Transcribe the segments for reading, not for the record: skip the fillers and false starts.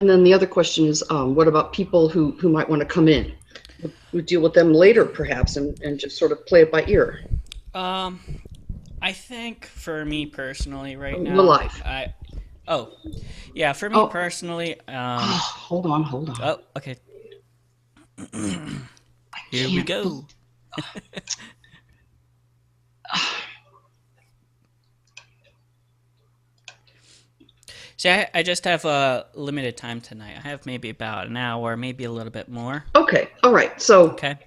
then the other question is, what about people who might want to come in? We deal with them later, perhaps, and just sort of play it by ear. Um, I think for me personally, right We're now, live. oh yeah, for me Oh, personally, hold on, hold on. oh okay, I here we can't. go. See, I just have a limited time tonight. I have maybe about an hour, maybe a little bit more. Okay, all right. So Okay.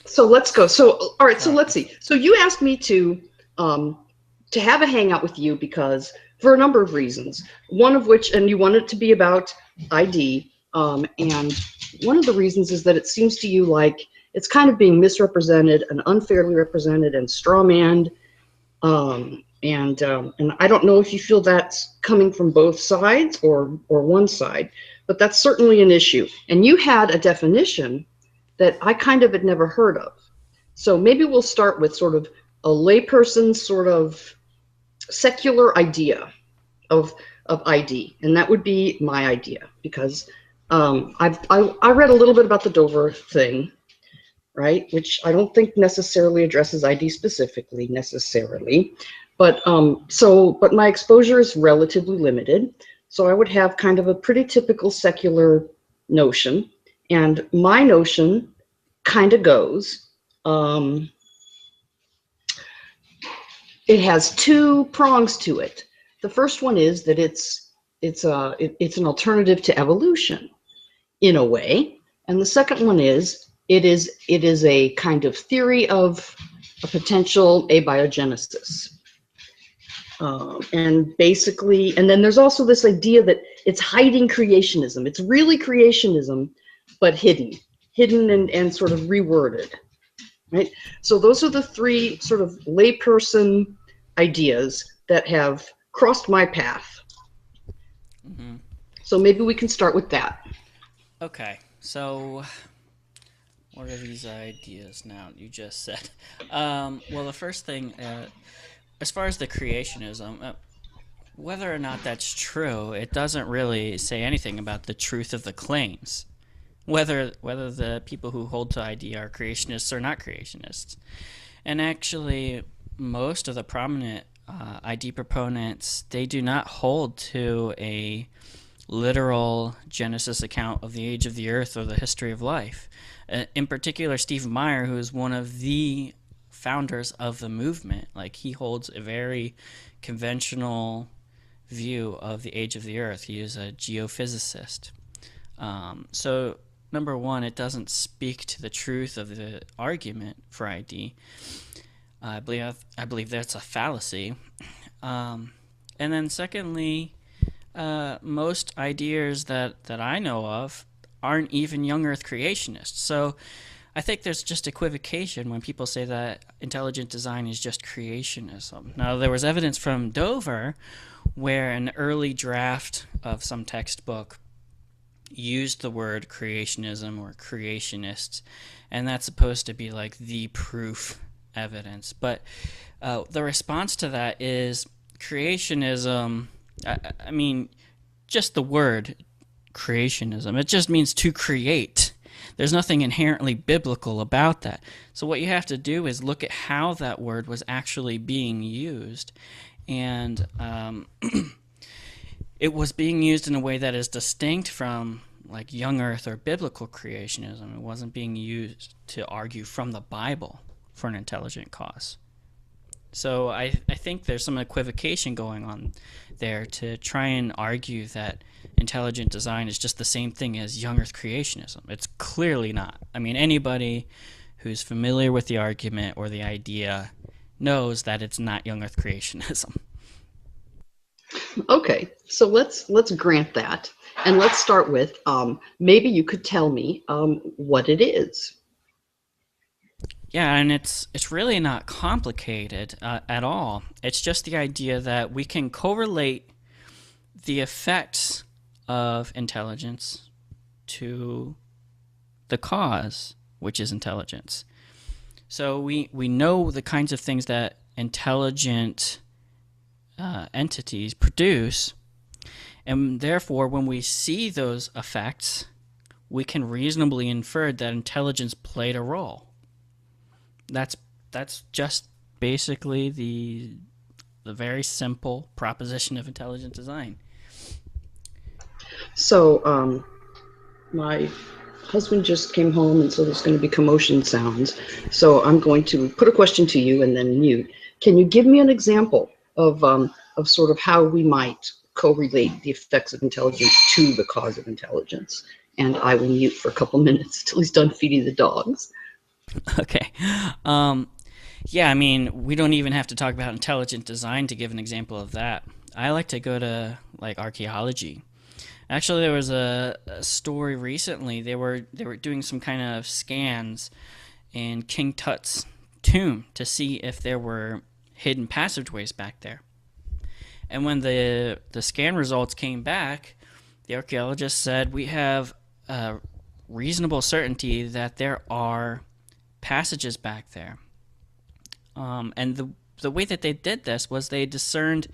so let's go. So all right. So So let's see. So you asked me um to have a hangout with you because for a number of reasons. One of which, and you want it to be about ID. And one of the reasons is that it seems to you like it's kind of being misrepresented and unfairly represented and strawmanned. And I don't know if you feel that's coming from both sides or one side, but that's certainly an issue. And you had a definition that I kind of had never heard of. So maybe we'll start with sort of a layperson's sort of secular idea of ID, and that would be my idea because I read a little bit about the Dover thing, right? Which I don't think necessarily addresses ID specifically necessarily, but my exposure is relatively limited. So I would have kind of a pretty typical secular notion, and my notion kind of goes. Um, it has two prongs to it. The first one is that it's an alternative to evolution in a way, and the second one is it is a kind of theory of a potential abiogenesis. And basically, and then there's also this idea that it's hiding creationism. It's really creationism, but hidden and sort of reworded, right? So those are the three sort of layperson ideas that have crossed my path. hmm So maybe we can start with that. okay, so what are these ideas now you just said? Well, the first thing, as far as the creationism, whether or not that's true, it doesn't really say anything about the truth of the claims. Whether the people who hold to ID are creationists or not creationists. And actually, most of the prominent ID proponents, they do not hold to a literal Genesis account of the age of the earth or the history of life. In particular, Steve Meyer, who is one of the founders of the movement, like he holds a very conventional view of the age of the earth. He is a geophysicist. So, number one, it doesn't speak to the truth of the argument for ID. I believe that's a fallacy. And then, secondly, most ideas that I know of aren't even young Earth creationists. So, I think there's just equivocation when people say that intelligent design is just creationism. Now, there was evidence from Dover where an early draft of some textbook used the word creationism or creationists, and that's supposed to be like the proof evidence. But the response to that is creationism. I mean, just the word creationism, it just means to create. There's nothing inherently biblical about that. So, what you have to do is look at how that word was actually being used. And it was being used in a way that is distinct from like young earth or biblical creationism. It wasn't being used to argue from the Bible for an intelligent cause. So I think there's some equivocation going on there to try and argue that intelligent design is just the same thing as young earth creationism. It's clearly not. I mean, anybody who's familiar with the argument or the idea knows that it's not young earth creationism. Okay, so let's grant that, and let's start with maybe you could tell me what it is. Yeah, and it's really not complicated at all. It's just the idea that we can correlate the effects of intelligence to the cause, which is intelligence. So we know the kinds of things that intelligent entities produce, And therefore, when we see those effects, we can reasonably infer that intelligence played a role. That's that's just basically the very simple proposition of intelligent design. So, my husband just came home, and so there's going to be commotion sounds. So I'm going to put a question to you and then mute. Can you give me an example of sort of how we might correlate the effects of intelligence to the cause of intelligence? And I will mute for a couple minutes till he's done feeding the dogs. Okay. Um, yeah, I mean, we don't even have to talk about intelligent design to give an example of that. I like to go to like archaeology. Actually, there was a story recently. They were doing some kind of scans in King Tut's tomb to see if there were hidden passageways back there. And when the scan results came back, the archaeologist said we have a reasonable certainty that there are passages back there. And the way that they did this was they discerned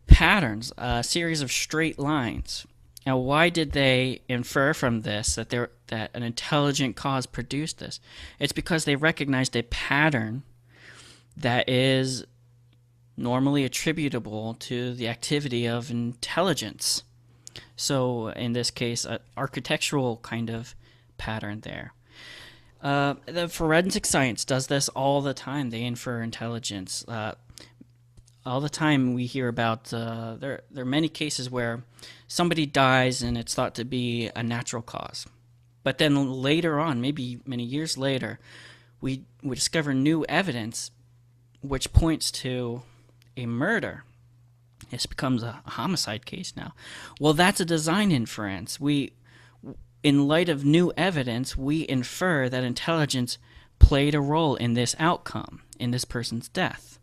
patterns, a series of straight lines. Now, why did they infer from this that an intelligent cause produced this? It's because they recognized a pattern that is normally attributable to the activity of intelligence. So, in this case, an architectural kind of pattern there. The forensic science does this all the time. They infer intelligence. All the time we hear about there are many cases where somebody dies and it's thought to be a natural cause. But then later on, maybe many years later, we discover new evidence which points to a murder. This becomes a homicide case now. Well, that's a design inference. In light of new evidence, we infer that intelligence played a role in this outcome, in this person's death.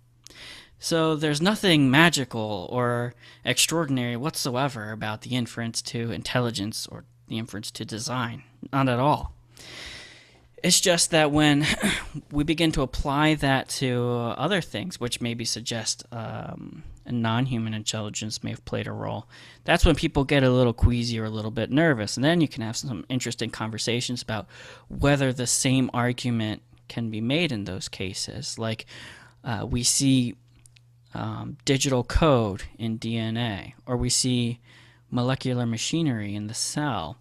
So there's nothing magical or extraordinary whatsoever about the inference to intelligence or the inference to design. Not at all. It's just that when we begin to apply that to other things, which maybe suggest a non-human intelligence may have played a role, that's when people get a little queasy or a little bit nervous. And then you can have some interesting conversations about whether the same argument can be made in those cases. Like we see digital code in DNA, or we see molecular machinery in the cell.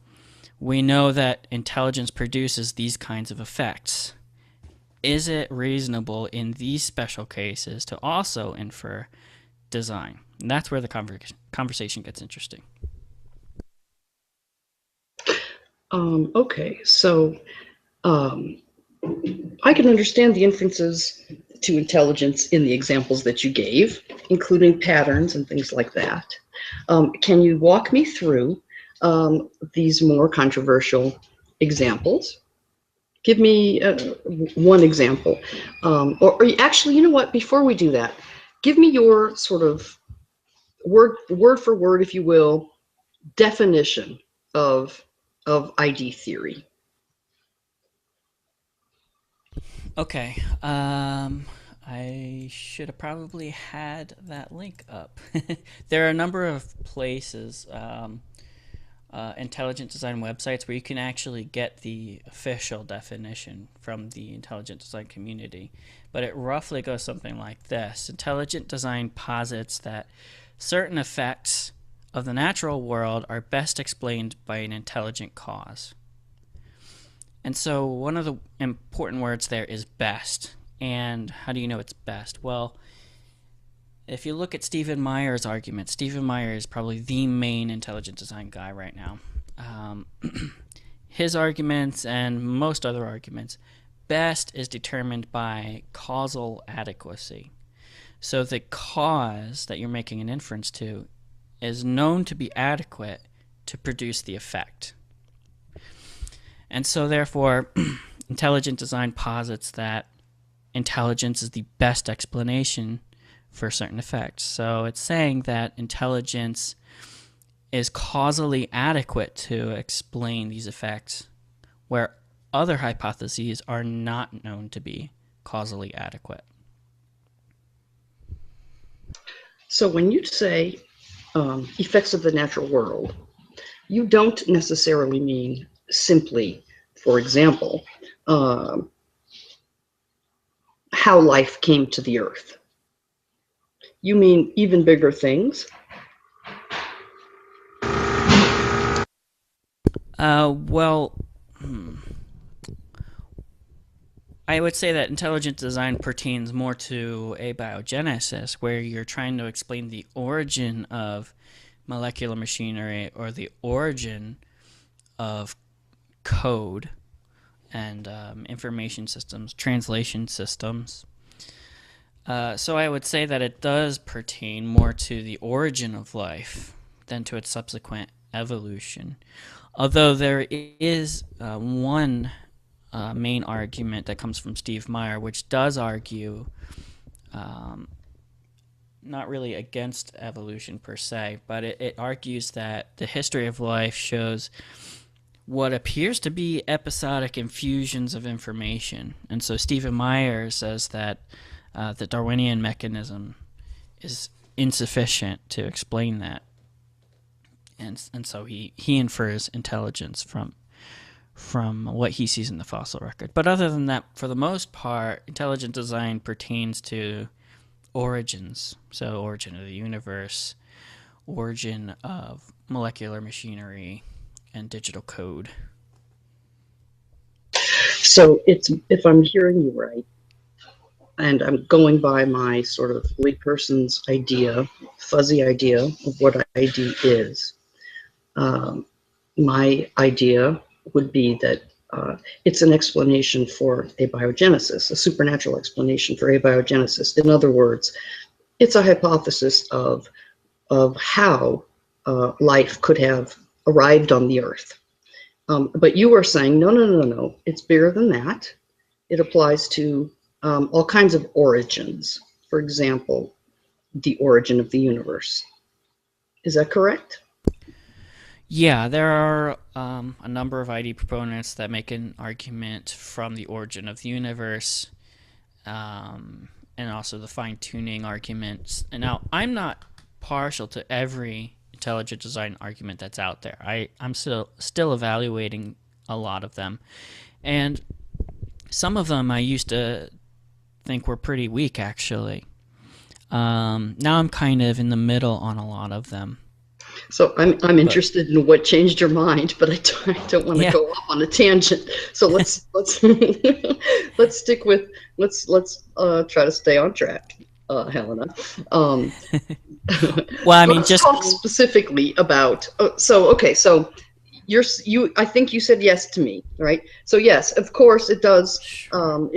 We know that intelligence produces these kinds of effects. Is it reasonable in these special cases to also infer design? And that's where the conversation gets interesting. Okay, so um, I can understand the inferences to intelligence in the examples that you gave, including patterns and things like that. Can you walk me through these more controversial examples? Give me one example. Or actually, you know what? Before we do that, give me your sort of word for word, if you will, definition of ID theory. Okay. I should have probably had that link up. There are a number of places, intelligent design websites, where you can actually get the official definition from the intelligent design community. But it roughly goes something like this. Intelligent design posits that certain effects of the natural world are best explained by an intelligent cause. And so one of the important words there is best. And how do you know it's best? Well, if you look at Stephen Meyer's argument, Stephen Meyer is probably the main intelligent design guy right now. His arguments and most other arguments, best is determined by causal adequacy. So the cause that you're making an inference to is known to be adequate to produce the effect. And so therefore, intelligent design posits that intelligence is the best explanation for certain effects. So it's saying that intelligence is causally adequate to explain these effects, where other hypotheses are not known to be causally adequate. So when you say effects of the natural world, you don't necessarily mean simply, for example, uh, how life came to the earth. You mean even bigger things. Well, hmm, I would say that intelligent design pertains more to abiogenesis, where you're trying to explain the origin of molecular machinery or the origin of code and information systems, translation systems. So I would say that it does pertain more to the origin of life than to its subsequent evolution. Although there is one main argument that comes from Steve Meyer, which does argue um, not really against evolution per se, but it argues that the history of life shows what appears to be episodic infusions of information. And so Stephen Meyer says that the Darwinian mechanism is insufficient to explain that. And so he infers intelligence from what he sees in the fossil record. But other than that, for the most part, intelligent design pertains to origins. So origin of the universe, origin of molecular machinery, and digital code. So it's, if I'm hearing you right, and I'm going by my sort of layperson's idea, fuzzy idea of what ID is. Um, my idea would be that it's an explanation for abiogenesis, a supernatural explanation for abiogenesis. In other words, it's a hypothesis of how life could have arrived on the Earth. But you are saying, no, no, no, no, it's bigger than that. It applies to all kinds of origins. For example, the origin of the universe. Is that correct? Yeah, there are a number of ID proponents that make an argument from the origin of the universe, and also the fine-tuning arguments. And now, I'm not partial to every intelligent design argument that's out there. I'm still evaluating a lot of them, and some of them I used to think were pretty weak, actually. Now I'm kind of in the middle on a lot of them. So I'm But interested in what changed your mind, but I don't want to yeah, go off on a tangent. So let's let's stick with let's try to stay on track, Helena. Um, well, I mean, let's just talk specifically about. So okay, so you I think you said yes to me, right? So yes, of course it does. sure.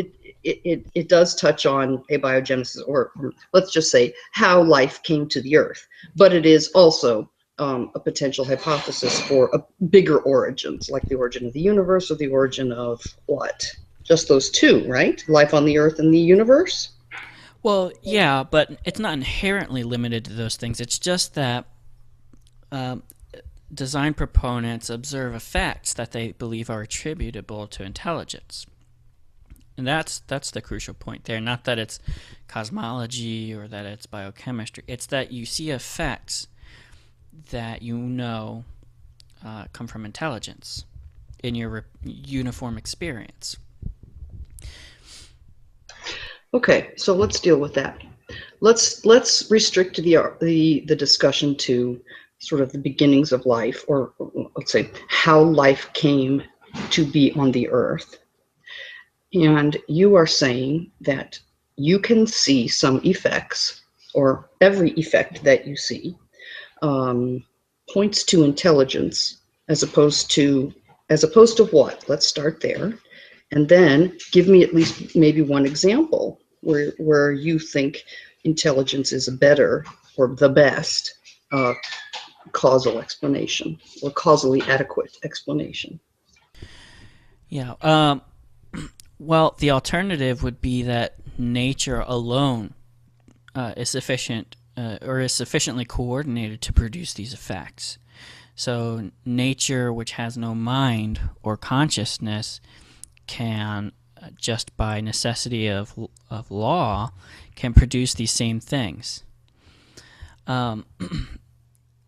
It does touch on abiogenesis, or let's just say how life came to the Earth, but it is also a potential hypothesis for a bigger origins, like the origin of the universe or the origin of what? Just those two, right? Life on the Earth and the universe? Well, yeah, but it's not inherently limited to those things. It's just that um, design proponents observe effects that they believe are attributable to intelligence. And that's the crucial point there. Not that it's cosmology or that it's biochemistry. It's that you see effects that you know come from intelligence in your uniform experience. Okay, so let's deal with that. Let's restrict the discussion to sort of the beginnings of life, or let's say how life came to be on the Earth. And you are saying that you can see some effects, or every effect that you see um, points to intelligence, as opposed to what? Let's start there, and then give me at least maybe one example where you think intelligence is a better or the best uh, causal explanation, or causally adequate explanation. Yeah. Well, the alternative would be that nature alone is sufficient or is sufficiently coordinated to produce these effects. So nature, which has no mind or consciousness, can just by necessity of law can produce these same things. Um,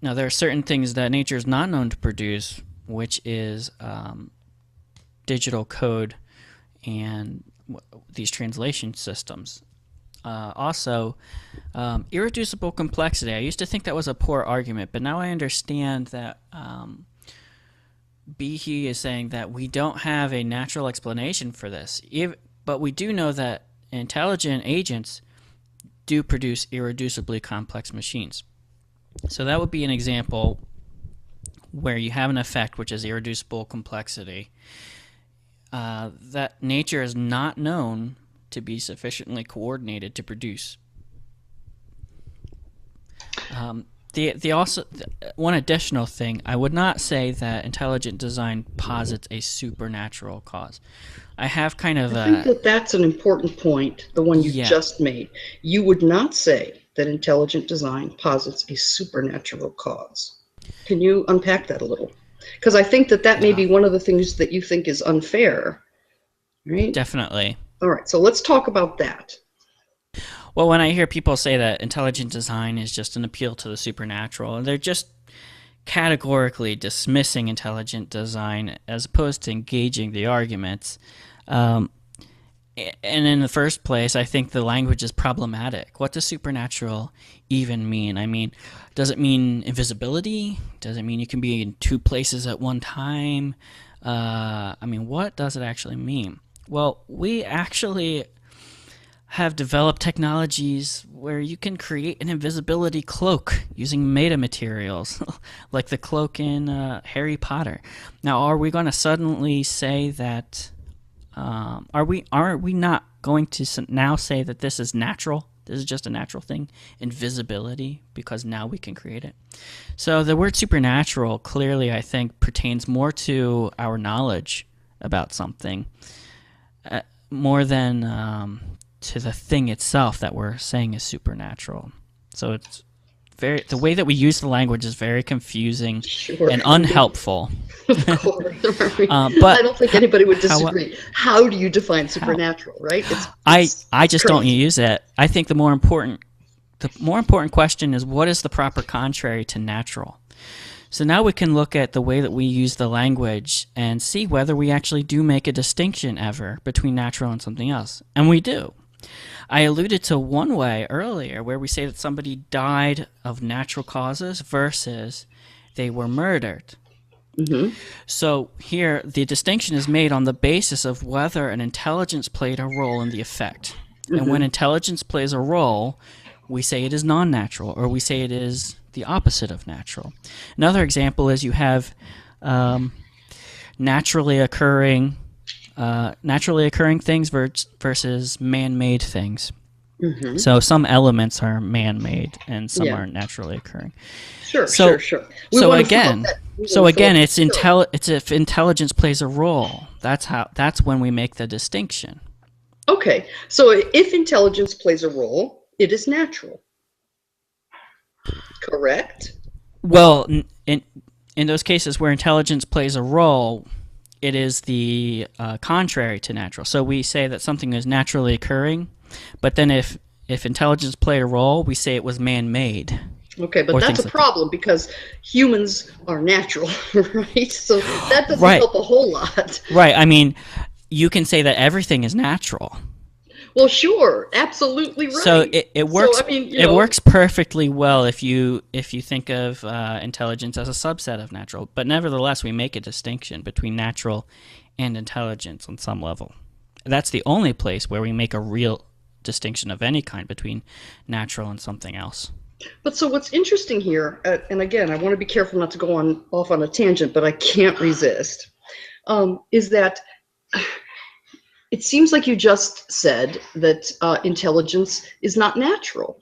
Now, there are certain things that nature is not known to produce, which is digital code and these translation systems. Also, irreducible complexity. I used to think that was a poor argument, but now I understand that Behe is saying that we don't have a natural explanation for this, but we do know that intelligent agents do produce irreducibly complex machines. So that would be an example where you have an effect which is irreducible complexity that nature is not known to be sufficiently coordinated to produce. One additional thing, I would not say that intelligent design posits a supernatural cause. I have kind of I think that that's an important point, the one you just made. You would not say that intelligent design posits a supernatural cause. Can you unpack that a little? Because I think that may be one of the things that you think is unfair, right? Definitely. All right, so let's talk about that. Well, when I hear people say that intelligent design is just an appeal to the supernatural, they're just categorically dismissing intelligent design as opposed to engaging the arguments. And in the first place, I think the language is problematic. What does supernatural even mean? I mean, does it mean invisibility? Does it mean you can be in two places at one time? I mean, what does it actually mean? Well, we actually have developed technologies where you can create an invisibility cloak using metamaterials, like the cloak in Harry Potter. Now, are we going to suddenly say that? Are we not going to now say that this is natural? This is just a natural thing, invisibility, because now we can create it. So the word supernatural clearly, I think, pertains more to our knowledge about something, more than to the thing itself that we're saying is supernatural. So it's the way that we use the language is very confusing and unhelpful. Of course. But I don't think anybody would disagree. How do you define supernatural, right? I just don't use it. I think the more important question is, what is the proper contrary to natural? So now we can look at the way that we use the language and see whether we actually do make a distinction ever between natural and something else. And we do. I alluded to one way earlier where we say that somebody died of natural causes versus they were murdered. Mm-hmm. So here the distinction is made on the basis of whether an intelligence played a role in the effect. Mm-hmm. And when intelligence plays a role, we say it is non-natural, or we say it is the opposite of natural. Another example is you have naturally occurring things versus man-made things. Mm-hmm. So some elements are man-made and some are naturally occurring. Sure. So again, it's if intelligence plays a role. That's when we make the distinction. Okay. So if intelligence plays a role, it is natural. Correct? Well, in those cases where intelligence plays a role, it is the contrary to natural. So we say that something is naturally occurring, but then if intelligence played a role, we say it was man-made. Okay, but that's a problem because humans are natural, right? So that doesn't help a whole lot. Right. I mean, you can say that everything is natural. Well, sure, absolutely right. So it works. So, it works perfectly well if you think of intelligence as a subset of natural. But nevertheless, we make a distinction between natural and intelligence on some level. That's the only place where we make a real distinction of any kind between natural and something else. But so what's interesting here, and again, I want to be careful not to go off on a tangent, but I can't resist, is that it seems like you just said that intelligence is not natural.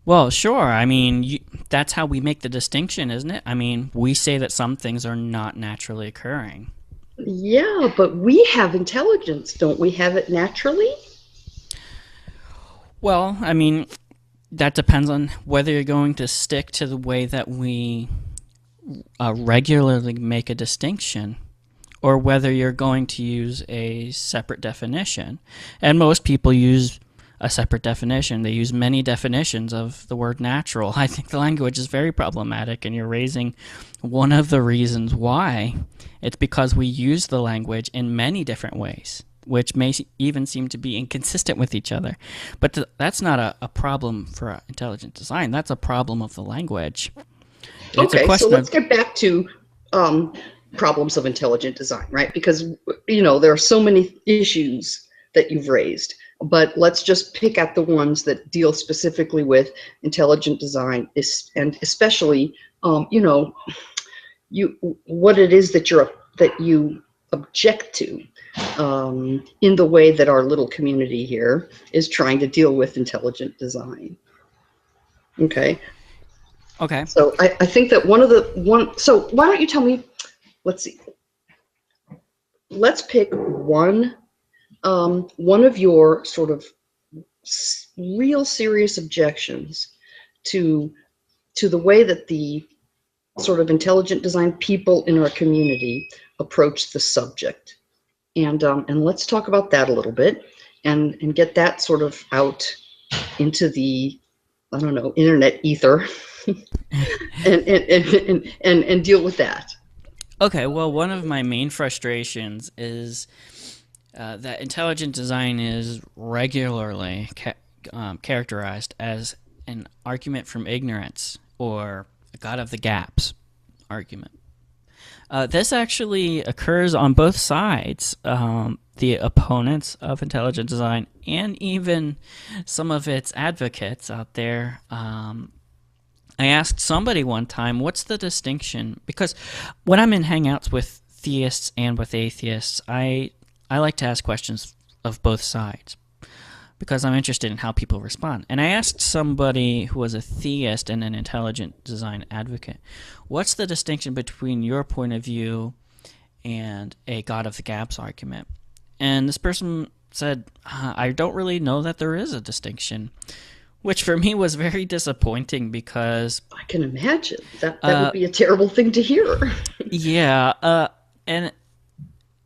Well, sure. I mean, that's how we make the distinction, isn't it? I mean, we say that some things are not naturally occurring. Yeah, but we have intelligence. Don't we have it naturally? Well, I mean, that depends on whether you're going to stick to the way that we regularly make a distinction, or whether you're going to use a separate definition. And most people use a separate definition. They use many definitions of the word natural. I think the language is very problematic, and you're raising one of the reasons why. It's because we use the language in many different ways, which may even seem to be inconsistent with each other. But that's not a problem for intelligent design. That's a problem of the language. Okay, so let's get back to problems of intelligent design, right? Because, there are so many issues that you've raised, but let's just pick at the ones that deal specifically with intelligent design, and especially, what it is that you object to, in the way that our little community here is trying to deal with intelligent design. Okay. Okay. So I think that so why don't you tell me, let's see. Let's pick one of your sort of real serious objections to the way that the sort of intelligent design people in our community approach the subject. And let's talk about that a little bit and get that sort of out into the, I don't know, internet ether. and deal with that. Okay, well, one of my main frustrations is that intelligent design is regularly characterized as an argument from ignorance, or a God of the gaps argument. This actually occurs on both sides, the opponents of intelligent design and even some of its advocates out there. I asked somebody one time, what's the distinction? Because when I'm in hangouts with theists and with atheists, I like to ask questions of both sides because I'm interested in how people respond. And I asked somebody who was a theist and an intelligent design advocate, what's the distinction between your point of view and a God of the gaps argument? And this person said, I don't really know that there is a distinction. Which for me was very disappointing because... I can imagine. That would be a terrible thing to hear. Yeah. And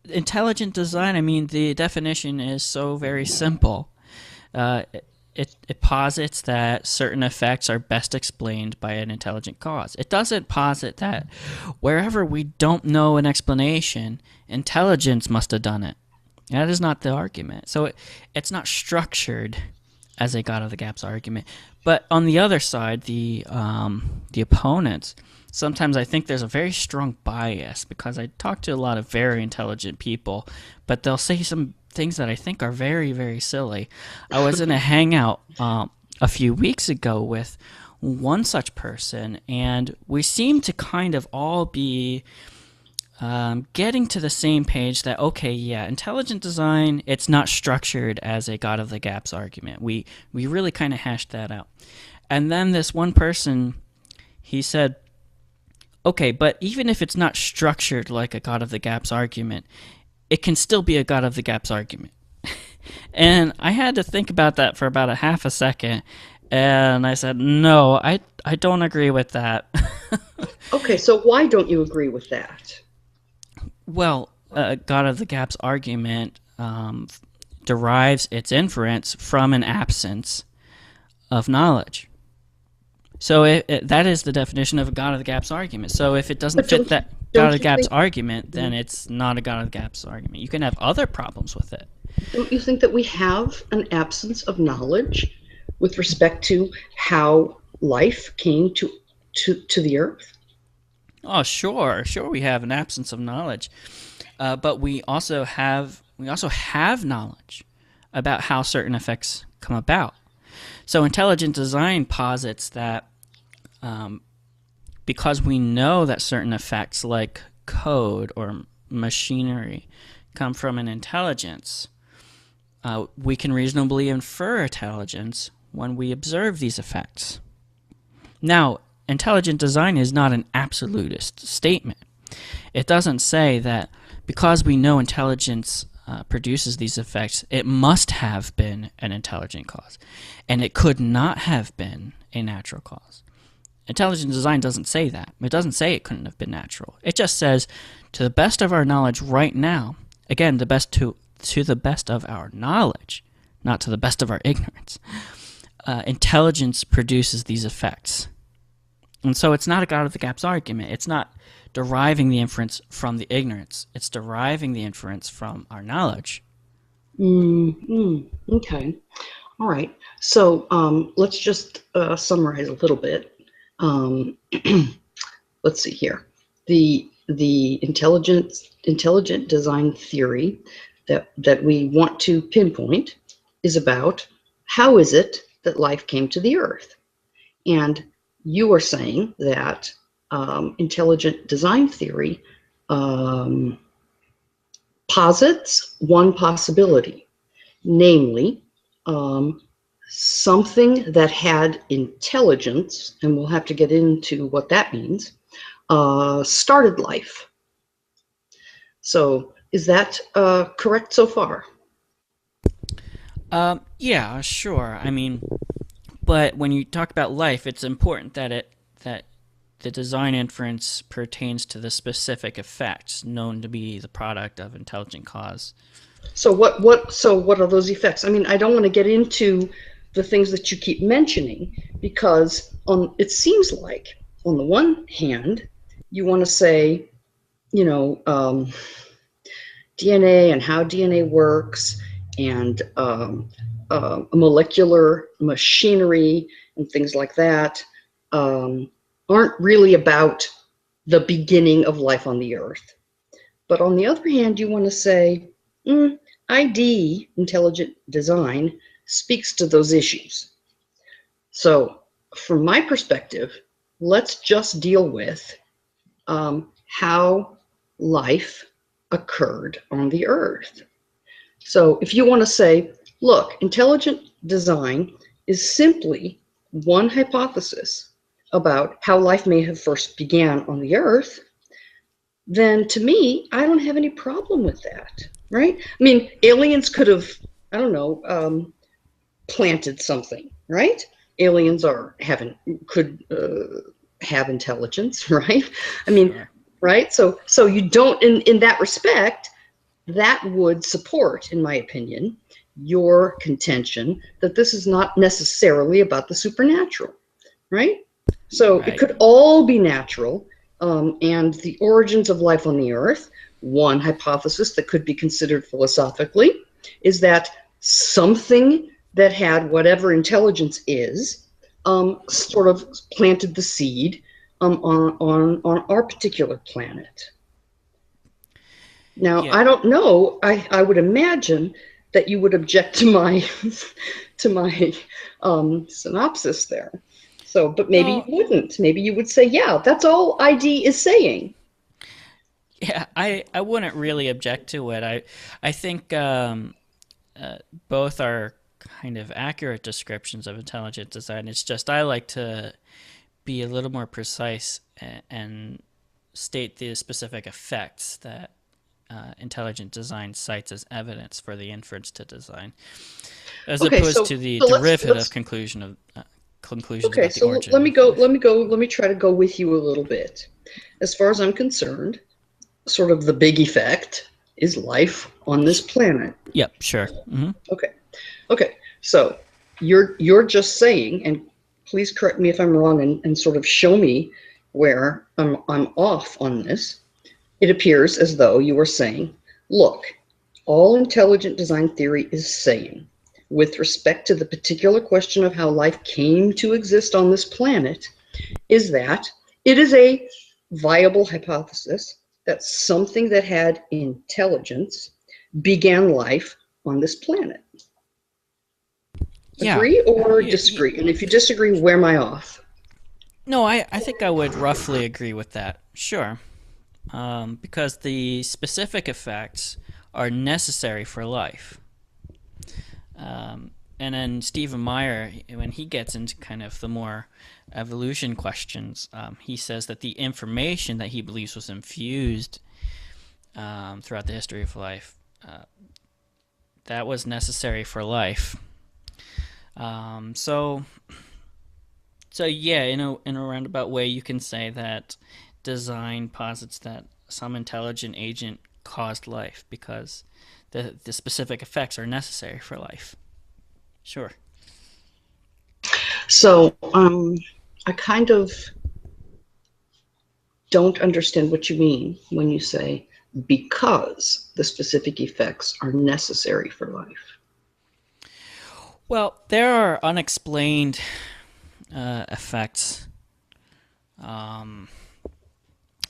intelligent design, I mean, the definition is so very simple. It posits that certain effects are best explained by an intelligent cause. It doesn't posit that wherever we don't know an explanation, intelligence must have done it. That is not the argument. So it's not structured as a God of the gaps argument. But on the other side, the opponents, sometimes I think there's a very strong bias, because I talk to a lot of very intelligent people, but they'll say some things that I think are very, very silly. I was in a hangout a few weeks ago with one such person, and we seemed to kind of all be getting to the same page that, okay, yeah, intelligent design, it's not structured as a God of the gaps argument. We really kind of hashed that out. And then this one person, he said, okay, but even if it's not structured like a God of the gaps argument, it can still be a God of the gaps argument. And I had to think about that for about a half a second, and I said, no, I don't agree with that. Okay, so why don't you agree with that? Well, God of the gaps argument derives its inference from an absence of knowledge. So that is the definition of a God of the gaps argument. So if it doesn't fit that God of the gaps argument, then it's not a God of the gaps argument. You can have other problems with it. Don't you think that we have an absence of knowledge with respect to how life came to the earth? Oh, sure we have an absence of knowledge, but we also have knowledge about how certain effects come about. So intelligent design posits that because we know that certain effects like code or machinery come from an intelligence, we can reasonably infer intelligence when we observe these effects. Now, intelligent design is not an absolutist statement. It doesn't say that because we know intelligence produces these effects, it must have been an intelligent cause, and it could not have been a natural cause. Intelligent design doesn't say that. It doesn't say it couldn't have been natural. It just says, to the best of our knowledge right now, again, to the best of our knowledge, not to the best of our ignorance. Intelligence produces these effects. And so it's not a God of the gaps argument. It's not deriving the inference from the ignorance. It's deriving the inference from our knowledge. Okay. All right. So let's just summarize a little bit. Let's see here. The intelligent design theory that we want to pinpoint is about how is it that life came to the earth. And you are saying that intelligent design theory posits one possibility, namely something that had intelligence, and we'll have to get into what that means, started life. So is that correct so far? Yeah, sure. I mean, but when you talk about life, it's important that the design inference pertains to the specific effects known to be the product of intelligent cause. So what are those effects? I mean, I don't want to get into the things that you keep mentioning because it seems like on the one hand you want to say, you know, DNA and how DNA works and molecular machinery and things like that aren't really about the beginning of life on the earth. But on the other hand, you want to say, ID, intelligent design, speaks to those issues. So from my perspective, let's just deal with how life occurred on the earth. So if you want to say, look, intelligent design is simply one hypothesis about how life may have first began on the earth, then to me, I don't have any problem with that, right? I mean, aliens could have, I don't know, planted something, right? Aliens could have intelligence, right? I mean, Sure. right? So you don't, in that respect, that would support, in my opinion, your contention that this is not necessarily about the supernatural, right? So it Right. could all be natural, and the origins of life on the earth, one hypothesis that could be considered philosophically, is that something that had whatever intelligence is sort of planted the seed on our particular planet. Now, Yeah. I don't know. I would imagine that you would object to my to my synopsis there. So, but maybe you No. wouldn't. Maybe you would say, yeah, that's all ID is saying. Yeah. I wouldn't really object to it. I think both are kind of accurate descriptions of intelligent design. It's just I like to be a little more precise and state the specific effects that intelligent design cites as evidence for the inference to design, as Okay, opposed so to the so derivative let's conclusions okay, about the so origin let me of go. life. Let me try to go with you a little bit. As far as I'm concerned, sort of the big effect is life on this planet. Yep, sure. Okay. Okay. So you're just saying, and please correct me if I'm wrong and sort of show me where I'm off on this. It appears as though you are saying, look, all intelligent design theory is saying, with respect to the particular question of how life came to exist on this planet, is that it is a viable hypothesis that something that had intelligence began life on this planet. Yeah. Agree or Yeah. disagree? And if you disagree, where am I off? No, I think I would roughly agree with that. Sure. Because the specific effects are necessary for life. And then Stephen Meyer, when he gets into kind of the more evolution questions, he says that the information that he believes was infused throughout the history of life, that was necessary for life. So, yeah, in a roundabout way, you can say that design posits that some intelligent agent caused life because the specific effects are necessary for life. Sure. So I kind of don't understand what you mean when you say because the specific effects are necessary for life. Well, there are unexplained effects um,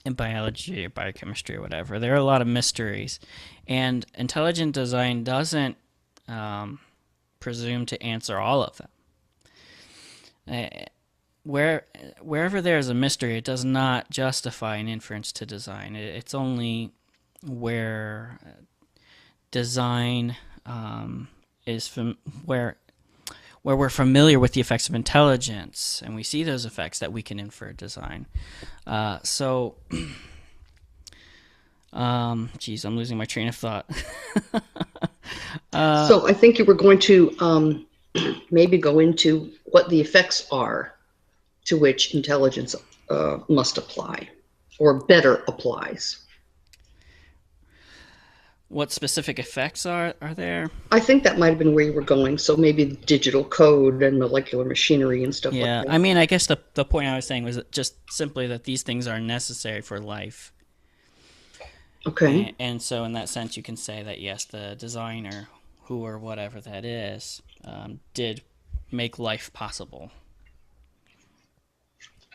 in biology or biochemistry or whatever. There are a lot of mysteries, and intelligent design doesn't um, presume to answer all of them. Uh, wherever there is a mystery, it does not justify an inference to design. It's only where design is where we're familiar with the effects of intelligence and we see those effects that we can infer design. So, geez, I'm losing my train of thought. So I think you were going to maybe go into what the effects are to which intelligence must apply or better applies. What specific effects are there? I think that might have been where you were going. So maybe digital code and molecular machinery and stuff like Yeah, that. I mean, I guess the point I was saying was just simply that these things are necessary for life. Okay. And so, in that sense, you can say that yes, the designer, who or whatever that is, did make life possible.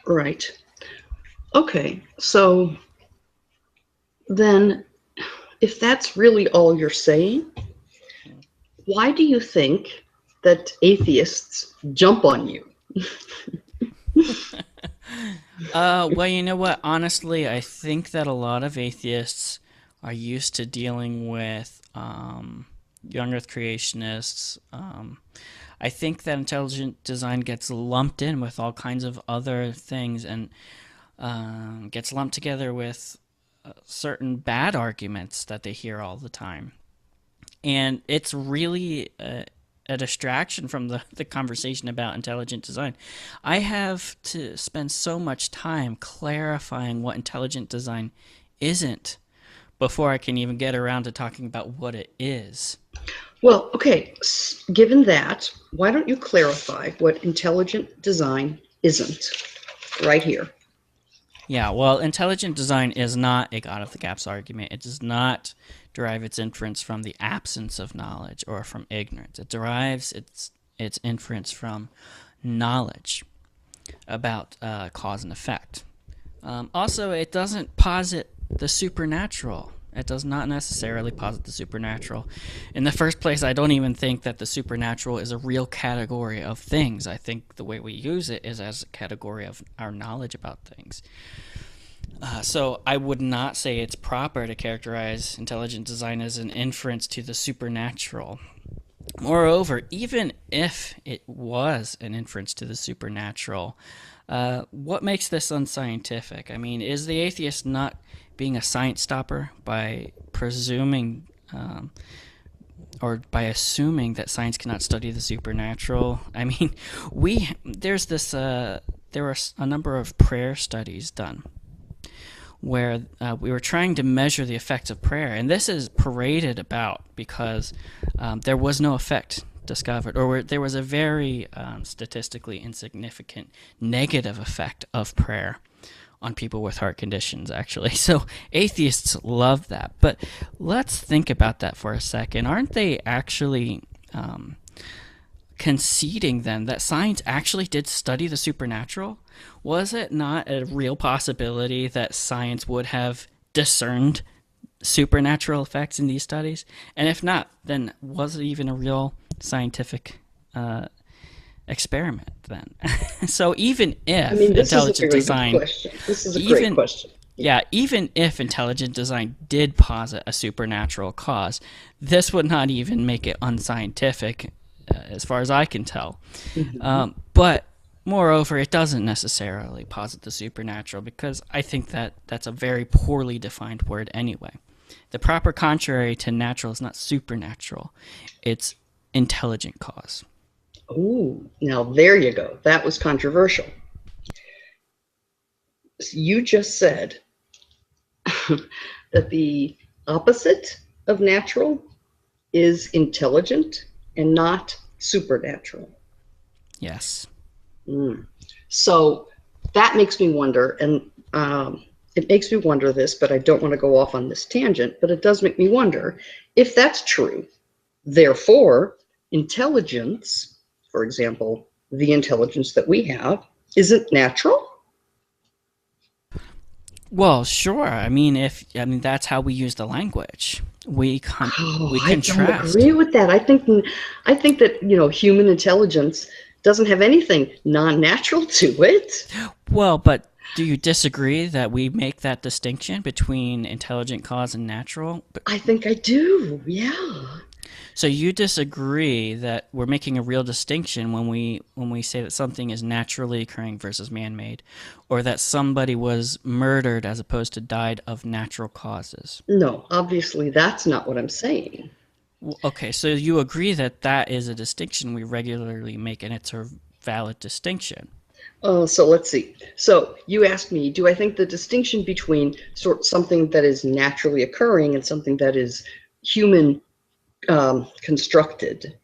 Right. Okay. So then, if that's really all you're saying, why do you think that atheists jump on you? Well, you know what? Honestly, I think that a lot of atheists are used to dealing with young Earth creationists. I think that intelligent design gets lumped in with all kinds of other things and gets lumped together with certain bad arguments that they hear all the time. And it's really a distraction from the conversation about intelligent design. I have to spend so much time clarifying what intelligent design isn't before I can even get around to talking about what it is. Well, okay, given that, why don't you clarify what intelligent design isn't right here? Yeah, well, intelligent design is not a God of the gaps argument. It does not derive its inference from the absence of knowledge or from ignorance. It derives its inference from knowledge about cause and effect. Also, it doesn't posit the supernatural. It does not necessarily posit the supernatural. In the first place, I don't even think that the supernatural is a real category of things. I think the way we use it is as a category of our knowledge about things. So I would not say it's proper to characterize intelligent design as an inference to the supernatural. Moreover, even if it was an inference to the supernatural, what makes this unscientific? I mean, is the atheist not being a science stopper by presuming or by assuming that science cannot study the supernatural? I mean, there were a number of prayer studies done where we were trying to measure the effects of prayer. And this is paraded about because there was no effect discovered, or there was a very statistically insignificant negative effect of prayer on people with heart conditions, actually. So atheists love that. But let's think about that for a second. Aren't they actually conceding then that science actually did study the supernatural? Was it not a real possibility that science would have discerned supernatural effects in these studies? And if not, then was it even a real scientific experiment then? So even if This is a intelligent very good design, question. This is a great even question. yeah, even if intelligent design did posit a supernatural cause, this would not even make it unscientific, as far as I can tell. But moreover, it doesn't necessarily posit the supernatural because I think that that's a very poorly defined word anyway. The proper contrary to natural is not supernatural, it's intelligent cause. Oh, now there you go. That was controversial. You just said that the opposite of natural is intelligent and not supernatural. Yes. Mm. So that makes me wonder, and it makes me wonder this, but I don't want to go off on this tangent, but it does make me wonder if that's true. Therefore, intelligence, for example, the intelligence that we have, isn't natural? Well, sure. I mean that's how we use the language. Oh, We I don't contrast. agree with that. I think that, human intelligence doesn't have anything non-natural to it. Well, but do you disagree that we make that distinction between intelligent cause and natural? I think I do. Yeah. So you disagree that we're making a real distinction when we say that something is naturally occurring versus man-made, or that somebody was murdered as opposed to died of natural causes. No, obviously that's not what I'm saying. Okay, so you agree that that is a distinction we regularly make, and it's a valid distinction. So let's see. So you asked me, do I think the distinction between something that is naturally occurring and something that is human constructed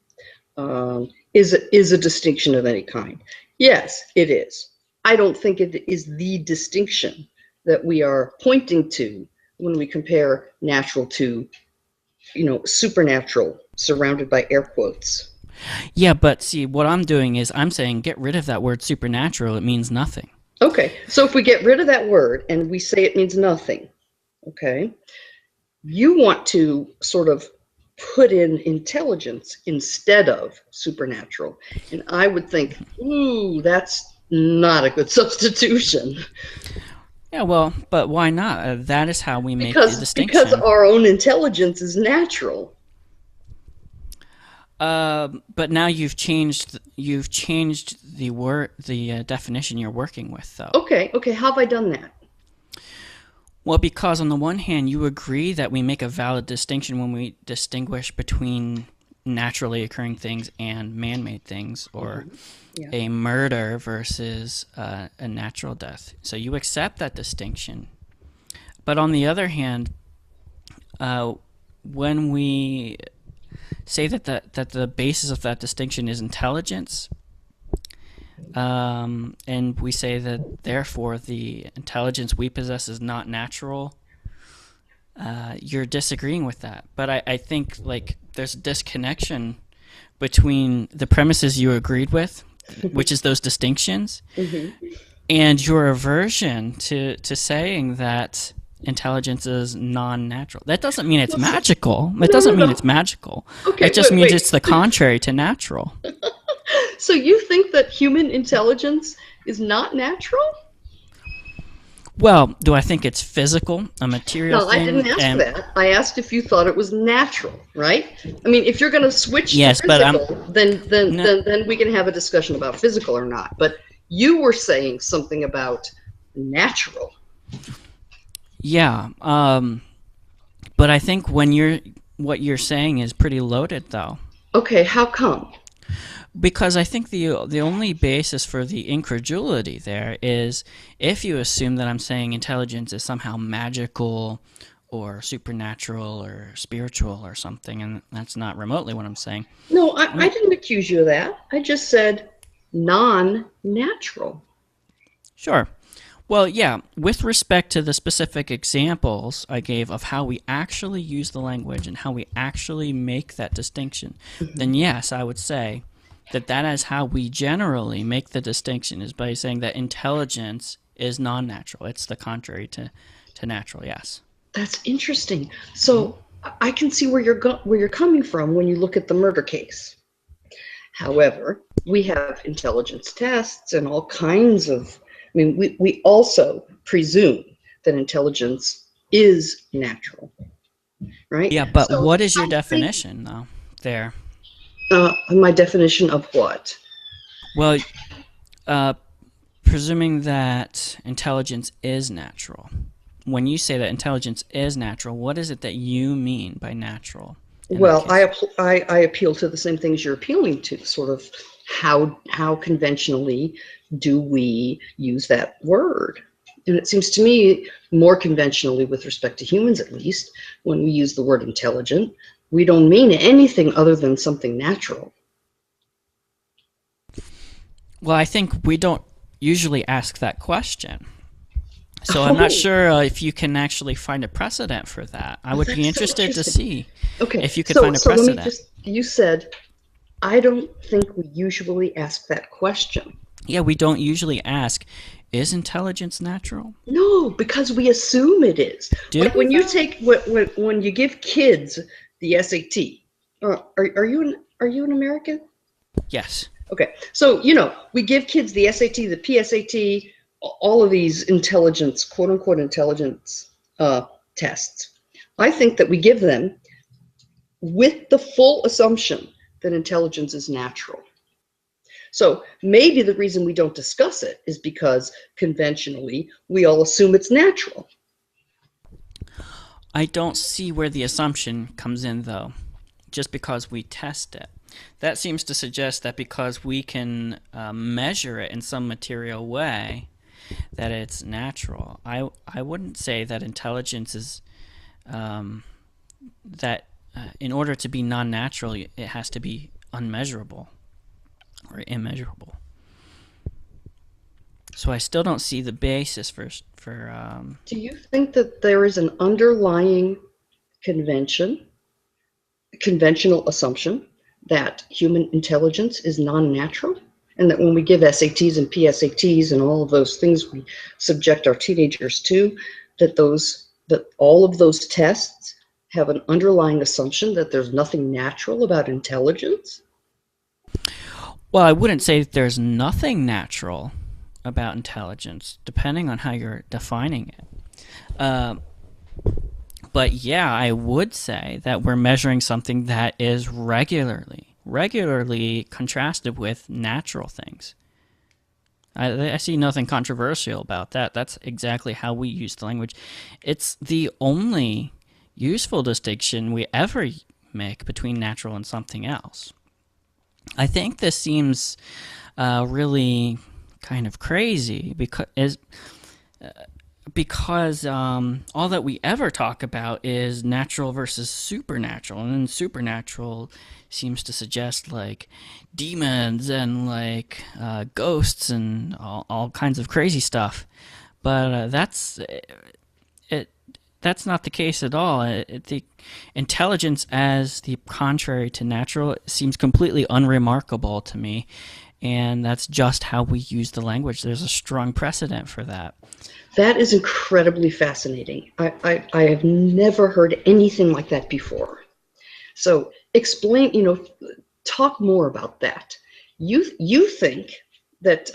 is a distinction of any kind? Yes, it is. I don't think it is the distinction that we are pointing to when we compare natural to, supernatural, surrounded by air quotes. Yeah, but see, what I'm doing is I'm saying get rid of that word supernatural. It means nothing. Okay, so if we get rid of that word and we say it means nothing, okay, you want to sort of put in intelligence instead of supernatural. And I would think, ooh, that's not a good substitution. Yeah, well, but why not? That is how we make the Because distinction. our own intelligence is natural. But now you've changed the word the definition you're working with, though. Okay, how have I done that? Well, because on the one hand, you agree that we make a valid distinction when we distinguish between naturally occurring things and man-made things, or Yeah. a murder versus a natural death. So you accept that distinction. But on the other hand, when we say that the basis of that distinction is intelligence, and we say that therefore the intelligence we possess is not natural, you're disagreeing with that. But I think like there's a disconnection between the premises you agreed with, which is those distinctions, and your aversion to saying that intelligence is non-natural. That doesn't mean it's magical. It doesn't mean it's magical. Okay, It just means wait. it's the contrary to natural. So you think that human intelligence is not natural? Well, do I think it's physical, a material No, I thing? didn't ask that. I asked if you thought it was natural, right? I mean, if you're going to switch Yes, to but physical, no, then we can have a discussion about physical or not. But you were saying something about natural. yeah. But I think what you're saying is pretty loaded, though. Okay, how come? Because I think the only basis for the incredulity there is if you assume that I'm saying intelligence is somehow magical or supernatural or spiritual or something, and that's not remotely what I'm saying. No, I didn't accuse you of that. I just said non-natural. Sure. Well, yeah, with respect to the specific examples I gave of how we actually use the language and how we actually make that distinction, then yes, I would say that is how we generally make the distinction, is by saying that intelligence is non-natural. It's the contrary to natural, yes. That's interesting. So I can see where you're coming from when you look at the murder case. However, we have intelligence tests and all kinds of. I mean, we also presume that intelligence is natural, right? Yeah, but So what is your I think definition, though, there? my definition of what? Well, uh, presuming that intelligence is natural, when you say that intelligence is natural, what is it that you mean by natural in that Well, case? I appeal to the same things you're appealing to, sort of how conventionally do we use that word? And it seems to me more conventionally, with respect to humans at least, when we use the word intelligent, we don't mean anything other than something natural. Well, I think we don't usually ask that question. So I'm not Oh, sure if you can actually find a precedent for that. I oh, would be that's so interested to interesting. see Okay, if you could so find a so let me precedent. just. You said I don't think we usually ask that question. Yeah, we don't usually ask, is intelligence natural? No, because we assume it is. Do Like we when you though? take when you give kids the SAT. Are you an American? Yes. Okay, so we give kids the SAT, the PSAT, all of these intelligence, quote unquote intelligence tests. I think that we give them with the full assumption that intelligence is natural. So maybe the reason we don't discuss it is because conventionally we all assume it's natural. I don't see where the assumption comes in though, just because we test it. That seems to suggest that because we can measure it in some material way, that it's natural. I wouldn't say that intelligence is um, that in order to be non-natural, it has to be unmeasurable or immeasurable. So I still don't see the basis for. Do you think that there is an underlying convention, conventional assumption that human intelligence is non-natural? And that when we give SATs and PSATs and all of those things we subject our teenagers to, that all of those tests have an underlying assumption that there's nothing natural about intelligence? Well, I wouldn't say that there's nothing natural about intelligence, depending on how you're defining it. Uh, but yeah, I would say that we're measuring something that is regularly contrasted with natural things. I see nothing controversial about that. That's exactly how we use the language. It's the only useful distinction we ever make between natural and something else. I think this seems really kind of crazy because all that we ever talk about is natural versus supernatural, and then supernatural seems to suggest like demons and like ghosts and all kinds of crazy stuff. But it. That's not the case at all. The intelligence, as the contrary to natural, seems completely unremarkable to me, and that's just how we use the language. There's a strong precedent for that. That is incredibly fascinating. I have never heard anything like that before. So explain, talk more about that. You think that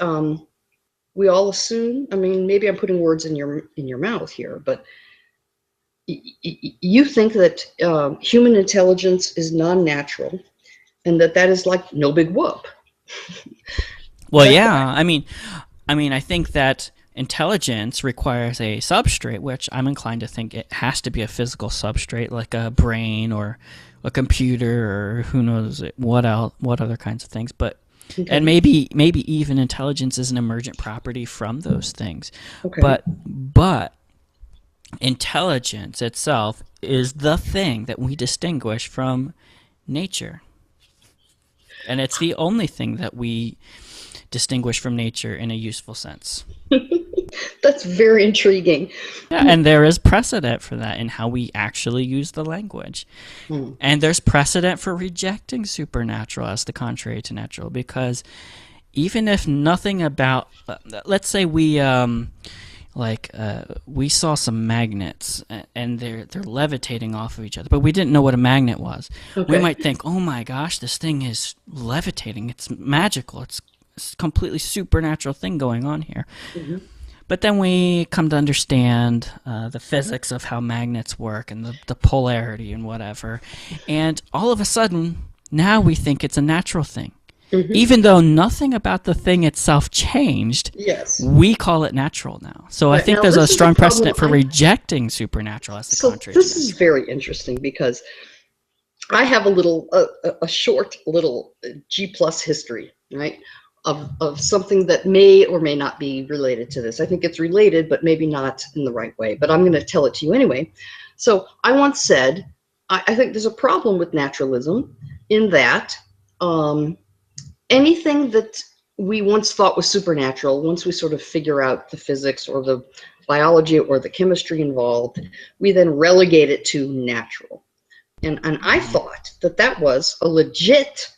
we all assume, I mean, maybe I'm putting words in your mouth here, but you think that human intelligence is non-natural and that is like no big whoop. Is Well, that yeah. correct? I think that intelligence requires a substrate, which I'm inclined to think it has to be a physical substrate, like a brain or a computer or who knows what other kinds of things. But and Okay. maybe even intelligence is an emergent property from those things. Okay. But intelligence itself is the thing that we distinguish from nature. And it's the only thing that we distinguish from nature in a useful sense. That's very intriguing. Yeah, and there is precedent for that in how we actually use the language. Hmm. And there's precedent for rejecting supernatural as the contrary to natural because even if nothing about, let's say we saw some magnets and they're levitating off of each other, but we didn't know what a magnet was. We Okay. might think, oh my gosh, this thing is levitating. It's magical. It's a completely supernatural thing going on here. Mhm. But then we come to understand the physics of how magnets work and the polarity and whatever. And all of a sudden, now we think it's a natural thing. Mhm. Even though nothing about the thing itself changed, Yes. we call it natural now. So All I right. think Now there's a this is a strong problem. precedent for rejecting supernatural as the So contrary to this is natural. very interesting because I have a short little G plus history, right, of something that may or may not be related to this. I think it's related, but maybe not in the right way. But I'm going to tell it to you anyway. So I once said, I think there's a problem with naturalism in that anything that we once thought was supernatural, once we sort of figure out the physics or the biology or the chemistry involved, we then relegate it to natural. And I Mm-hmm. thought that that was a legit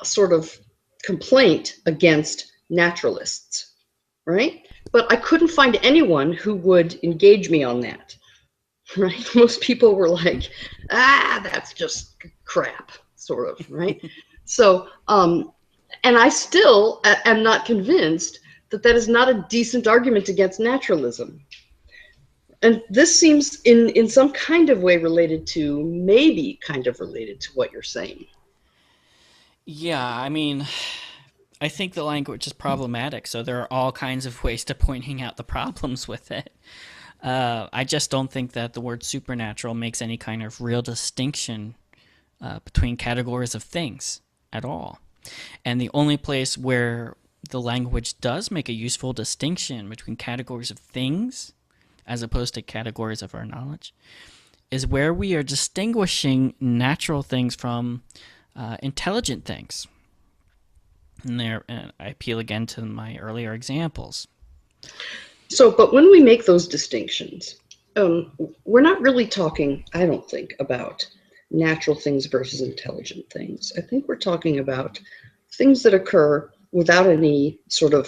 sort of complaint against naturalists, right? But I couldn't find anyone who would engage me on that, right? Most people were like, that's just crap, sort of, right? So, and I still am not convinced that that is not a decent argument against naturalism. And this seems in some kind of way related to, maybe kind of related to what you're saying. Yeah, I mean, I think the language is problematic, so there are all kinds of ways to pointing out the problems with it. I just don't think that the word supernatural makes any kind of real distinction between categories of things at all. And the only place where the language does make a useful distinction between categories of things as opposed to categories of our knowledge is where we are distinguishing natural things from intelligent things. And there, I appeal again to my earlier examples. So, but when we make those distinctions, we're not really talking, I don't think, about natural things versus intelligent things. I think we're talking about things that occur without any sort of,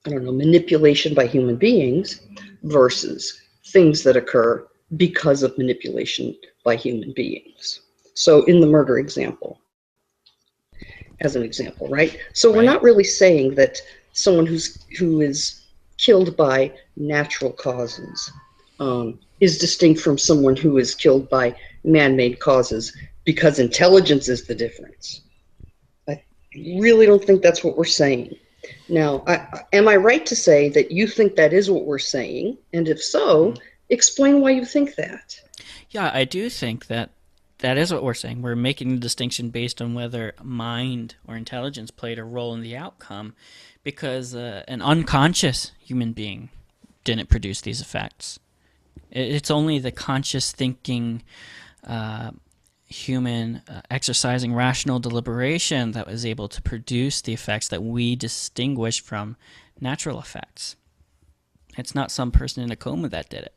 I don't know, manipulation by human beings versus things that occur because of manipulation by human beings. So in the murder example, as an example, right? So we're Right? not really saying that someone who is killed by natural causes is distinct from someone who is killed by man-made causes because intelligence is the difference. I really don't think that's what we're saying. Now, am I right to say that you think that is what we're saying? And if so, explain why you think that. Yeah, I do think that that is what we're saying. We're making the distinction based on whether mind or intelligence played a role in the outcome because an unconscious human being didn't produce these effects. It's only the conscious thinking human exercising rational deliberation that was able to produce the effects that we distinguish from natural effects. It's not some person in a coma that did it.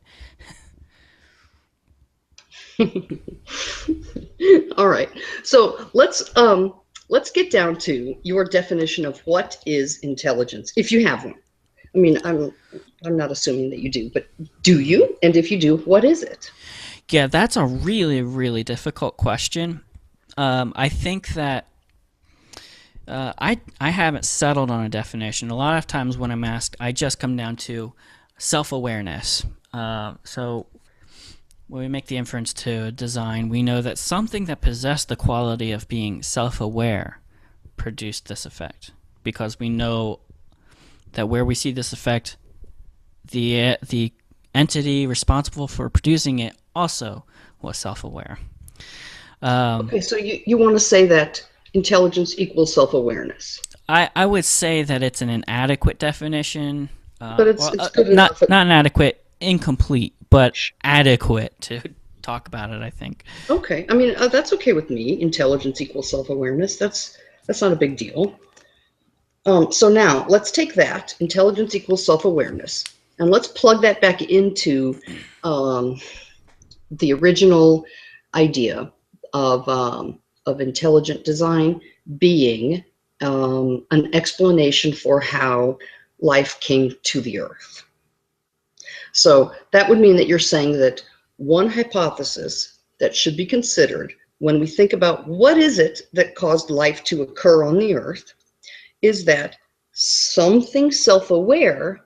All right. So let's get down to your definition of what is intelligence, if you have one. I mean, I'm not assuming that you do, but do you? And if you do, what is it? Yeah, that's a really, really difficult question. I think that I haven't settled on a definition. A lot of times when I'm asked, I just come down to self-awareness. So when we make the inference to design, we know that something that possessed the quality of being self-aware produced this effect, because we know that where we see this effect, the entity responsible for producing it also was self-aware. Okay, so you want to say that intelligence equals self-awareness. I would say that it's an inadequate definition. But it's good Not enough. inadequate, incomplete, but adequate to talk about it, I think. Okay, I mean that's okay with me. Intelligence equals self-awareness. That's not a big deal. So now let's take that intelligence equals self-awareness, and let's plug that back into the original idea of intelligent design being an explanation for how life came to the earth. So that would mean that you're saying that one hypothesis that should be considered when we think about what is it that caused life to occur on the earth is that something self-aware,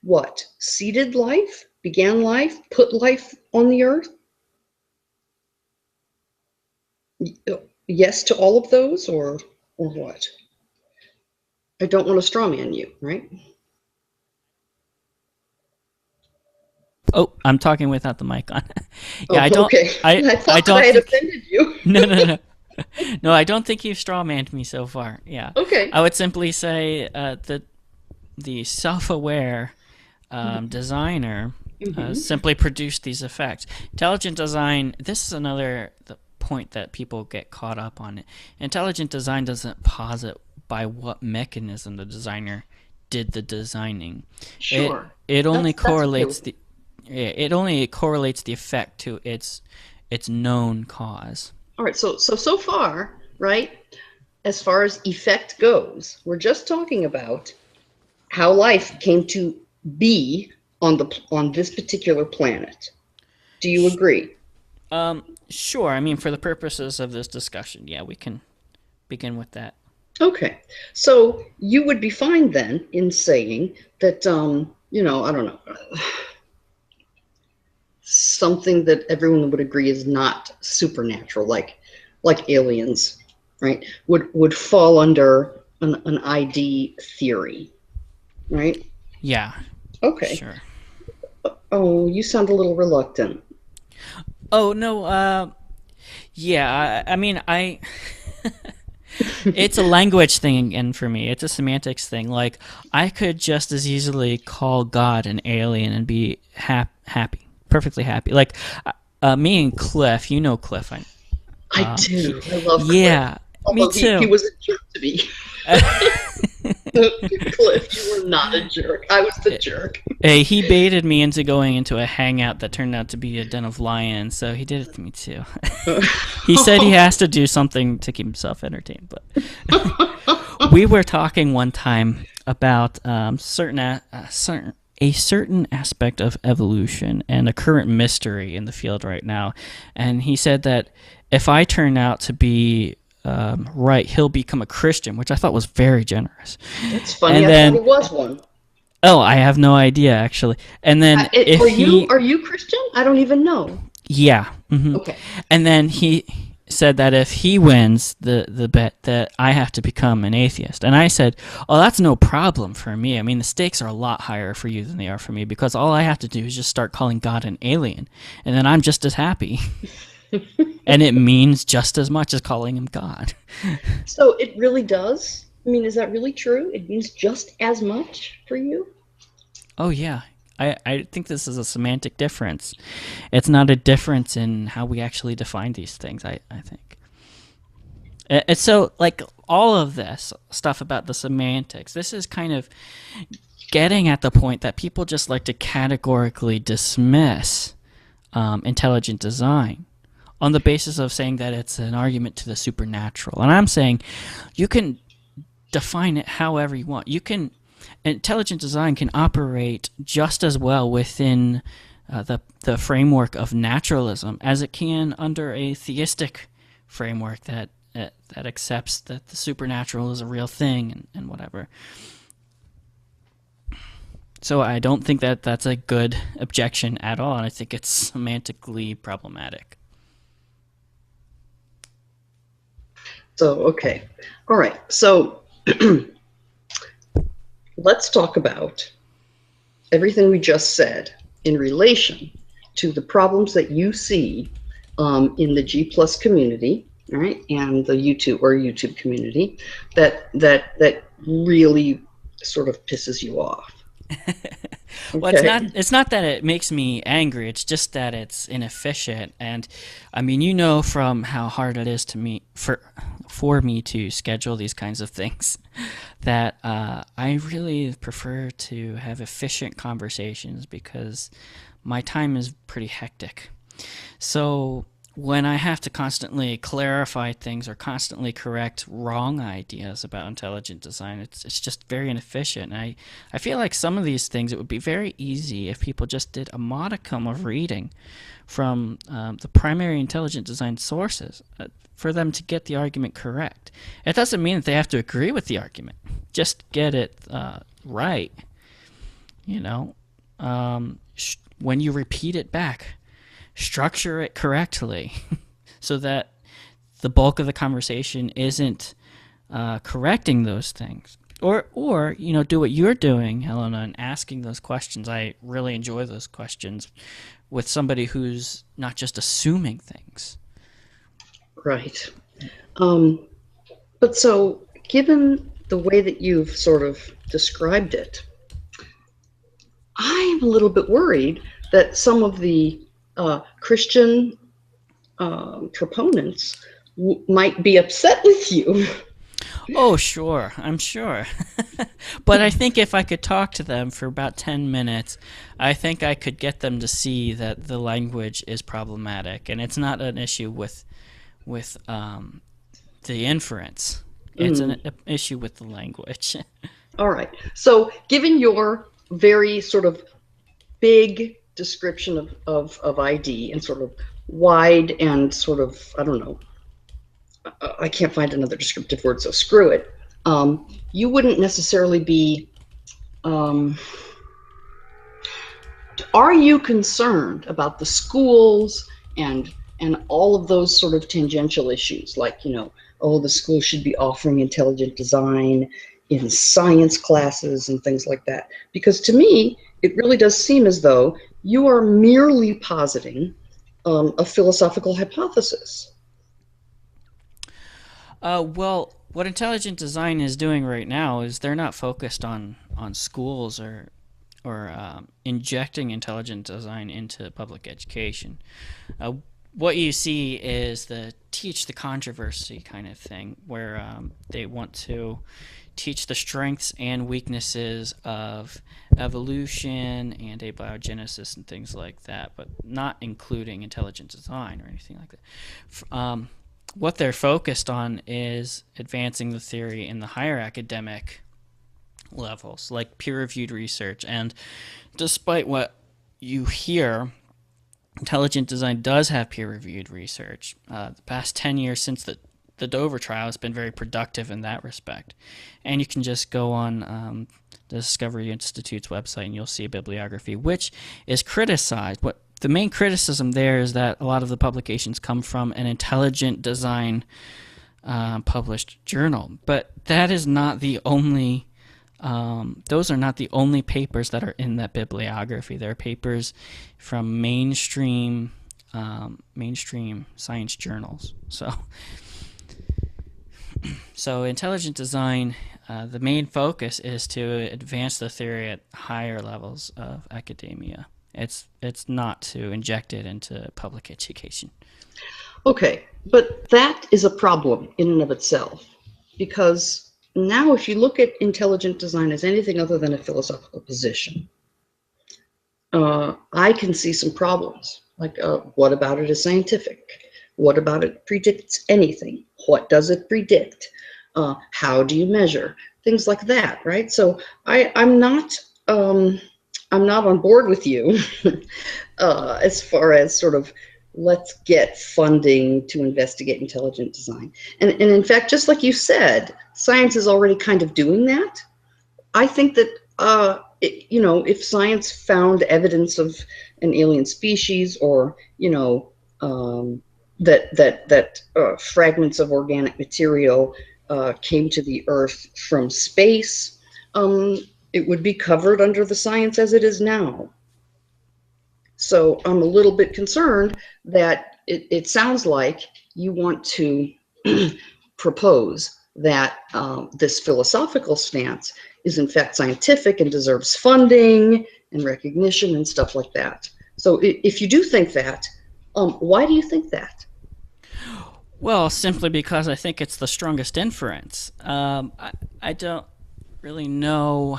what, seeded life, began life, put life on the earth? Yes to all of those, or what? I don't want to straw man you, right? Oh, I'm talking without the mic on. Yeah, Oh, okay. I I thought that I don't had think. offended you. No, no, no. No, I don't think you've strawmanned me so far. Yeah, Okay. I would simply say that the self-aware designer simply produced these effects. Intelligent design. This is another point that people get caught up on. Intelligent design doesn't posit by what mechanism the designer did the designing. Sure. It only That's okay correlates with me. the it only correlates the effect to its known cause. All right. So far, right? As far as effect goes, we're just talking about how life came to be on this particular planet. Do you agree? Sure. I mean, for the purposes of this discussion, yeah, we can begin with that. Okay. So you would be fine then in saying that, I don't know, something that everyone would agree is not supernatural, like aliens, right? Would fall under an ID theory, right? Yeah, Okay. sure. Oh, you sound a little reluctant. Oh no. Yeah. I mean, I. It's a language thing, and for me, it's a semantics thing. Like, I could just as easily call God an alien and be happy, perfectly happy. Like, me and Cliff, you know Cliff. I do. I love Cliff. Yeah, me Although he too. was a jerk to me. Cliff, you were not a jerk. I was the jerk. Hey, he baited me into going into a hangout that turned out to be a den of lions, so he did it to me too. He said he has to do something to keep himself entertained, but we were talking one time about a certain aspect of evolution and a current mystery in the field right now, and he said that if I turn out to be right, he'll become a Christian, which I thought was very generous. That's funny. And I thought then he was one. oh, I have no idea actually. And then if Are you Christian? I don't even know. yeah, Okay. and then he said that if he wins the bet, that I have to become an atheist. And I said, "Oh, that's no problem for me. I mean, the stakes are a lot higher for you than they are for me because all I have to do is just start calling God an alien, and then I'm just as happy." And it means just as much as calling him God. So it really does? I mean, is that really true? It means just as much for you? Oh yeah. I think this is a semantic difference. It's not a difference in how we actually define these things, I think. It's so, like, all of this stuff about the semantics, this is kind of getting at the point that people just like to categorically dismiss intelligent design on the basis of saying that it's an argument to the supernatural. And I'm saying you can define it however you want. Intelligent design can operate just as well within the framework of naturalism as it can under a theistic framework that accepts that the supernatural is a real thing and whatever. So I don't think that that's a good objection at all, and I think it's semantically problematic. So, okay. All right. So let's talk about everything we just said in relation to the problems that you see in the G plus community, right, and the YouTube community that really sort of pisses you off. Well, it's not that it makes me angry. It's just that it's inefficient. And I mean, you know, from how hard it is to me for me to schedule these kinds of things, that I really prefer to have efficient conversations because my time is pretty hectic. So when I have to constantly clarify things or constantly correct wrong ideas about intelligent design, it's just very inefficient. And I feel like some of these things, it would be very easy if people just did a modicum of reading from the primary intelligent design sources for them to get the argument correct. It doesn't mean that they have to agree with the argument. Just get it right. You know, when you repeat it back, structure it correctly so that the bulk of the conversation isn't correcting those things. Or you know, do what you're doing, Helena, and asking those questions. I really enjoy those questions with somebody who's not just assuming things. Right. But so, given the way that you've sort of described it, I'm a little bit worried that some of the Christian proponents might be upset with you. Oh, sure, I'm sure. But I think if I could talk to them for about 10 minutes, I think I could get them to see that the language is problematic, and it's not an issue with the inference. It's an Mm. issue with the language. All right. So, given your very sort of big description of ID and sort of wide and sort of, I don't know, I can't find another descriptive word, so screw it. You wouldn't necessarily be. Um, are you concerned about the schools and all of those sort of tangential issues, like oh, the school should be offering intelligent design in science classes and things like that? Because to me, it really does seem as though you are merely positing a philosophical hypothesis. Well, what intelligent design is doing right now is they're not focused on schools or injecting intelligent design into public education. What you see is the teach the controversy kind of thing, where they want to teach the strengths and weaknesses of evolution and abiogenesis and things like that, but not including intelligent design or anything like that. What they're focused on is advancing the theory in the higher academic levels, like peer-reviewed research. And despite what you hear, intelligent design does have peer-reviewed research. The past 10 years since the Dover trial has been very productive in that respect. And you can just go on the Discovery Institute's website and you'll see a bibliography, which is criticized. What the main criticism there is that a lot of the publications come from an intelligent design published journal. But that is not the only those are not the only papers that are in that bibliography. There are papers from mainstream science journals. So intelligent design, the main focus is to advance the theory at higher levels of academia. It's not to inject it into public education. Okay, but that is a problem in and of itself, because now if you look at intelligent design as anything other than a philosophical position, I can see some problems. Like, what about it is scientific? What about it predicts anything? What does it predict? How do you measure? Things like that, right? So I'm not on board with you as far as sort of let's get funding to investigate intelligent design. And in fact, just like you said, science is already kind of doing that. I think that if science found evidence of an alien species, or that fragments of organic material came to the Earth from space, it would be covered under the science as it is now. So I'm a little bit concerned that it sounds like you want to propose that this philosophical stance is in fact scientific and deserves funding and recognition and stuff like that. So if you do think that, why do you think that? Well, simply because I think it's the strongest inference. I don't really know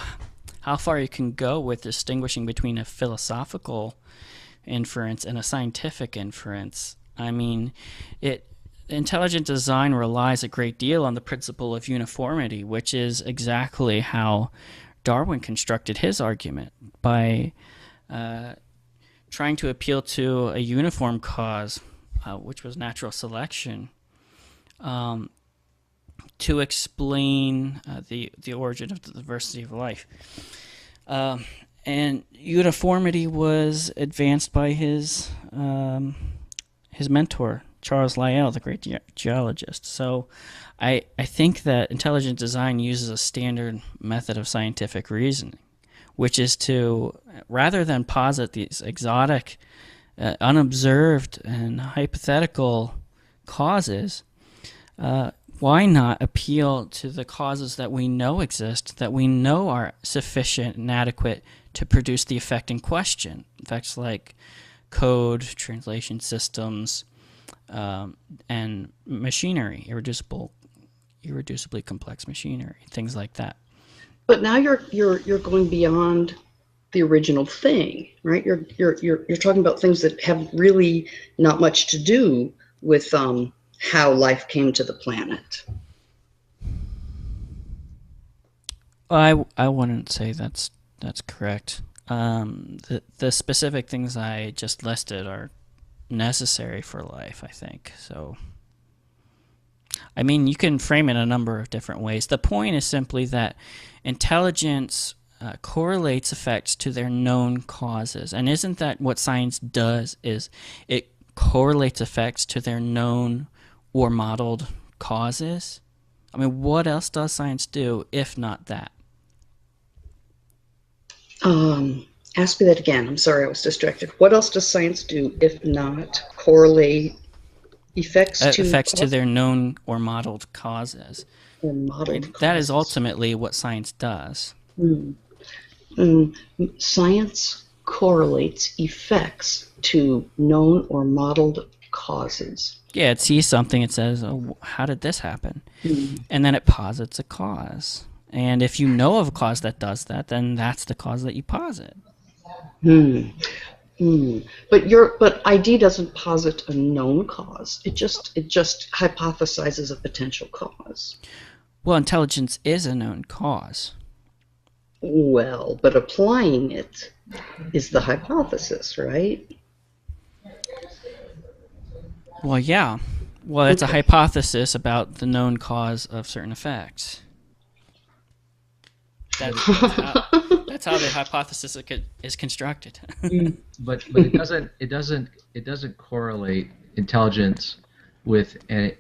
how far you can go with distinguishing between a philosophical inference and a scientific inference. I mean, intelligent design relies a great deal on the principle of uniformity, which is exactly how Darwin constructed his argument by trying to appeal to a uniform cause, which was natural selection, to explain the origin of the diversity of life. And uniformity was advanced by his mentor, Charles Lyell, the great geologist. So I think that intelligent design uses a standard method of scientific reasoning, which is to, rather than posit these exotic, unobserved, and hypothetical causes, why not appeal to the causes that we know exist, that we know are sufficient and adequate to produce the effect in question? Effects like code, translation systems, and machinery, irreducible irreducibly complex machinery, things like that. But now you're going beyond the original thing, right? You're talking about things that have really not much to do with how life came to the planet. I wouldn't say that's correct. The specific things I just listed are necessary for life, I think. So, I mean, you can frame it a number of different ways. The point is simply that intelligence correlates effects to their known causes. And isn't that what science does, is it correlates effects to their known or modeled causes? I mean, what else does science do if not that? Ask me that again. I'm sorry, I was distracted. What else does science do if not correlate Effects to their known or modeled causes? or modeled Right? That is causes? ultimately what science does. Hmm. Mm, Science correlates effects to known or modeled causes. Yeah, it sees something, it says, oh, how did this happen? Hmm. And then it posits a cause. And if you know of a cause that does that, then that's the cause that you posit. Hmm. Hmm. But ID doesn't posit a known cause. It just hypothesizes a potential cause. Well, intelligence is a known cause. Well, but applying it is the hypothesis, right? Well, yeah. Well, it's a Okay. hypothesis about the known cause of certain effects. But That's it, that's how that's how the hypothesis is constructed. but it doesn't correlate intelligence with an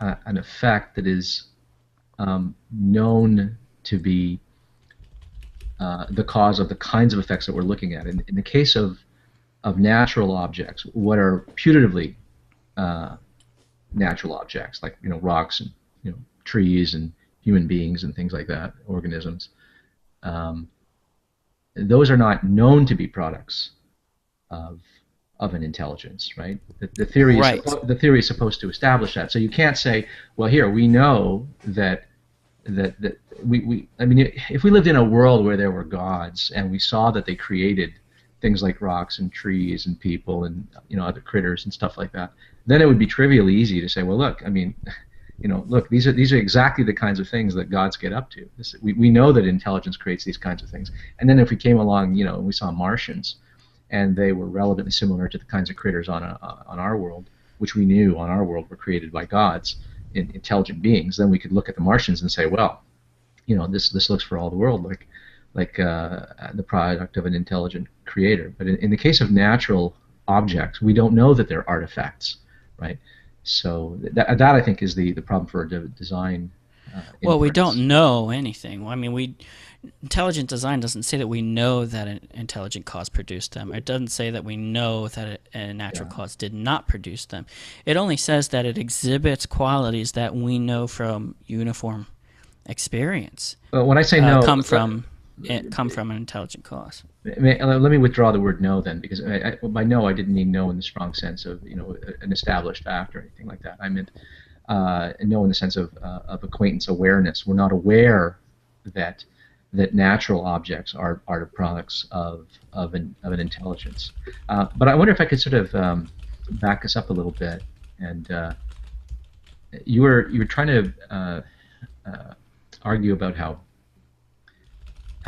effect that is known to be the cause of the kinds of effects that we're looking at. In the case of natural objects, what are putatively uh, natural objects, like rocks and trees and human beings and things like that, organisms, um, those are not known to be products of an intelligence, right? The theory is Right. the theory is supposed to establish that. So you can't say, well, here we know that we I mean, if we lived in a world where there were gods and we saw that they created things like rocks and trees and people and other critters and stuff like that, then it would be trivially easy to say, well, look, I mean, look, these are exactly the kinds of things that gods get up to. We know that intelligence creates these kinds of things. And then if we came along, and we saw Martians, and they were relevantly similar to the kinds of critters on our world, which we knew on our world were created by gods, intelligent beings, then we could look at the Martians and say, well, this looks for all the world like the product of an intelligent creator. But in the case of natural objects, we don't know that they're artifacts, right? So that I think is the problem for design Well, we inference. don't know anything. I mean, intelligent design doesn't say that we know that an intelligent cause produced them. It doesn't say that we know that a natural Yeah. cause did not produce them. It only says that it exhibits qualities that we know from uniform experience But when I say no, come from an intelligent cause. let me withdraw the word no then, because by no I didn't mean no in the strong sense of an established fact or anything like that. I meant no in the sense of acquaintance awareness. We're not aware that natural objects are the products of an intelligence. But I wonder if I could sort of back us up a little bit. And you were trying to uh, argue about how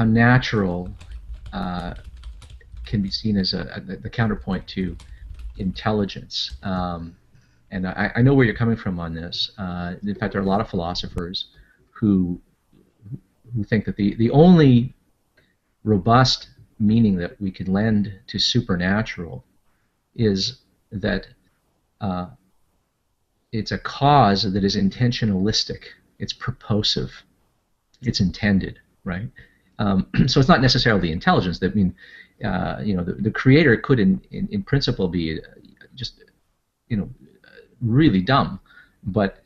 natural uh, can be seen as the counterpoint to intelligence. And I know where you're coming from on this. In fact, there are a lot of philosophers who think that the only robust meaning that we can lend to supernatural is that uh, it's a cause that is intentionalistic, it's purposive, it's intended, right? So it's not necessarily intelligence. That mean, the creator could, in principle, be just, really dumb, but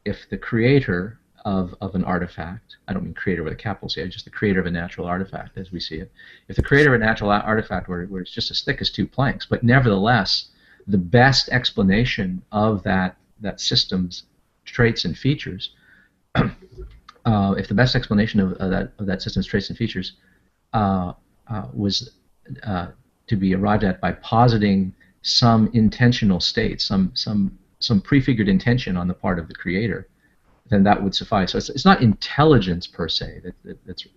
if the creator of an artifact, I don't mean creator with a capital C, just the creator of a natural artifact as we see it, if the creator of a natural artifact where it's just as thick as two planks, but nevertheless the best explanation of that system's traits and features, if the best explanation of that system's traits and features was to be arrived at by positing some intentional state, some prefigured intention on the part of the creator, then that would suffice. So it's not intelligence per se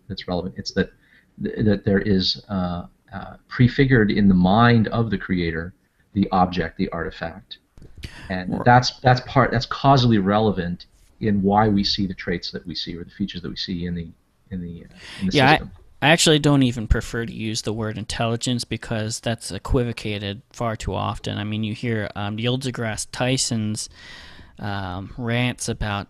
that's relevant. It's that there is prefigured in the mind of the creator the object, the artifact, and that's causally relevant in why we see the traits that we see or the features that we see in the system. I actually don't even prefer to use the word intelligence because that's equivocated far too often. I mean, you hear Neil deGrasse Tyson's rants about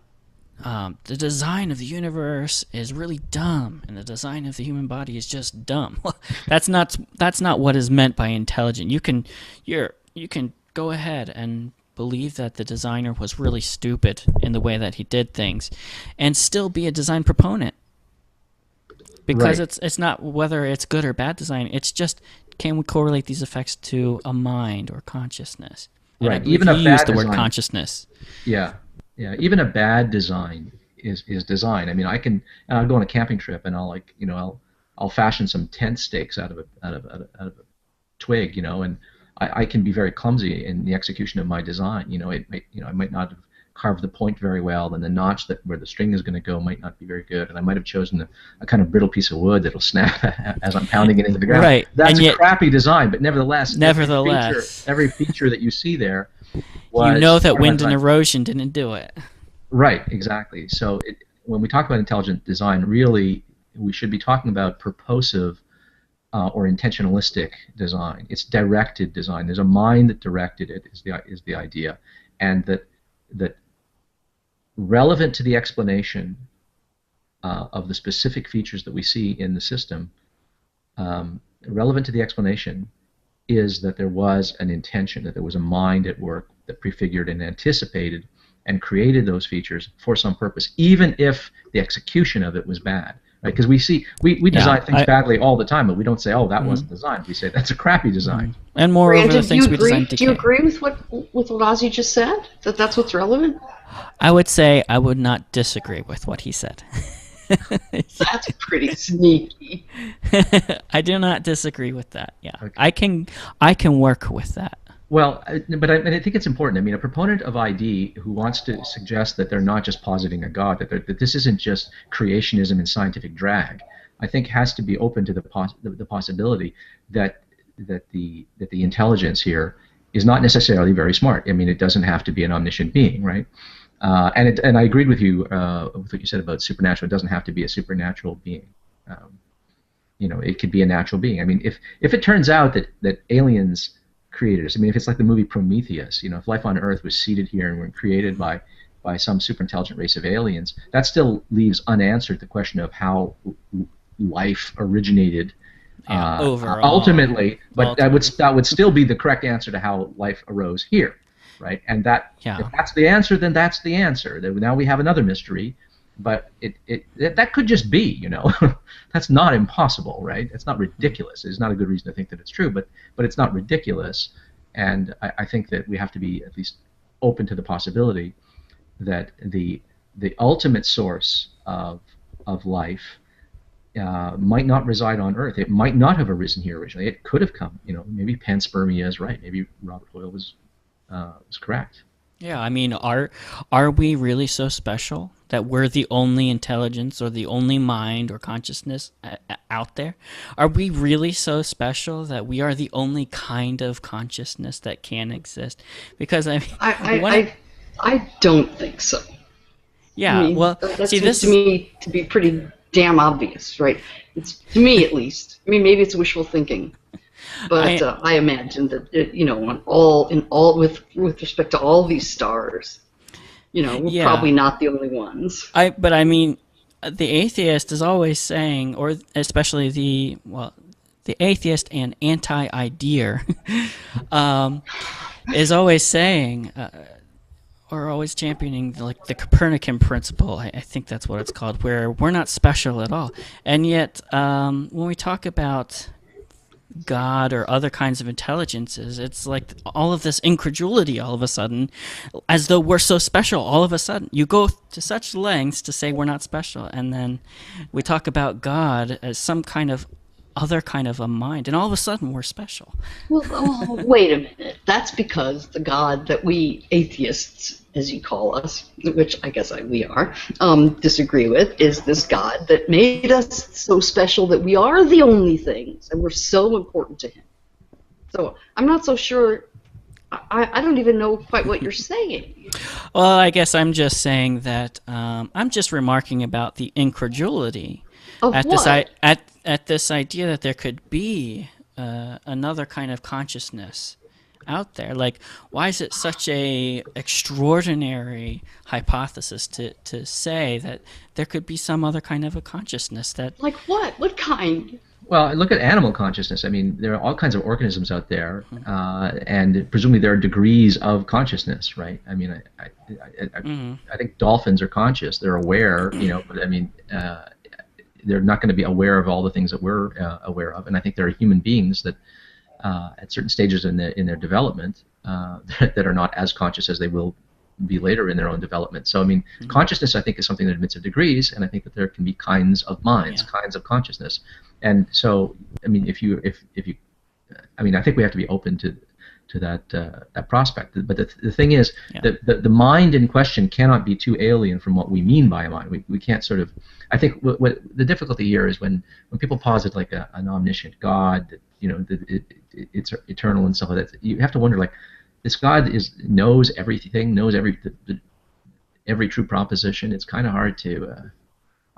the design of the universe is really dumb, and the design of the human body is just dumb. That's not what is meant by intelligent. You can go ahead and believe that the designer was really stupid in the way that he did things, and still be a design proponent. Because it's not whether it's good or bad design. It's just, can we correlate these effects to a mind or consciousness? And right. Even a bad use the design, word consciousness. Yeah. Even a bad design is design. I mean, I'll go on a camping trip and I'll fashion some tent stakes out of a twig, and I can be very clumsy in the execution of my design. I might not have carved the point very well, and the notch where the string is going to go might not be very good, and I might have chosen a kind of brittle piece of wood that'll snap as I'm pounding it into the ground. Right. That's a crappy design, but nevertheless, every feature that you see there was... You know that wind and erosion didn't do it. Right, exactly. So when we talk about intelligent design, really we should be talking about purposive or intentionalistic design. It's directed design. There's a mind that directed it, is the idea, and that relevant to the explanation of the specific features that we see in the system, relevant to the explanation is that there was an intention, that there was a mind at work that prefigured and anticipated and created those features for some purpose, even if the execution of it was bad. Right? Because we design things badly all the time, but we don't say, "Oh, that wasn't designed." We say that's a crappy design. And moreover, the things we design decay. Do you agree with what Ozzy just said? That's what's relevant? I would say I would not disagree with what he said. That's pretty sneaky. I do not disagree with that. Yeah, Okay. I can work with that. Well, but I think it's important. I mean, a proponent of ID who wants to suggest that they're not just positing a God, that this isn't just creationism and scientific drag, I think has to be open to the possibility that the intelligence here is not necessarily very smart. I mean, it doesn't have to be an omniscient being, right? And I agreed with you with what you said about supernatural. It doesn't have to be a supernatural being. It could be a natural being. I mean, if it turns out that aliens created us, I mean, if it's like the movie Prometheus, if life on Earth was seeded here and were created by some super intelligent race of aliens, that still leaves unanswered the question of how life originated ultimately. But that would still be the correct answer to how life arose here. Right, and if that's the answer, then that's the answer. Now we have another mystery, but that could just be, that's not impossible, right? It's not ridiculous. It's not a good reason to think that it's true, but it's not ridiculous, and I think that we have to be at least open to the possibility that the ultimate source of life might not reside on Earth. It might not have arisen here originally. It could have come, maybe panspermia is right. Maybe Robert Hoyle was correct. Yeah, I mean, are we really so special that we're the only intelligence or the only mind or consciousness out there? Are we really so special that we are the only kind of consciousness that can exist? Because I mean, I don't think so. Yeah, I mean, well, that see, seems to me to be pretty damn obvious, right? It's to me, at least. I mean, maybe it's wishful thinking. But I imagine that with respect to all these stars, we're probably not the only ones. But I mean, the atheist is always saying, or especially the atheist and anti-idea is always saying, or always championing the Copernican principle. I think that's what it's called, where we're not special at all, and yet when we talk about God or other kinds of intelligences. It's like all of this incredulity all of a sudden, as though we're so special all of a sudden. You go to such lengths to say we're not special, and then we talk about God as some kind of other kind of a mind, and all of a sudden we're special. Well, wait a minute. That's because the God that we atheists, as you call us, which I guess we are, disagree with, is this God that made us so special that we are the only things, and we're so important to him. So I'm not so sure. I don't even know quite what you're saying. Well, I guess I'm just saying that I'm just remarking about the incredulity Of at what? this idea that there could be another kind of consciousness out there. Like, why is it such a extraordinary hypothesis to say that there could be some other kind of a consciousness that? Like what? What kind? Well, look at animal consciousness. I mean, there are all kinds of organisms out there, and presumably there are degrees of consciousness, right? I mean, I think dolphins are conscious; they're aware, But I mean, they're not going to be aware of all the things that we're aware of. And I think there are human beings that, at certain stages in their development, that are not as conscious as they will be later in their own development. So I mean, consciousness, I think, is something that admits of degrees, and I think that there can be kinds of minds, kinds of consciousness. And so, I mean, if you, I mean, I think we have to be open to that prospect. But the thing is, the mind in question cannot be too alien from what we mean by a mind. We can't sort of. I think what the difficulty here is when people posit like an omniscient God, that, it's eternal and stuff like that. You have to wonder, like, this God knows everything, knows every true proposition. It's kind of hard to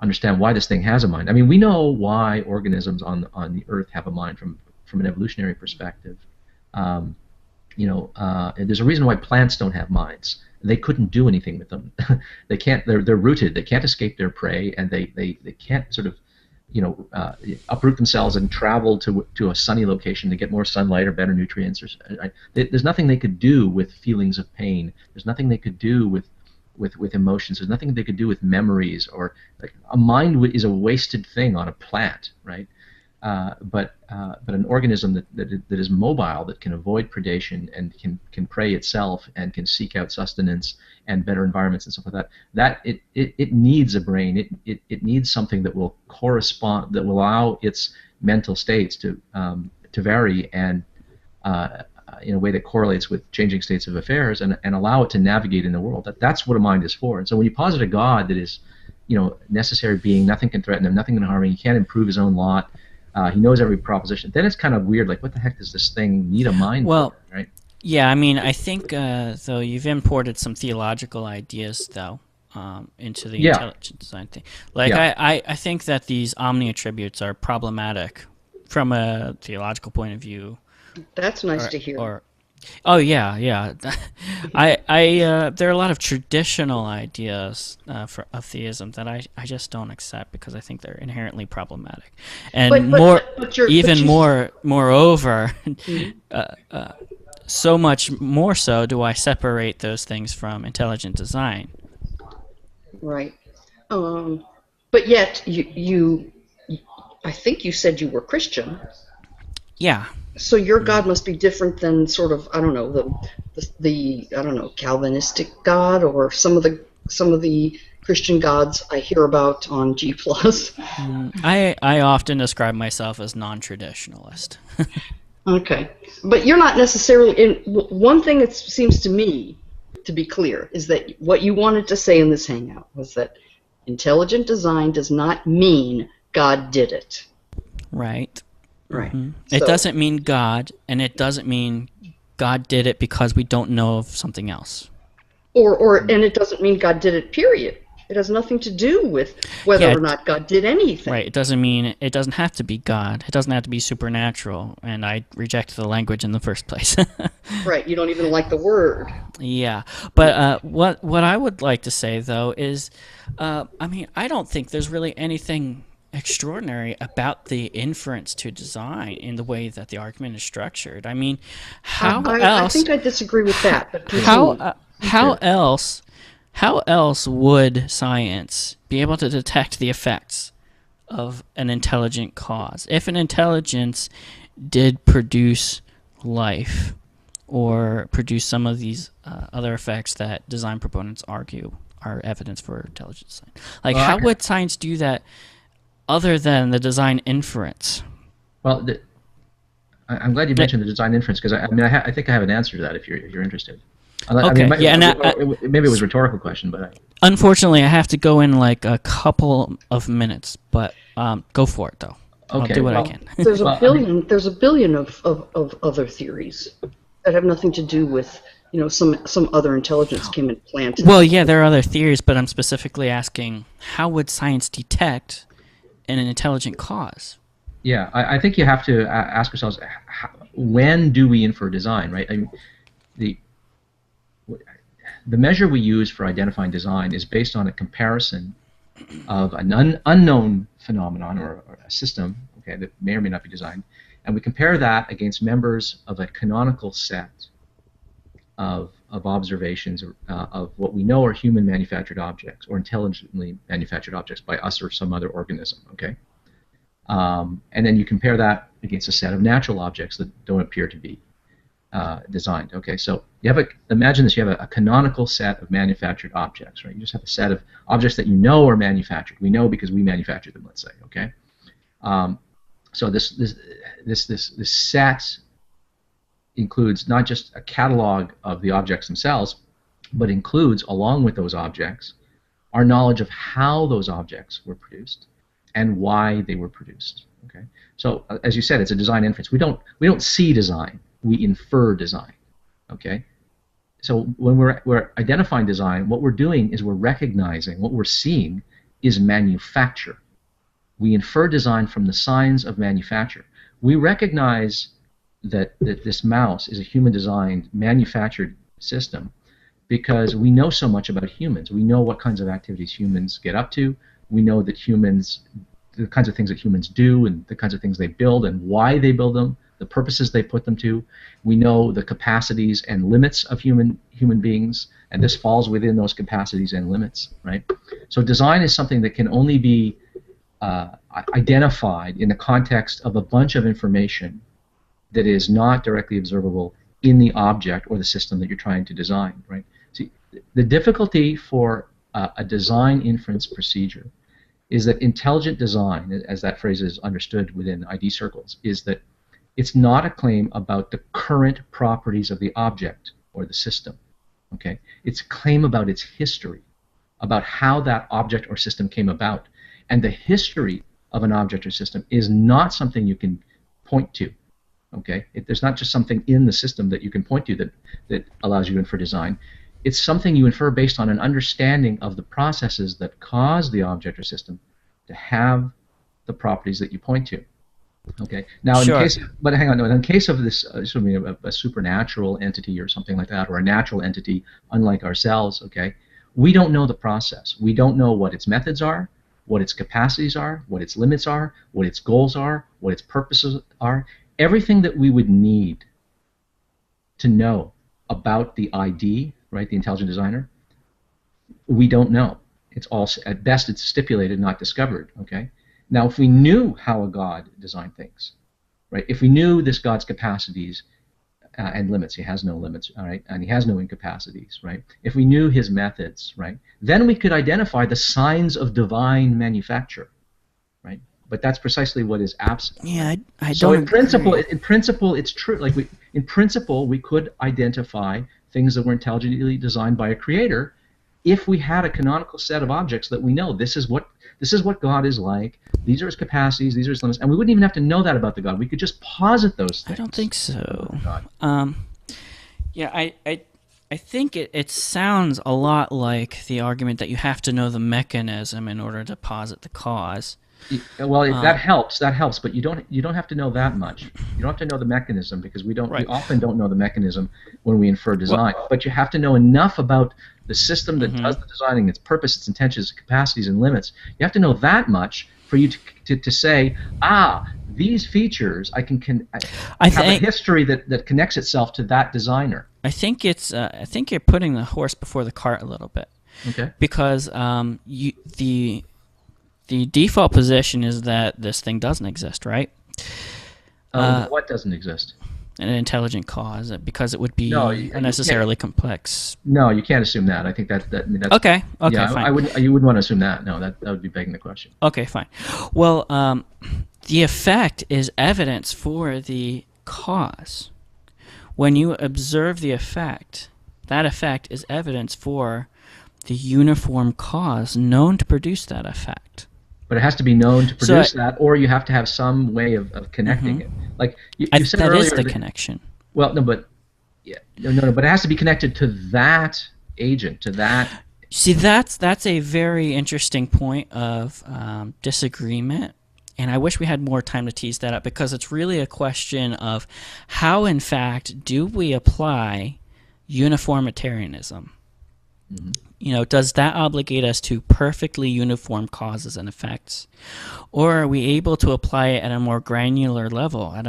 understand why this thing has a mind. I mean, we know why organisms on the Earth have a mind from an evolutionary perspective. There's a reason why plants don't have minds. They couldn't do anything with them. They can't. They're rooted. They can't escape their prey, and they can't sort of uproot themselves and travel to a sunny location to get more sunlight or better nutrients. There's nothing they could do with feelings of pain. There's nothing they could do with emotions. There's nothing they could do with memories. Or like a mind is a wasted thing on a plant, right? But an organism that is mobile, that can avoid predation and can prey itself and can seek out sustenance and better environments and stuff like that, it needs a brain. It needs something that will correspond, that will allow its mental states to vary and in a way that correlates with changing states of affairs and allow it to navigate in the world. That's what a mind is for. And so when you posit a God that is, necessary being, nothing can threaten him, nothing can harm him, he can't improve his own lot. He knows every proposition. Then it's kind of weird. Like, what the heck does this thing need a mind for, right? Yeah, I mean, I think, though, you've imported some theological ideas, though, into the intelligent design thing. Like, I think that these omni-attributes are problematic from a theological point of view. That's nice to hear. Oh yeah. There are a lot of traditional ideas of theism that I just don't accept because I think they're inherently problematic, and moreover, so much more so do I separate those things from intelligent design. Right, but yet you, I think you said you were Christian. Yeah. So your God must be different than sort of, I don't know, the I don't know, Calvinistic God or some of the Christian gods I hear about on G+. I often describe myself as non-traditionalist. Okay, but you're not necessarily. One thing it seems to me to be clear is that what you wanted to say in this hangout was that intelligent design does not mean God did it. Right. Right. Mm-hmm. It doesn't mean God, and it doesn't mean God did it because we don't know of something else. And it doesn't mean God did it, period. It has nothing to do with whether or not God did anything. Right. It doesn't have to be God. It doesn't have to be supernatural, and I reject the language in the first place. Right. You don't even like the word. Yeah. But what I would like to say, though, is, I mean, I don't think there's really anything extraordinary about the inference to design in the way that the argument is structured. I mean, I think I disagree with that. But how else would science be able to detect the effects of an intelligent cause? If an intelligence did produce life or produce some of these other effects that design proponents argue are evidence for intelligent design. Like, how would science do that other than the design inference? Well, I'm glad you mentioned the design inference, because I think I have an answer to that if you're interested. Okay, Maybe it was a rhetorical question, but unfortunately, I have to go in like a couple of minutes. But go for it, though. Okay, I'll do what I can. There's a billion. There's a billion of other theories that have nothing to do with some other intelligence came implanted. Well, yeah, there are other theories, but I'm specifically asking how would science detect an intelligent cause? Yeah, I think you have to ask yourselves, when do we infer design, right? I mean, the measure we use for identifying design is based on a comparison of an unknown phenomenon or a system, okay, that may or may not be designed, and we compare that against members of a canonical set of observations of what we know are human manufactured objects or intelligently manufactured objects by us or some other organism, okay? And then you compare that against a set of natural objects that don't appear to be designed. Okay, so you have imagine this: you have a canonical set of manufactured objects, right? You just have a set of objects that you know are manufactured. We know because we manufactured them. Let's say, okay. So this set includes not just a catalog of the objects themselves, but includes, along with those objects, our knowledge of how those objects were produced and why they were produced. Okay, so as you said, it's a design inference. We don't see design. We infer design. Okay, so when we're identifying design, what we're doing is we're recognizing what we're seeing is manufacture. We infer design from the signs of manufacture. We recognize that this mouse is a human-designed, manufactured system because we know so much about humans. We know what kinds of activities humans get up to. We know that the kinds of things that humans do and the kinds of things they build and why they build them, the purposes they put them to. We know the capacities and limits of human beings, and this falls within those capacities and limits, right? So design is something that can only be identified in the context of a bunch of information that is not directly observable in the object or the system that you're trying to design, right? See, the difficulty for a design inference procedure is that intelligent design, as that phrase is understood within ID circles, is that it's not a claim about the current properties of the object or the system, okay? It's a claim about its history, about how that object or system came about. And the history of an object or system is not something you can point to, okay? There's not just something in the system that you can point to that allows you to infer design. It's something you infer based on an understanding of the processes that cause the object or system to have the properties that you point to. Okay. Now, sure. But hang on. In case of this, a supernatural entity or something like that, or a natural entity unlike ourselves, okay, we don't know the process. We don't know what its methods are, what its capacities are, what its limits are, what its goals are, what its purposes are. Everything that we would need to know about the ID, right, the intelligent designer, we don't know. It's all, at best, it's stipulated, not discovered. Okay. Now, if we knew how a god designed things, right? If we knew this god's capacities and limits, he has no limits, all right, and he has no incapacities, right? If we knew his methods, right, then we could identify the signs of divine manufacture, right? But that's precisely what is absent. Yeah, I so don't. In principle, it's true. Like in principle, we could identify things that were intelligently designed by a creator if we had a canonical set of objects that we know this is what God is like. These are his capacities. These are his limits, and we wouldn't even have to know that about the God. We could just posit those things. I don't think so. Yeah, I think it sounds a lot like the argument that you have to know the mechanism in order to posit the cause. Well, that helps. That helps, but you don't have to know that much. You don't have to know the mechanism because we often don't know the mechanism when we infer design. But you have to know enough about the system that does the designing, its purpose, its intentions, capacities, and limits. You have to know that much for you to say, these features I have a history that connects itself to that designer. I think I think you're putting the horse before the cart a little bit. Okay. Because the default position is that this thing doesn't exist, right? What doesn't exist? An intelligent cause, because it would be No, unnecessarily complex. No, you can't assume that. I think that's okay. Yeah, fine. You wouldn't want to assume that. No, that would be begging the question. Okay, fine. Well, the effect is evidence for the cause. When you observe the effect, that effect is evidence for the uniform cause known to produce that effect. But it has to be known to produce that, or you have to have some way of connecting it. Like you said that earlier, is the connection. Well, no, but but it has to be connected to that agent, to that. See, that's a very interesting point of disagreement, and I wish we had more time to tease that up, because it's really a question of how, in fact, do we apply uniformitarianism? Mm-hmm. Does that obligate us to perfectly uniform causes and effects, or are we able to apply it at a more granular level, at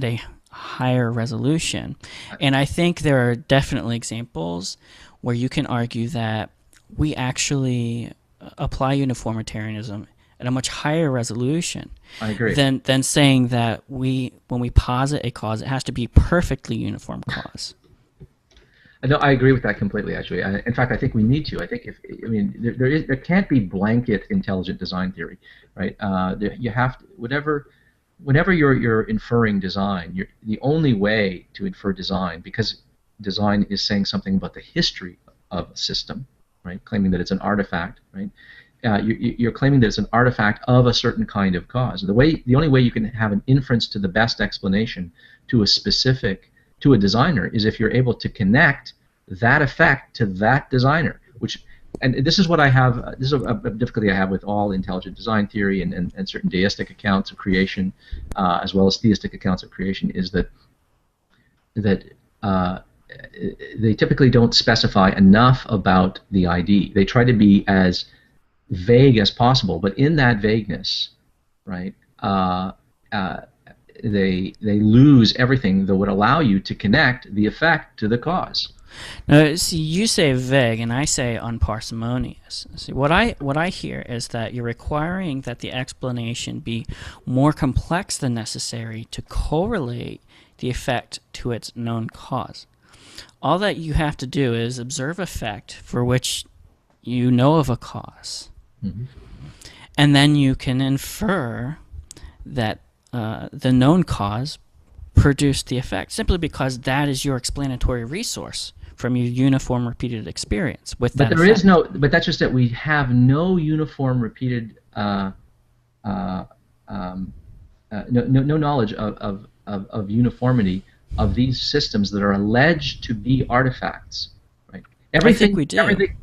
a higher resolution? And I think there are definitely examples where you can argue that we actually apply uniformitarianism at a much higher resolution. I agree. Than saying that when we posit a cause, it has to be perfectly uniform cause. No, I agree with that completely. Actually, in fact, I think we need to. I think there can't be blanket intelligent design theory, right? You have to, whenever you're inferring design, the only way to infer design, because design is saying something about the history of a system, right? Claiming that it's an artifact, right? You're claiming that it's an artifact of a certain kind of cause. The only way you can have an inference to the best explanation to a designer is if you're able to connect that effect to that designer. And this is what I have. This is a difficulty I have with all intelligent design theory and certain deistic accounts of creation, as well as theistic accounts of creation, is that they typically don't specify enough about the ID. They try to be as vague as possible, but in that vagueness, right, they lose everything that would allow you to connect the effect to the cause. Now, see, you say vague, and I say unparsimonious. See, what I hear is that you're requiring that the explanation be more complex than necessary to correlate the effect to its known cause. All that you have to do is observe effect for which you know of a cause, mm-hmm. and then you can infer that the known cause produced the effect, simply because that is your explanatory resource from your uniform repeated experience with that. But that's just that we have no uniform repeated, no knowledge of uniformity of these systems that are alleged to be artifacts, right? I think we do.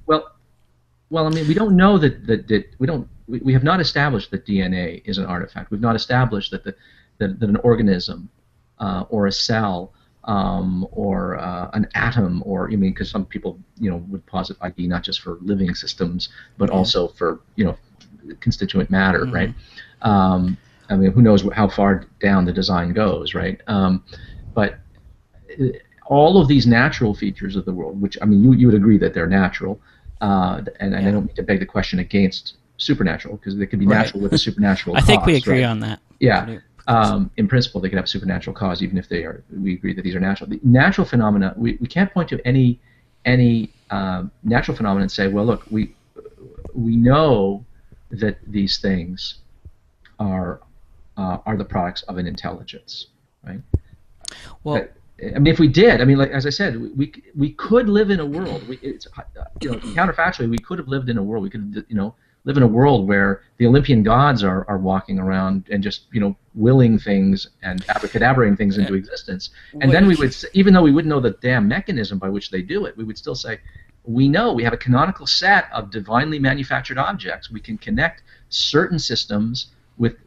Well, I mean, we don't know that we have not established that DNA is an artifact. We've not established that an organism or a cell or an atom, or because some people would posit ID not just for living systems but also for constituent matter, mm-hmm. right? I mean, who knows how far down the design goes, right? But all of these natural features of the world, which I mean, you would agree that they're natural, and I don't mean to beg the question against supernatural, because they could be natural with a supernatural cause. I think we agree on that. Yeah. In principle, they could have a supernatural cause, even if we agree that these are natural. The natural phenomena, we can't point to any natural phenomena and say, well, look, we know that these things are the products of an intelligence, right? Well, I mean, if we did, I mean, like as I said, we could live in a world. Counterfactually, we could have lived in a world. We could, live in a world where the Olympian gods are walking around and just willing things and abracadabraing things into existence. And then we would, even though we wouldn't know the damn mechanism by which they do it, we would still say, we have a canonical set of divinely manufactured objects. We can connect certain systems with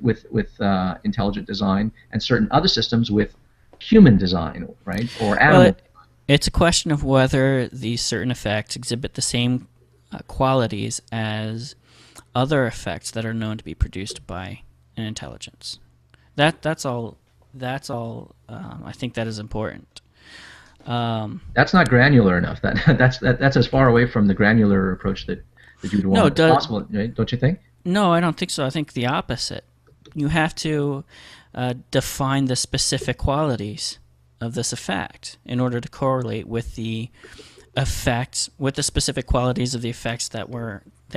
intelligent design and certain other systems with human design, right, or animal. Well, it's a question of whether these certain effects exhibit the same qualities as other effects that are known to be produced by an intelligence. That's all. I think that is important. That's not granular enough. That's as far away from the granular approach that you'd want as possible, right? Don't you think? No, I don't think so. I think the opposite. You have to define the specific qualities of this effect in order to correlate with the effects, with the specific qualities of the effects that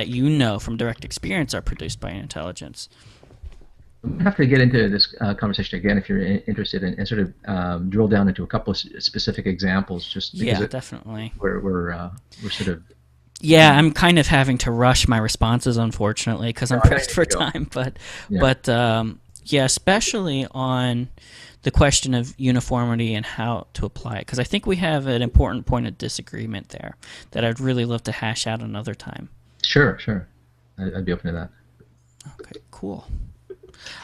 you know from direct experience are produced by intelligence. We have to get into this conversation again if you're interested, and sort of drill down into a couple of specific examples. Just because definitely. We're sort of. Yeah, I'm kind of having to rush my responses, unfortunately, because I'm pressed for time. But especially on the question of uniformity and how to apply it, because I think we have an important point of disagreement there that I'd really love to hash out another time. Sure. I'd be open to that. Okay, cool.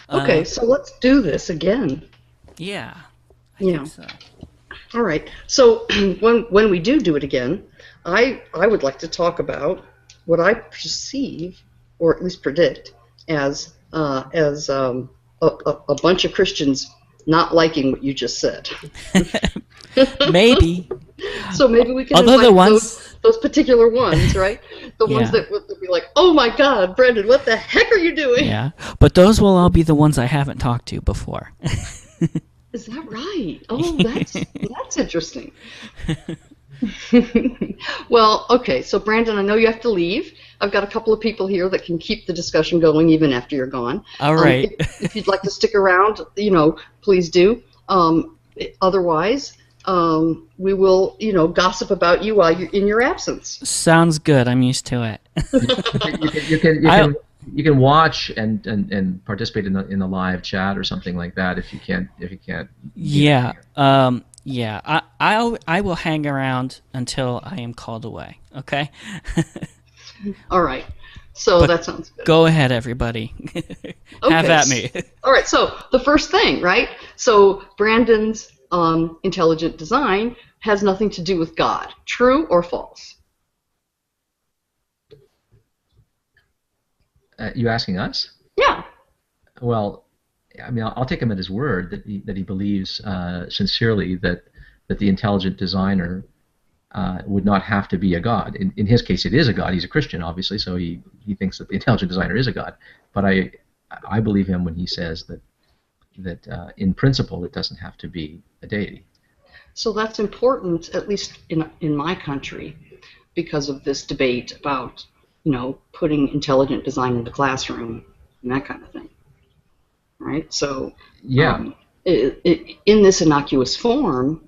Okay, so let's do this again. Yeah. I think so. All right. So when we do it again, I would like to talk about what I perceive, or at least predict, as a bunch of Christians not liking what you just said. Maybe. So maybe we can invite those particular ones, right? The ones that would be like, "Oh my God, Brendan, what the heck are you doing?" Yeah, but those will all be the ones I haven't talked to before. Is that right? Oh, that's interesting. Well, okay, so Brandon, I know you have to leave. I've got a couple of people here that can keep the discussion going even after you're gone. All right. If you'd like to stick around, please do. Otherwise, we will, gossip about you while you're in your absence. Sounds good. I'm used to it. You can watch and participate in the live chat or something like that if you can't. Yeah. I will hang around until I am called away. Okay. All right. So that sounds good. Go ahead, everybody. Have at me. All right. So the first thing, right? So Brandon's intelligent design has nothing to do with God. True or false? You asking us? Yeah. Well, I mean, I'll take him at his word that he believes sincerely that the intelligent designer would not have to be a god. In his case, it is a god. He's a Christian, obviously, so he thinks that the intelligent designer is a god. But I believe him when he says that in principle it doesn't have to be a deity. So that's important, at least in my country, because of this debate about putting intelligent design in the classroom and that kind of thing. Right? So in this innocuous form,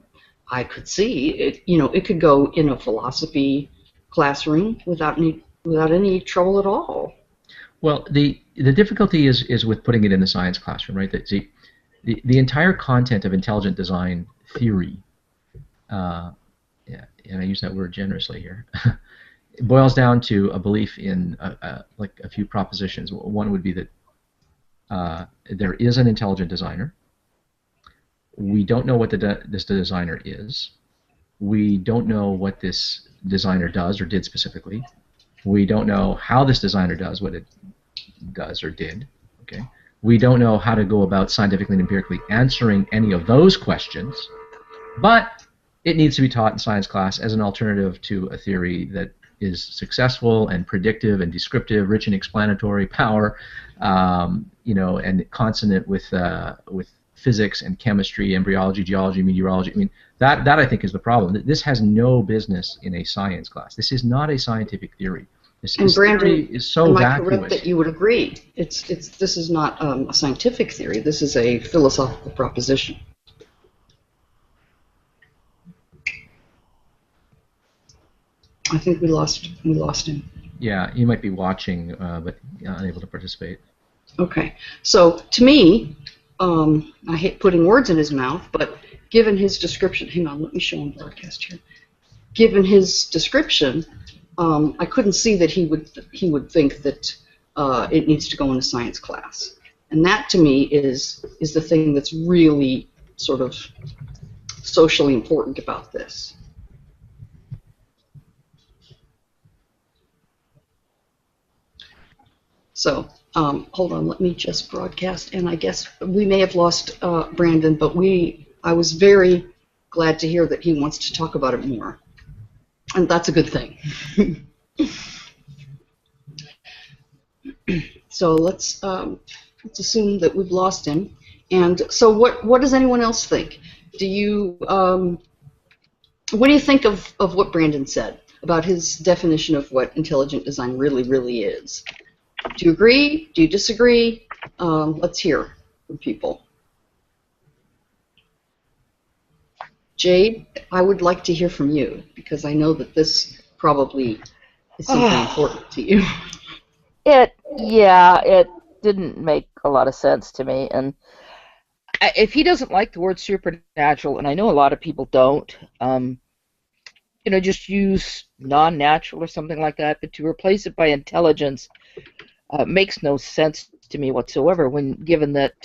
I could see it. It could go in a philosophy classroom without any trouble at all. Well, the difficulty is with putting it in the science classroom, right? The entire content of intelligent design theory, and I use that word generously here, it boils down to a belief in like a few propositions. One would be that there is an intelligent designer. We don't know what this designer is. We don't know what this designer does or did specifically. We don't know how this designer does what it does or did. Okay. We don't know how to go about scientifically and empirically answering any of those questions, but it needs to be taught in science class as an alternative to a theory that is successful and predictive and descriptive, rich in explanatory power, and consonant with physics and chemistry, embryology, geology, meteorology. I mean, that I think is the problem. This has no business in a science class. This is not a scientific theory. This Brandon, theory is so vacuous. Am I correct that you would agree? This is not a scientific theory. This is a philosophical proposition. I think we lost him. Yeah, he might be watching, but unable to participate. Okay, so to me, I hate putting words in his mouth, but given his description, hang on, let me show him broadcast here. Given his description, I couldn't see that he would think that it needs to go in a science class, and that to me is the thing that's really sort of socially important about this. So hold on, let me just broadcast, and I guess we may have lost Brandon, but I was very glad to hear that he wants to talk about it more, and that's a good thing. So let's assume that we've lost him, And so what does anyone else think? Do you what do you think of what Brandon said about his definition of what intelligent design really, really is? Do you agree? Do you disagree? Let's hear from people. Jade, I would like to hear from you because I know that this probably is something important to you. It didn't make a lot of sense to me. And if he doesn't like the word supernatural, and I know a lot of people don't, just use non-natural or something like that, but to replace it by intelligence makes no sense to me whatsoever, given that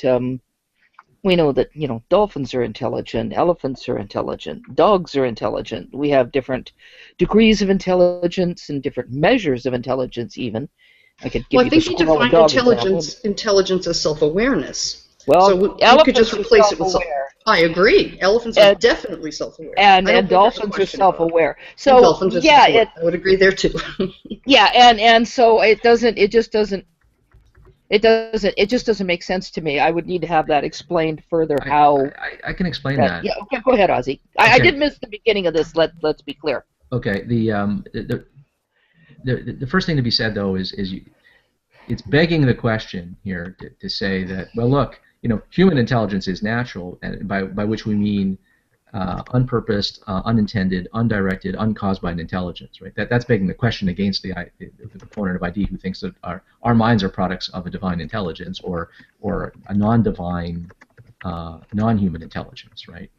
we know that, dolphins are intelligent, elephants are intelligent, dogs are intelligent. We have different degrees of intelligence and different measures of intelligence even. I could give I think you define intelligence as self-awareness. Well, so you could just replace it with self-aware. I agree. Elephants are definitely self-aware. And dolphins are self-aware. So dolphins are self-aware. I would agree there too. Yeah, and so it just doesn't make sense to me. I would need to have that explained further. I can explain that. Yeah, okay, go ahead, Ozzy. Okay. I did miss the beginning of this. Let's be clear. Okay. The first thing to be said though is it's begging the question here to say that, well, look, human intelligence is natural, and by which we mean unpurposed, unintended, undirected, uncaused by an intelligence, right? That's begging the question against the proponent of ID who thinks that our minds are products of a divine intelligence or a non-divine, non-human intelligence, right?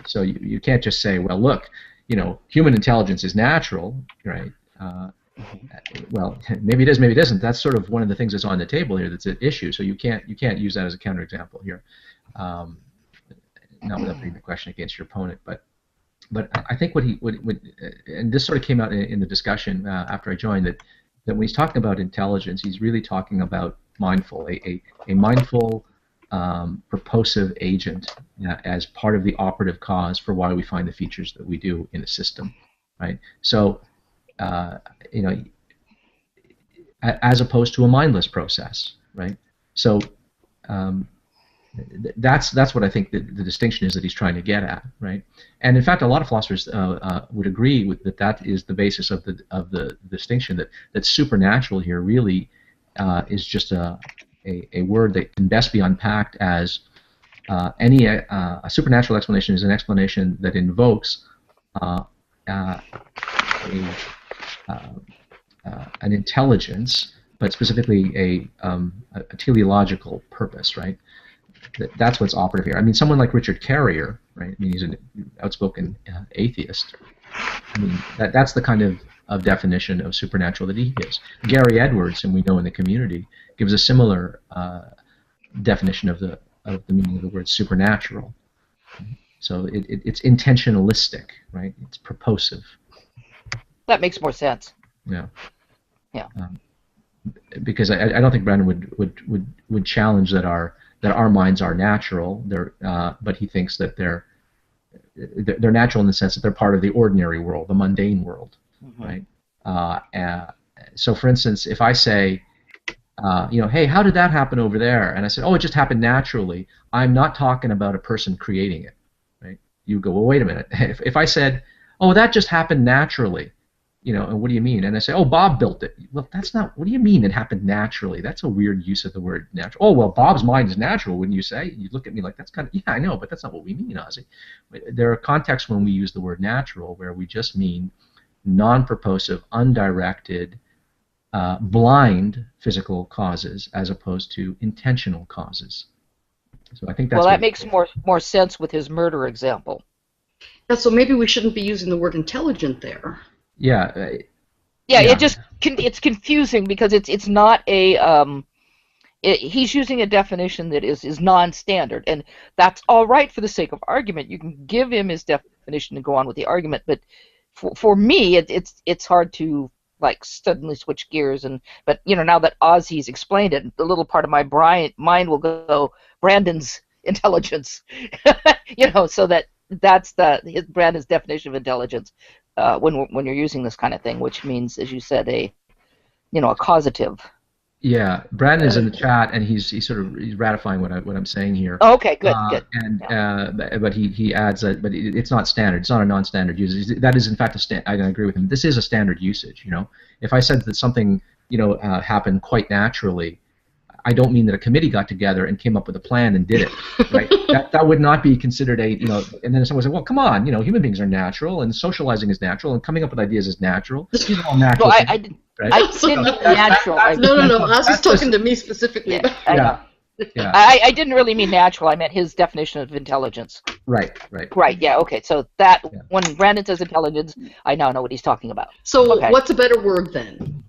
So you can't just say, well, look, human intelligence is natural, right? Well, maybe it is, maybe it isn't. That's sort of one of the things that's on the table here that's at issue. So you can't use that as a counterexample here. Not without putting the question against your opponent, but I think what and this sort of came out in the discussion after I joined, that when he's talking about intelligence, he's really talking about mindful, a mindful, purposive agent as part of the operative cause for why we find the features that we do in a system, right? So, as opposed to a mindless process, right? So. That's what I think the distinction is that he's trying to get at, right? And in fact, a lot of philosophers would agree with that is the basis of the distinction, that supernatural here really is just a word that can best be unpacked as a supernatural explanation is an explanation that invokes an intelligence, but specifically a teleological purpose, right? That's what's operative here. I mean, someone like Richard Carrier, right? I mean, he's an outspoken atheist. I mean, that's the kind of definition of supernatural that he gives. Gary Edwards, and we know in the community, gives a similar definition of the meaning of the word supernatural. So it's intentionalistic, right? It's purposive. That makes more sense. Yeah. Yeah. Because I don't think Brandon would challenge that our minds are natural. But he thinks that they're natural in the sense that they're part of the ordinary world, the mundane world, right? So, for instance, if I say, hey, how did that happen over there? And I said, oh, it just happened naturally. I'm not talking about a person creating it, right? You go, well, wait a minute. If I said, oh, that just happened naturally, and what do you mean? And I say, oh, Bob built it. Well, that's not, what do you mean it happened naturally? That's a weird use of the word natural. Oh, well, Bob's mind is natural, wouldn't you say? You look at me like, that's kind of, yeah, I know, but that's not what we mean, Ozzy. There are contexts when we use the word natural where we just mean non-purposive, undirected, blind physical causes as opposed to intentional causes. So I think that's that makes more sense with his murder example. Yeah, so maybe we shouldn't be using the word intelligent there. Yeah. It's confusing because it's not a he's using a definition that is non-standard, and that's all right for the sake of argument. You can give him his definition and go on with the argument, but for me it's hard to like suddenly switch gears. But now that Ozzy's explained it, the little part of my mind will go Brandon's intelligence, so that's Brandon's definition of intelligence. When you're using this kind of thing, which means, as you said, a causative. Yeah, Brandon is in the chat, and he's ratifying what I'm saying here. Oh, okay, good, good. But he adds that, but it's not standard. It's not a non-standard usage. That is in fact I agree with him. This is a standard usage. You know, if I said that something happened quite naturally, I don't mean that a committee got together and came up with a plan and did it, right? that would not be considered a, and then someone said, well, come on, human beings are natural, and socializing is natural, and coming up with ideas is natural. These are all natural Well, things, I didn't right? mean natural. No. I was just talking to me specifically. Yeah, Yeah. I didn't really mean natural. I meant his definition of intelligence. Right. Right, yeah, okay. So that, when Brandon says intelligence, I now know what he's talking about. So what's a better word then?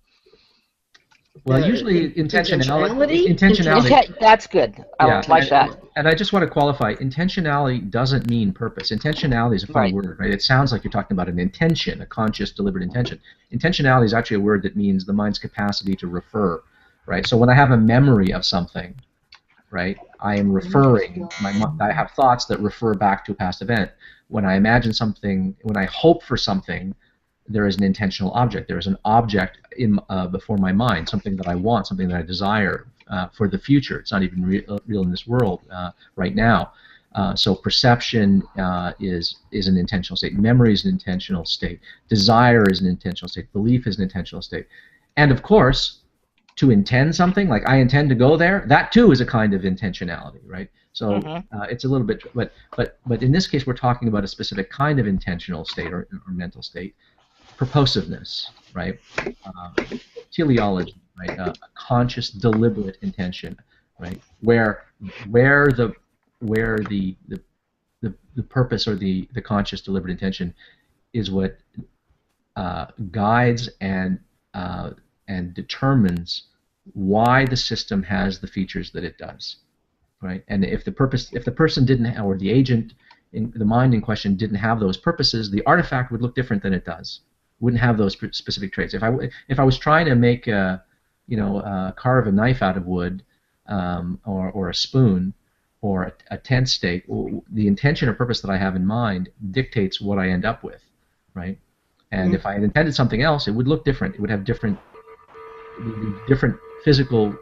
Well, usually intentionality. That's good. I like that. And I just want to qualify, intentionality doesn't mean purpose. Intentionality is a funny word, right? It sounds like you're talking about an intention, a conscious, deliberate intention. Intentionality is actually a word that means the mind's capacity to refer, right? So when I have a memory of something, right, I am referring, I have thoughts that refer back to a past event. When I imagine something, when I hope for something, there is an intentional object. There is an object before my mind, something that I want, something that I desire for the future. It's not even real in this world right now. So perception is an intentional state. Memory is an intentional state. Desire is an intentional state. Belief is an intentional state. And of course, to intend something, like I intend to go there, that too is a kind of intentionality, right? So it's a little bit, but in this case, we're talking about a specific kind of intentional state or mental state. Purposiveness, right? Teleology, right? A conscious, deliberate intention, right? Where the purpose or the conscious, deliberate intention is what guides and determines why the system has the features that it does, right? And if the person didn't, or the agent, the mind in question didn't have those purposes, the artifact would look different than it does. Wouldn't have those specific traits. If I was trying to make carve a knife out of wood, or a spoon, or a tent stake, the intention or purpose that I have in mind dictates what I end up with, right? And if I had intended something else, it would look different. It would have different physical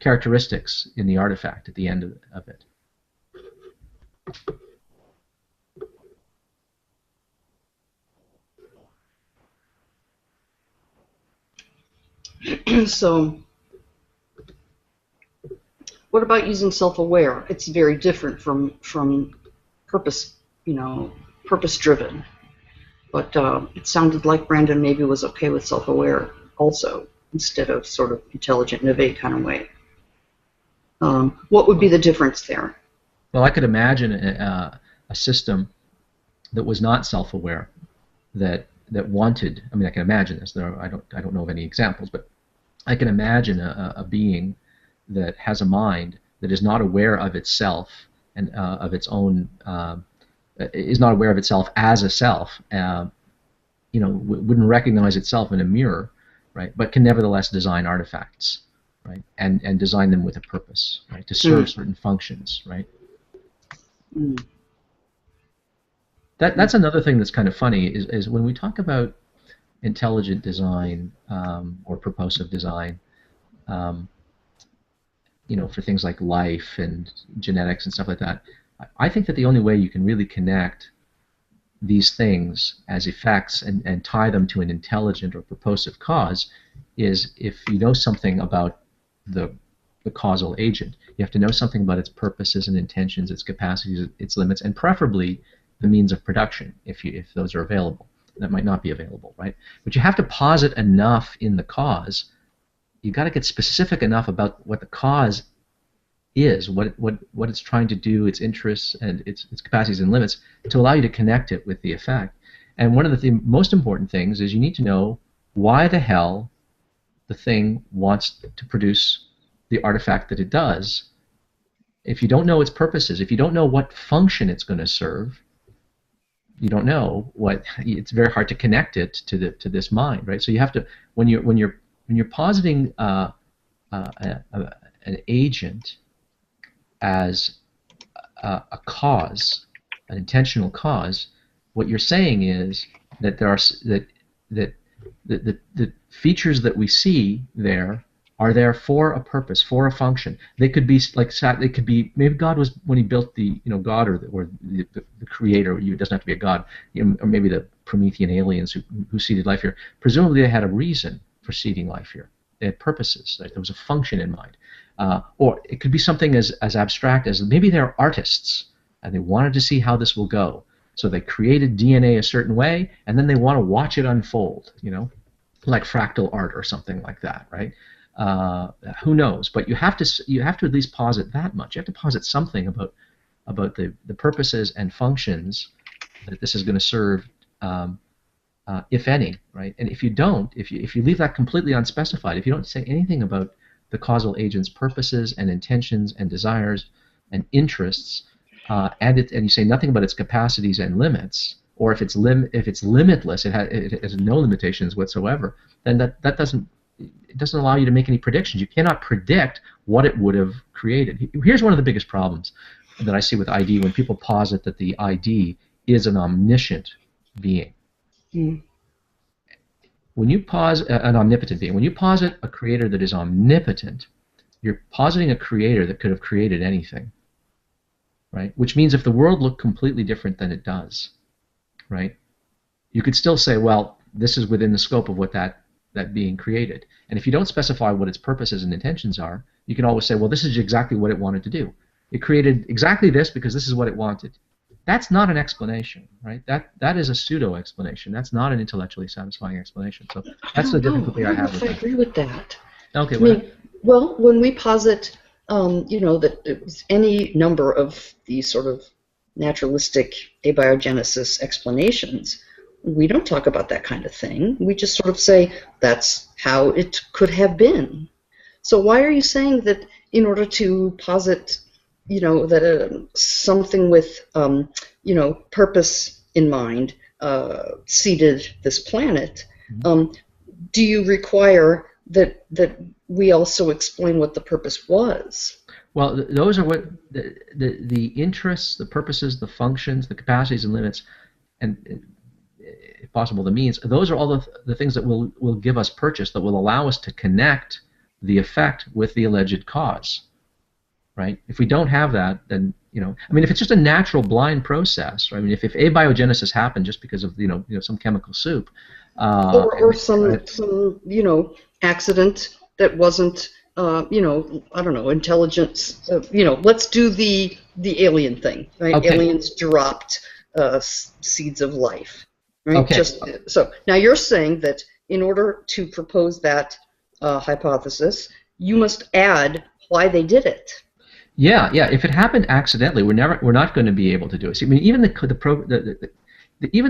characteristics in the artifact at the end of it. So, what about using self-aware? It's very different from purpose, purpose-driven. But it sounded like Brandon maybe was okay with self-aware also, instead of sort of intelligent in a vague kind of way. What would be the difference there? Well, I could imagine a system that was not self-aware, that wanted. I mean, I can imagine this. I don't know of any examples, but I can imagine a being that has a mind that is not aware of itself and of its own, is not aware of itself as a self. Wouldn't recognize itself in a mirror, right? But can nevertheless design artifacts, right? And design them with a purpose, right? To serve certain functions, right? That's another thing that's kind of funny is when we talk about intelligent design or purposive design, for things like life and genetics and stuff like that. I think that the only way you can really connect these things as effects and tie them to an intelligent or purposive cause is if you know something about the causal agent. You have to know something about its purposes and intentions, its capacities, its limits, and preferably the means of production, if those are available. That might not be available, right? But you have to posit enough in the cause. You've got to get specific enough about what the cause is, what it's trying to do, its interests and its capacities and limits, to allow you to connect it with the effect. And one of the most important things is you need to know why the hell the thing wants to produce the artifact that it does. If you don't know its purposes, if you don't know what function it's going to serve, you don't know what. It's very hard to connect it to this mind, right? So you have to, when you're positing an agent as a cause, an intentional cause, what you're saying is that there are the features that we see there are there for a purpose, for a function. They could be like, they could be, maybe God was, when he built the, God or the creator, it doesn't have to be a God, or maybe the Promethean aliens who seeded life here. Presumably they had a reason for seeding life here. They had purposes. There was a function in mind. Or it could be something as abstract as maybe they're artists and they wanted to see how this will go. So they created DNA a certain way, and then they want to watch it unfold, like fractal art or something like that, right? Who knows? But you have to at least posit that much. You have to posit something about the purposes and functions that this is going to serve, if any, right? And if you don't, if you leave that completely unspecified, if you don't say anything about the causal agent's purposes and intentions and desires and interests, and you say nothing about its capacities and limits, or if it's limitless, it has no limitations whatsoever, then that doesn't allow you to make any predictions. You cannot predict what it would have created. Here's one of the biggest problems that I see with ID when people posit that the ID is an omniscient being. Mm. When you posit an omnipotent being, when you posit a creator that is omnipotent, you're positing a creator that could have created anything, right? Which means if the world looked completely different than it does, right, you could still say, well, this is within the scope of what that being created. And if you don't specify what its purposes and intentions are, you can always say, well, this is exactly what it wanted to do. It created exactly this because this is what it wanted. That's not an explanation, right? That is a pseudo explanation. That's not an intellectually satisfying explanation. So that's the difficulty I have with that. I agree with that. Okay. Well, when we posit, that it was any number of these sort of naturalistic abiogenesis explanations, we don't talk about that kind of thing. We just sort of say that's how it could have been. So why are you saying that in order to posit, that something with, purpose in mind seeded this planet, do you require that we also explain what the purpose was? Well, those are what the interests, the purposes, the functions, the capacities and limits, and if possible the means. Those are all the things that will give us purchase, that will allow us to connect the effect with the alleged cause. Right? If we don't have that, then if it's just a natural blind process, right? I mean, if abiogenesis happened just because of some chemical soup, or some right? some accident that wasn't I don't know, intelligence. Let's do the alien thing, right? Okay. Aliens dropped seeds of life, right? Okay. So now you're saying that in order to propose that hypothesis, you must add why they did it. Yeah. If it happened accidentally, we're not going to be able to do it. See, I mean, even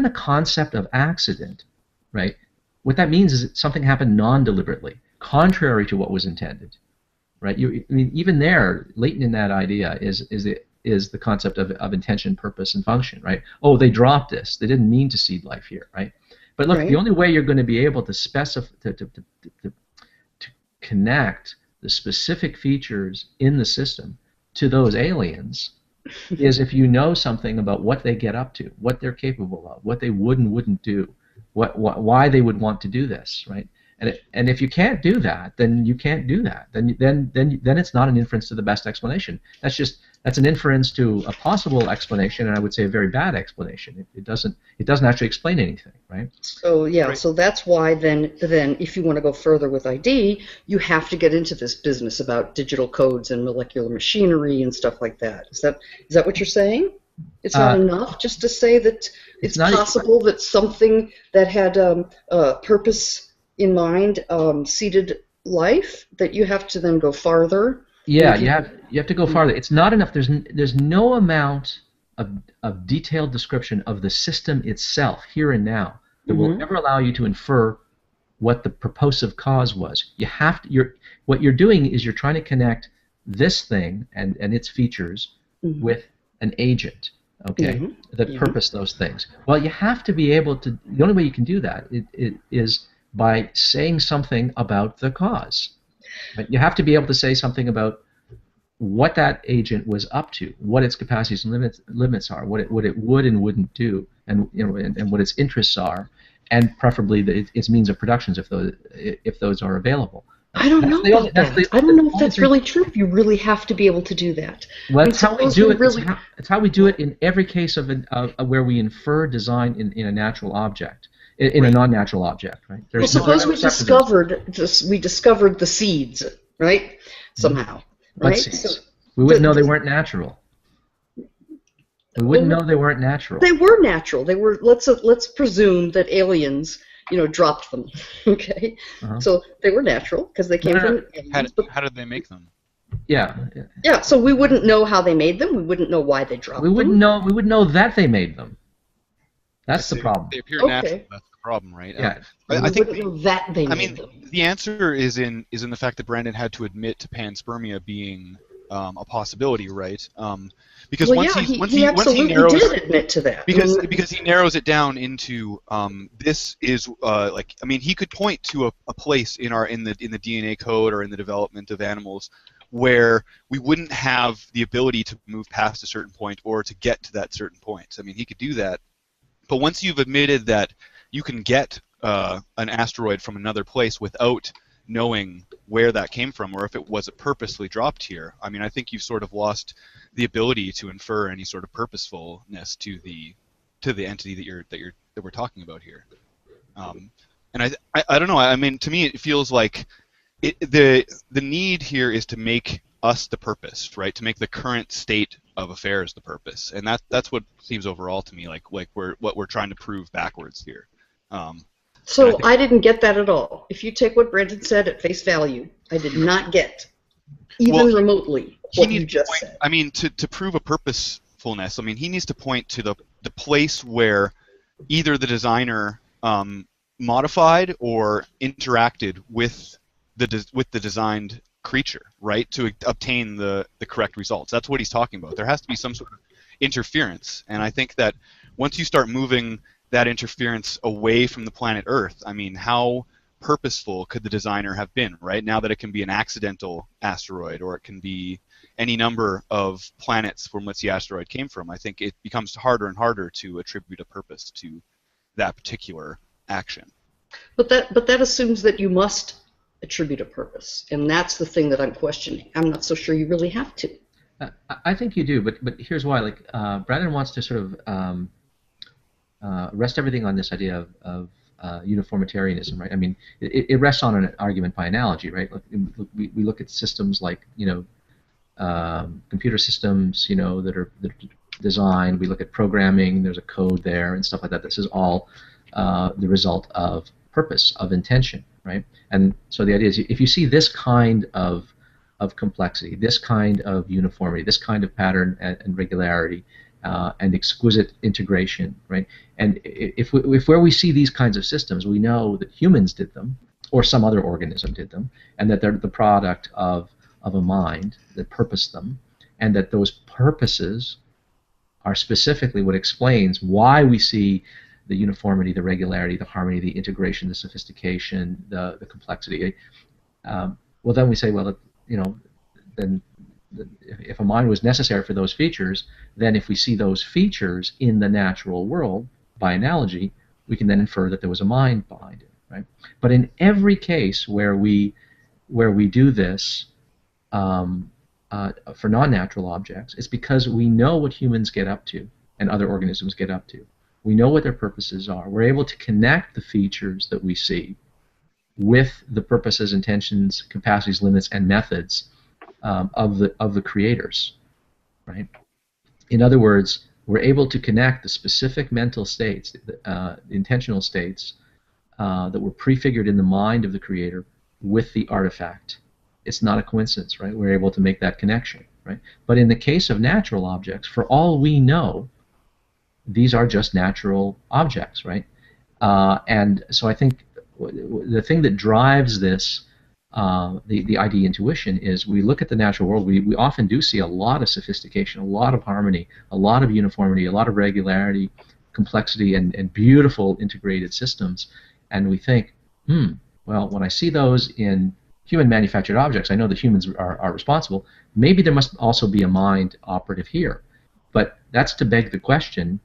the concept of accident, right? What that means is that something happened non-deliberately, contrary to what was intended, right? Even there, latent in that idea is the concept of intention, purpose, and function, right? Oh, they dropped this; they didn't mean to seed life here, right? But look, the only way you're going to be able to specify to connect the specific features in the system to those aliens is if you know something about what they get up to, what they're capable of, what they would and wouldn't do, why they would want to do this, right? And if you can't do that, then you can't do that. Then it's not an inference to the best explanation. That's an inference to a possible explanation, and I would say a very bad explanation. It doesn't actually explain anything, right? So yeah, right. So that's why then if you want to go further with ID, you have to get into this business about digital codes and molecular machinery and stuff like that. Is that what you're saying? It's not enough just to say that it's possible that something that had purpose in mind seeded life, that you have to then go farther. Yeah, you have to go farther. It's not enough. There's no amount of detailed description of the system itself here and now that will ever allow you to infer what the purposive cause was. What you're doing is you're trying to connect this thing and its features with an agent, okay, that purpose those things. Well, you have to be able to. The only way you can do that is by saying something about the cause. Right? You have to be able to say something about what that agent was up to, what its capacities and limits are, what it would and wouldn't do, and what its interests are, and preferably its means of productions if those are available. I don't know the only- about that's that. the- I don't know if only that's thing- really true. If you really have to be able to do that. Well, I mean, that's how we suppose do we it. really- It's how we do it in every case of where we infer design in a natural object, in a non-natural object, right? Well, There's suppose we no separate- discovered the seeds, right? Somehow, What right? seeds? So We wouldn't the- know they weren't natural. We wouldn't know they weren't natural. they were natural. They were. Let's presume that aliens, dropped them. Okay, so they were natural because they came from aliens. How did they make them? Yeah. Yeah, so we wouldn't know how they made them. We wouldn't know why they dropped We them. wouldn't know. We wouldn't know that they made them. That's the problem. They appear Okay. natural. That's the problem, right? Yeah. I We think. wouldn't know that they I made mean, them. the answer is in the fact that Brandon had to admit to panspermia being a possibility, right? Because Well, once yeah, he absolutely narrows did admit to that. because he narrows it down into this is he could point to a place in the DNA code or in the development of animals where we wouldn't have the ability to move past a certain point or to get to that certain point. I mean, he could do that, but once you've admitted that you can get an asteroid from another place without knowing where that came from or if it was purposely dropped here, I mean, I think you've sort of lost the ability to infer any sort of purposefulness to the entity that we're talking about here. And I don't know. I mean, to me, it feels like the need here is to make us the purpose, right? To make the current state of affairs the purpose, and that's what seems overall to me like what we're trying to prove backwards here. So I didn't get that at all. If you take what Brandon said at face value, I did not get even remotely what you just said. I mean, to prove a purposefulness, I mean, he needs to point to the place where either the designer modified or interacted with the designed creature, right, to obtain the correct results. That's what he's talking about. There has to be some sort of interference, and I think that once you start moving that interference away from the planet Earth, I mean, how purposeful could the designer have been, right? Now that it can be an accidental asteroid or it can be any number of planets from which the asteroid came from, I think it becomes harder and harder to attribute a purpose to that particular action. But that assumes that you must attribute a purpose, and that's the thing that I'm questioning. I'm not so sure you really have to. I think you do, but here's why. Like Brandon wants to sort of rest everything on this idea of uniformitarianism, right? I mean, it rests on an argument by analogy, right? We look at systems like computer systems, that are designed. We look at programming. There's a code there and stuff like that. This is all the result of purpose, of intention, right? And so the idea is, if you see this kind of complexity, this kind of uniformity, this kind of pattern and regularity, and exquisite integration, right? And if where we see these kinds of systems, we know that humans did them, or some other organism did them, and that they're the product of a mind that purposed them, and that those purposes are specifically what explains why we see the uniformity, the regularity, the harmony, the integration, the sophistication, the complexity. Well, then we say, well, then if a mind was necessary for those features, then if we see those features in the natural world, by analogy, we can then infer that there was a mind behind it, right? But in every case where we do this for non-natural objects, it's because we know what humans get up to and other organisms get up to. We know what their purposes are. We're able to connect the features that we see with the purposes, intentions, capacities, limits, and methods of the creators, right? In other words, we're able to connect the specific mental states, the intentional states that were prefigured in the mind of the creator with the artifact. It's not a coincidence, right? We're able to make that connection, right? But in the case of natural objects, for all we know, these are just natural objects, right? And so I think the thing that drives this, the ID intuition, is we look at the natural world, we often do see a lot of sophistication, a lot of harmony, a lot of uniformity, a lot of regularity, complexity, and beautiful integrated systems, and we think, well, when I see those in human manufactured objects, I know that humans are responsible. Maybe there must also be a mind operative here. But that's to beg the question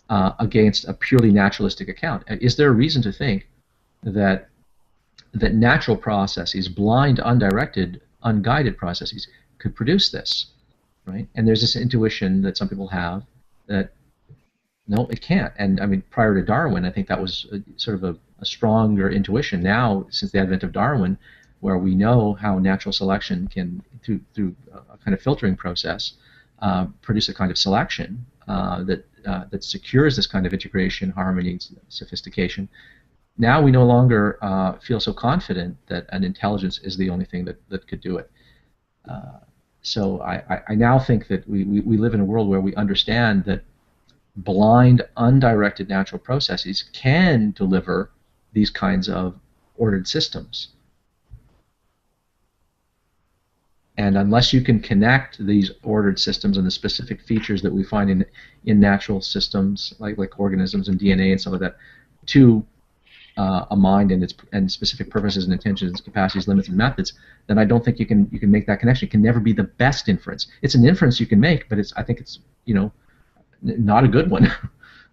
against a purely naturalistic account. Is there a reason to think that that natural processes, blind, undirected, unguided processes, could produce this, right? And there's this intuition that some people have that no, it can't. And I mean, prior to Darwin, I think that was sort of a stronger intuition. Now, since the advent of Darwin, where we know how natural selection can, through a kind of filtering process, produce a kind of selection that secures this kind of integration, harmony, sophistication. Now we no longer feel so confident that an intelligence is the only thing that could do it. So I now think that we live in a world where we understand that blind, undirected natural processes can deliver these kinds of ordered systems. And unless you can connect these ordered systems and the specific features that we find in natural systems, like organisms and DNA and some of that, to a mind and its specific purposes and intentions, capacities, limits, and methods, then I don't think you can make that connection. It can never be the best inference. It's an inference you can make, but I think it's not a good one,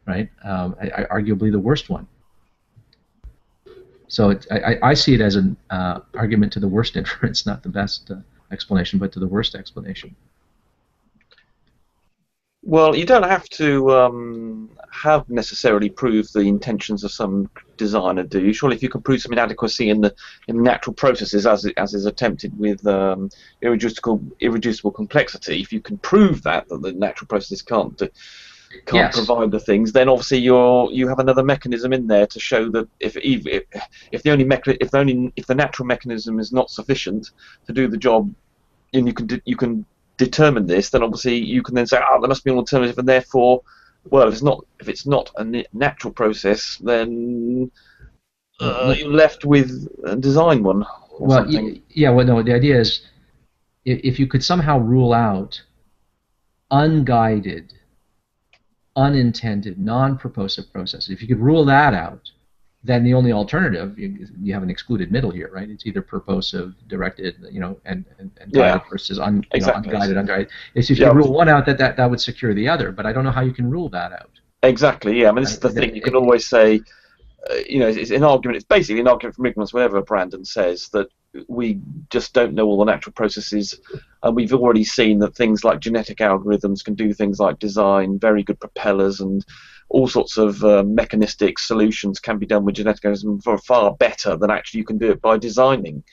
right? Arguably the worst one. So I see it as an argument to the worst inference, not the best explanation, but to the worst explanation. Well, you don't have to have necessarily proved the intentions of some designer, do you? Surely, if you can prove some inadequacy in the natural processes, as is attempted with irreducible complexity, if you can prove that the natural processes can't Yes. provide the things, then obviously you have another mechanism in there to show that if the natural mechanism is not sufficient to do the job, and you can determine this, then obviously you can then say, there must be an alternative, and therefore, well, if it's not a natural process, then you're left with a design one. Or something. Well, no. The idea is, if you could somehow rule out unguided, unintended, non-purposive processes, if you could rule that out, then the only alternative, you have an excluded middle here, right? It's either purposive, directed, and guided versus unguided, unguided. If you could rule one out, that would secure the other, but I don't know how you can rule that out. Exactly, yeah. I mean, this is the thing. You can always say, it's an argument. It's basically an argument from ignorance whenever Brandon says that we just don't know all the natural processes, and we've already seen that things like genetic algorithms can do things like design very good propellers, and all sorts of mechanistic solutions can be done with genetic algorithms far better than actually you can do it by designing.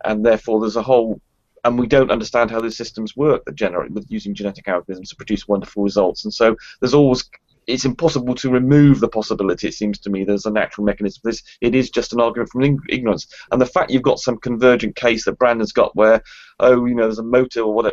And therefore there's a whole, and we don't understand how those systems work that generate with using genetic algorithms to produce wonderful results. And so there's always, it's impossible to remove the possibility, it seems to me, there's a natural mechanism for this. It is just an argument from ignorance. And the fact you've got some convergent case that Brandon's got where, there's a motor or the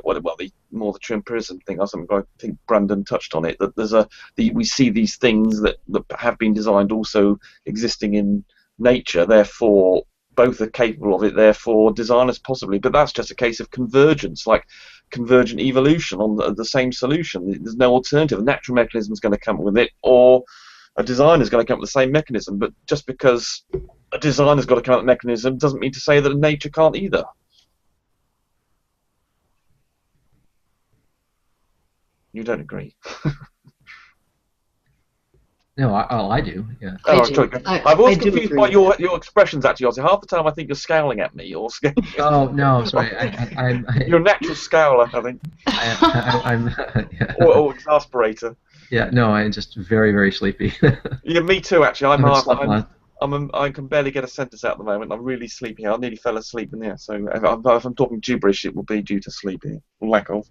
true empiricism thing or something, I think Brandon touched on it, that we see these things that have been designed also existing in nature, therefore both are capable of it, therefore designers possibly, but that's just a case of convergence, like convergent evolution on the same solution. There's no alternative. A natural mechanism is going to come up with it, or a designer is going to come up with the same mechanism. But just because a designer's got to come up with a mechanism doesn't mean to say that nature can't either. You don't agree? No, I do. Yeah. I've always confused by your expressions. Actually, Ozzy. Half the time I think you're scowling at me, or oh no, sorry. You're a natural scowler, I think. I'm yeah. or exasperator. Yeah, no, I'm just very, very sleepy. Yeah, me too. Actually, I can barely get a sentence out at the moment. I'm really sleepy. I nearly fell asleep in there. So if I'm talking gibberish, it will be due to sleeping, lack of.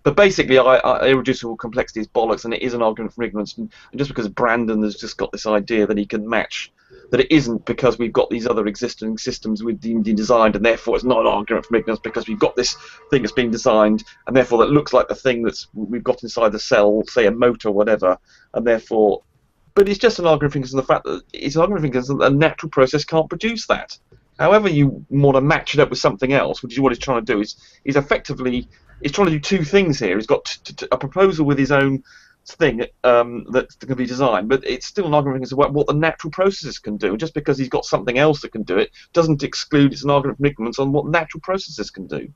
But basically, irreducible complexity is bollocks, and it is an argument from ignorance. And just because Brandon has just got this idea that he can match, that it isn't because we've got these other existing systems we've designed, and therefore it's not an argument from ignorance because we've got this thing that's been designed, and therefore that looks like the thing we've got inside the cell, say a motor or whatever, and therefore. But it's just an argument from ignorance, and the fact that it's an argument from ignorance that a natural process can't produce that. However, you want to match it up with something else, which is what he's trying to do. Is effectively. He's trying to do two things here. He's got a proposal with his own thing that's going to be designed, but it's still an argument as to what the natural processes can do. Just because he's got something else that can do it doesn't exclude it's an argument from ignorance on what natural processes can do.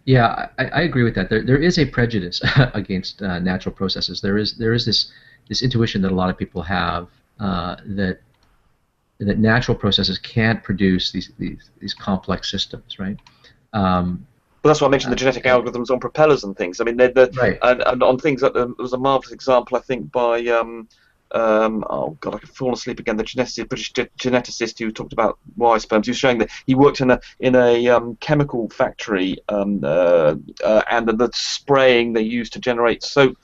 Yeah, I agree with that. There is a prejudice against natural processes. There is this intuition that a lot of people have that that natural processes can't produce these complex systems, right? Well, that's why I mentioned the genetic algorithms on propellers and things. I mean, right. and on things that there was a marvelous example, I think, by oh God, I could fall asleep again. The British geneticist who talked about Y sperms. He was showing that he worked in a chemical factory, and the spraying they used to generate soap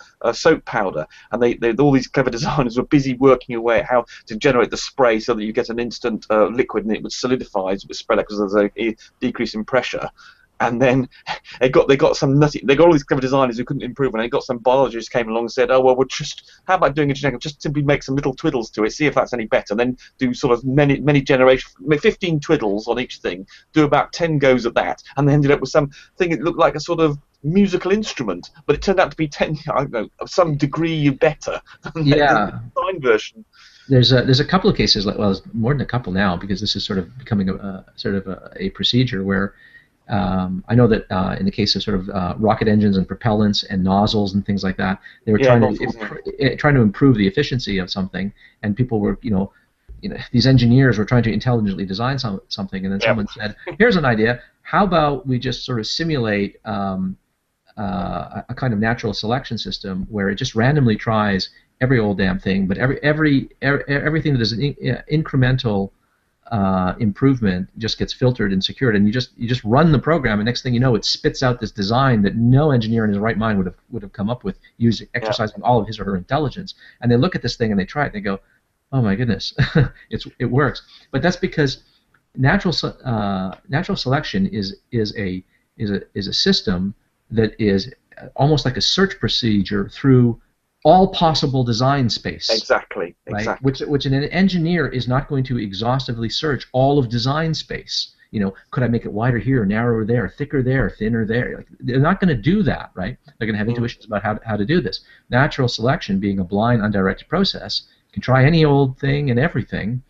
powder, and they all these clever designers were busy working away at how to generate the spray so that you get an instant liquid and it would solidify as it was spread out because there's a decrease in pressure. And then they got all these clever designers who couldn't improve, and they got some biologists came along and said, oh well, how about doing a genetic, just simply make some little twiddles to it, see if that's any better, and then do sort of many generations, 15 twiddles on each thing, do about 10 goes at that, and they ended up with something that looked like a sort of musical instrument, but it turned out to be 10, I don't know, of some degree better than the design version. There's a couple of cases, well, there's more than a couple now, because this is sort of becoming a procedure where I know that in the case of sort of rocket engines and propellants and nozzles and things like that, they were trying to improve the efficiency of something, and people were, these engineers were trying to intelligently design something, and then someone said, "Here's an idea. How about we just sort of simulate a kind of natural selection system where it just randomly tries every old damn thing, but everything that is an incremental improvement just gets filtered and secured, and you just run the program, and next thing you know, it spits out this design that no engineer in his right mind would have come up with, exercising all of his or her intelligence. And they look at this thing and they try it and they go, oh my goodness, it works. But that's because natural selection is a system that is almost like a search procedure through all possible design space. Exactly. Right? Exactly. Which an engineer is not going to exhaustively search all of design space. Could I make it wider here, narrower there, thicker there, thinner there? Like, they're not going to do that, right? They're going to have intuitions about how to do this. Natural selection, being a blind, undirected process, can try any old thing and everything,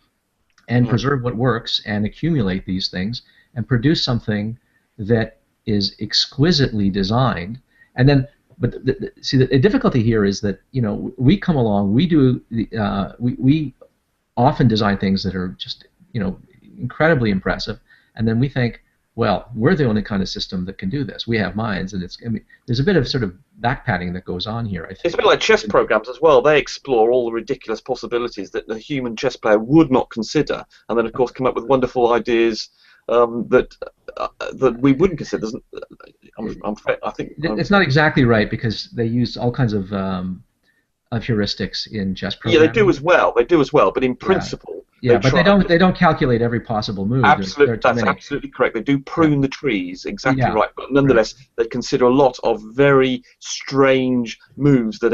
and preserve what works, and accumulate these things, and produce something that is exquisitely designed, and then. But see, the difficulty here is that we come along, we often design things that are just incredibly impressive, and then we think, well, we're the only kind of system that can do this. We have minds, and there's a bit of sort of backpatting that goes on here, I think. It's a bit like chess programs as well. They explore all the ridiculous possibilities that the human chess player would not consider, and then of course come up with wonderful ideas that we wouldn't consider. I think it's not exactly right, because they use all kinds of heuristics in chess programming. Yeah, they do as well. But in principle, but they don't calculate every possible move. Absolutely, that's absolutely correct. They do prune the trees, exactly right. But nonetheless, they consider a lot of very strange moves that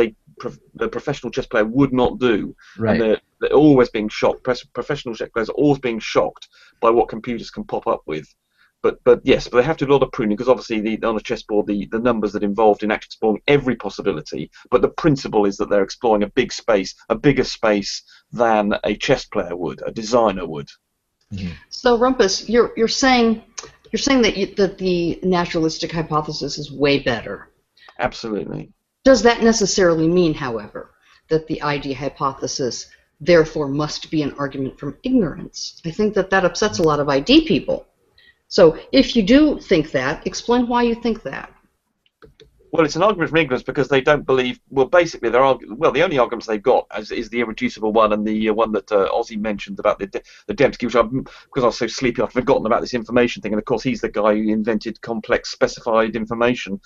the professional chess player would not do. Right. And they're always being shocked. Professional chess players are always being shocked by what computers can pop up with. But yes, they have to do a lot of pruning, because obviously on a chessboard the numbers that are involved in actually exploring every possibility. But the principle is that they're exploring a bigger space than a chess player would, a designer would. Mm-hmm. So Rumpus, you're saying that the naturalistic hypothesis is way better. Absolutely. Does that necessarily mean, however, that the ID hypothesis therefore must be an argument from ignorance? I think that upsets a lot of ID people. So if you do think that, explain why you think that. Well, it's an argument from ignorance because they don't believe. Well, basically, the only arguments they've got is the irreducible one, and the one that Ozzy mentioned about the Dembski, which because I was so sleepy, I've forgotten about this information thing. And of course, he's the guy who invented complex specified information.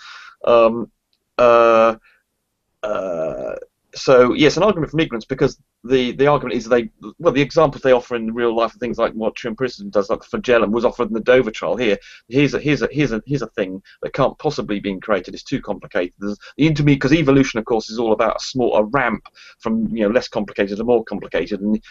So yes, an argument from ignorance, because the argument is the examples they offer in real life are things like what true empiricism does, like the flagellum was offered in the Dover trial. Here's a thing that can't possibly be created. It's too complicated. There's the because evolution, of course, is all about a ramp from less complicated to more complicated, and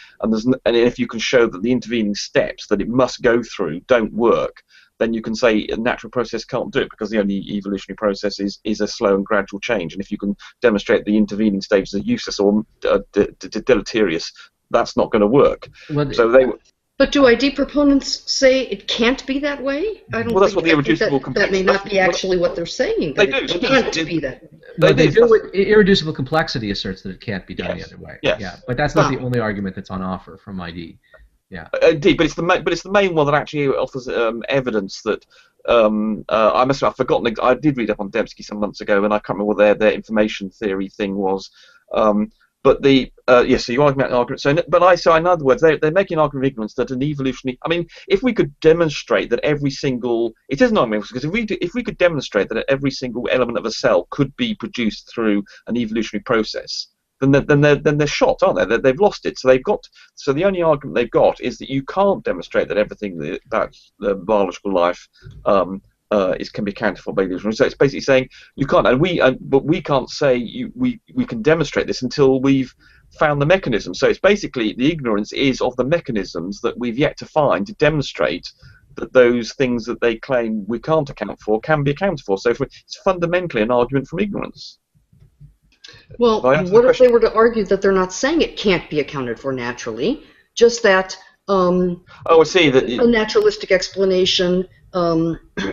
if you can show that the intervening steps that it must go through don't work, then you can say a natural process can't do it, because the only evolutionary process is a slow and gradual change. And if you can demonstrate the intervening stages are useless or deleterious, that's not going to work. But do ID proponents say it can't be that way? I don't. Well, that's what the irreducible that may not be actually what they're saying. They do. It can't be that. They do. Irreducible complexity asserts that it can't be done the other way. Yes. Yeah, but that's not the only argument that's on offer from ID. Yeah. Indeed, but it's the main one that actually offers evidence that I must have forgotten. I did read up on Dembski some months ago, and I can't remember what their information theory thing was. But the yes, so you are making an argument. So in other words, they're making an argument of ignorance that an evolutionary. I mean, if we could demonstrate that every single, it is an argument because if we could demonstrate that every single element of a cell could be produced through an evolutionary process, then they're shot, aren't they? They've lost it. So the only argument they've got is that you can't demonstrate that everything about the biological life can be accounted for by evolution. So it's basically saying you can't, but we can't say we can demonstrate this until we've found the mechanism. So it's basically the ignorance is of the mechanisms that we've yet to find to demonstrate that those things that they claim we can't account for can be accounted for. So it's fundamentally an argument from ignorance. Well, what if they were to argue that they're not saying it can't be accounted for naturally, just that I see that a naturalistic explanation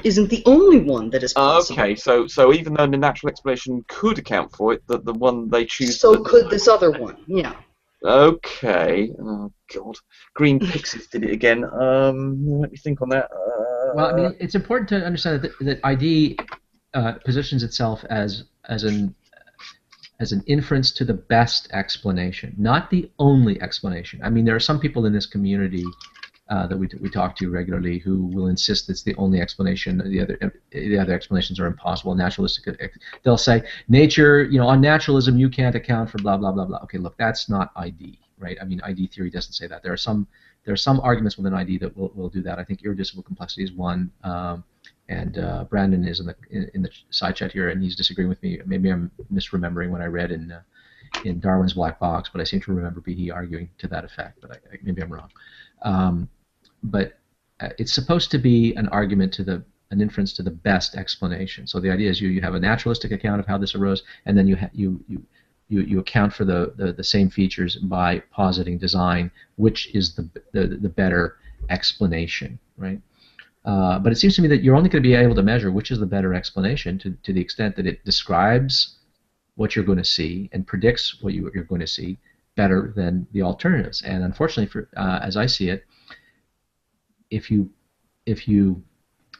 isn't the only one that is possible. Okay, so even though the natural explanation could account for it, the one they choose. So could this other one? Yeah. Okay. Oh God, Green Pixies did it again. Let me think on that. Well, I mean, it's important to understand that ID positions itself as an inference to the best explanation, not the only explanation. I mean, there are some people in this community that we talk to regularly who will insist it's the only explanation. The other explanations are impossible. Naturalistic, they'll say nature, on naturalism you can't account for blah blah blah blah. Okay, look, that's not ID, right? I mean, ID theory doesn't say that. There are some arguments within ID that will do that. I think irreducible complexity is one. And Brandon is in the side chat here, and he's disagreeing with me. Maybe I'm misremembering what I read in Darwin's Black Box, but I seem to remember BD arguing to that effect. But maybe I'm wrong. But it's supposed to be an argument to an inference to the best explanation. So the idea is you have a naturalistic account of how this arose, and then you account for the same features by positing design, which is the better explanation, right? But it seems to me that you're only going to be able to measure which is the better explanation to the extent that it describes what you're going to see and predicts what you're going to see better than the alternatives. And unfortunately, as I see it, if you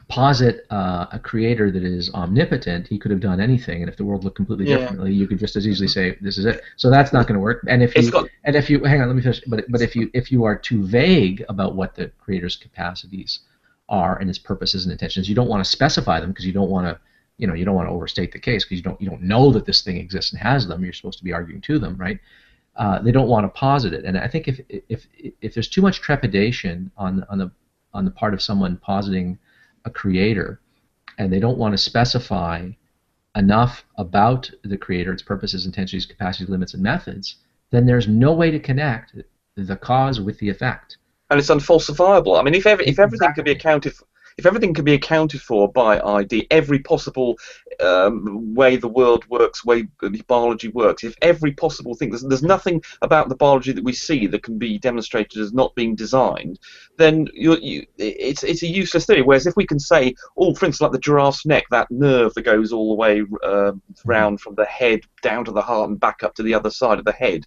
posit a creator that is omnipotent, he could have done anything, and if the world looked completely differently, you could just as easily say this is it. So that's not going to work. And if you hang on, let me finish. But if you are too vague about what the creator's capacities are and his purposes and intentions, you don't want to specify them because you don't want to, you don't want to overstate the case because you don't know that this thing exists and has them. You're supposed to be arguing to them, right? They don't want to posit it, and I think if there's too much trepidation on the part of someone positing a creator, and they don't want to specify enough about the creator, its purposes, intentions, capacities, limits, and methods, then there's no way to connect the cause with the effect. And it's unfalsifiable. I mean, if everything could be accounted for, if everything can be accounted for by ID, every possible way the world works, way biology works, if every possible thing, there's nothing about the biology that we see that can be demonstrated as not being designed, then it's a useless theory. Whereas if we can say, for instance, like the giraffe's neck, that nerve that goes all the way round from the head down to the heart and back up to the other side of the head,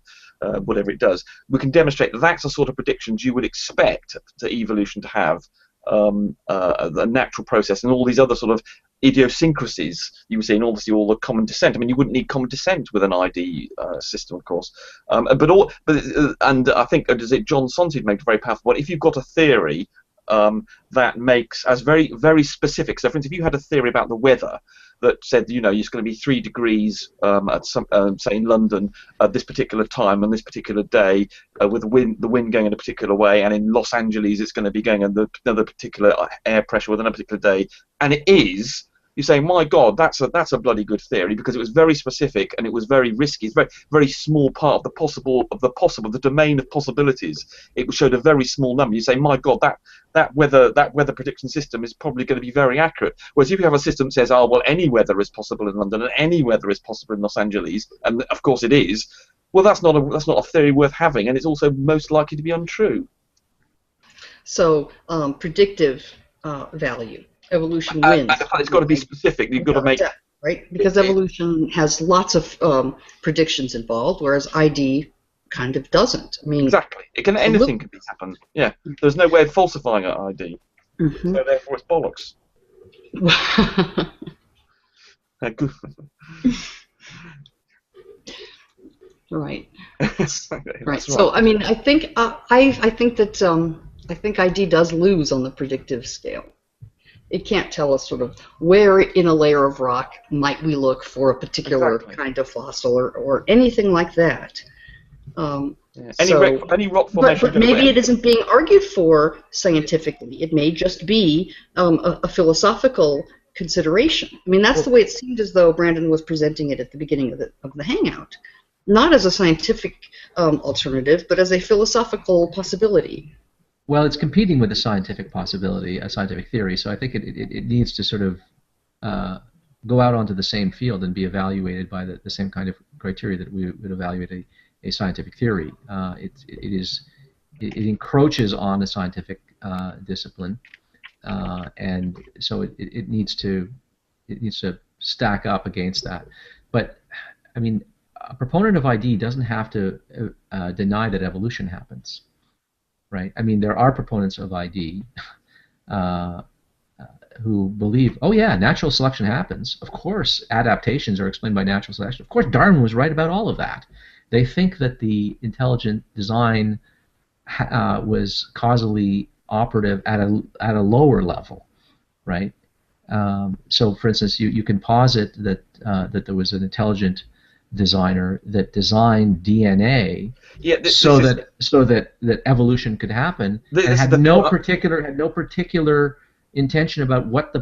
whatever it does, we can demonstrate that that's the sort of predictions you would expect to evolution to have. The natural process and all these other sort of idiosyncrasies you were saying, obviously all the common descent. I mean, you wouldn't need common descent with an ID system, of course. And I think John Sonsid made a very powerful point. If you've got a theory that makes as very, very specific. So, for instance, if you had a theory about the weather that said, it's going to be 3 degrees at some, say in London at this particular time on this particular day, with the wind going in a particular way, and in Los Angeles it's going to be going in another particular air pressure with another particular day, and it is. You say, my God, that's a bloody good theory because it was very specific and it was very risky. It's a very, very small part of the domain of possibilities. It showed a very small number. You say, my God, that weather prediction system is probably going to be very accurate. Whereas if you have a system that says, any weather is possible in London and any weather is possible in Los Angeles, and of course it is, well, that's not a theory worth having, and it's also most likely to be untrue. So predictive value. Evolution wins. It's got to be specific. You've got to make right because evolution has lots of predictions involved, whereas ID kind of doesn't. I mean, Exactly. Anything can happen. Yeah. There's no way of falsifying an ID. Mhm. So therefore it's bollocks. Good. Right. That's Right. So I mean, I think I think ID does lose on the predictive scale. It can't tell us sort of where in a layer of rock might we look for a particular kind of fossil or anything like that. Any rock formation. But maybe it isn't being argued for scientifically. It may just be a philosophical consideration. I mean, that's the way it seemed as though Brandon was presenting it at the beginning of the hangout. Not as a scientific alternative, but as a philosophical possibility. Well, it's competing with a scientific possibility, a scientific theory, so I think it needs to sort of go out onto the same field and be evaluated by the same kind of criteria that we would evaluate a scientific theory. It encroaches on a scientific discipline, and so it needs to stack up against that. But I mean, a proponent of ID doesn't have to deny that evolution happens, right? I mean, there are proponents of ID who believe, oh yeah, natural selection happens. Of course, adaptations are explained by natural selection. Of course, Darwin was right about all of that. They think that the intelligent design was causally operative at a lower level, right? So, for instance, you can posit that that there was an intelligent designer that designed DNA so that evolution could happen, and had no particular intention about what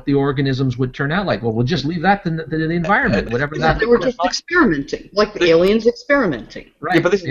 the organisms would turn out like. Well, we'll just leave that to the environment, whatever that. They were just experimenting, like the aliens experimenting. Right. Yeah, but this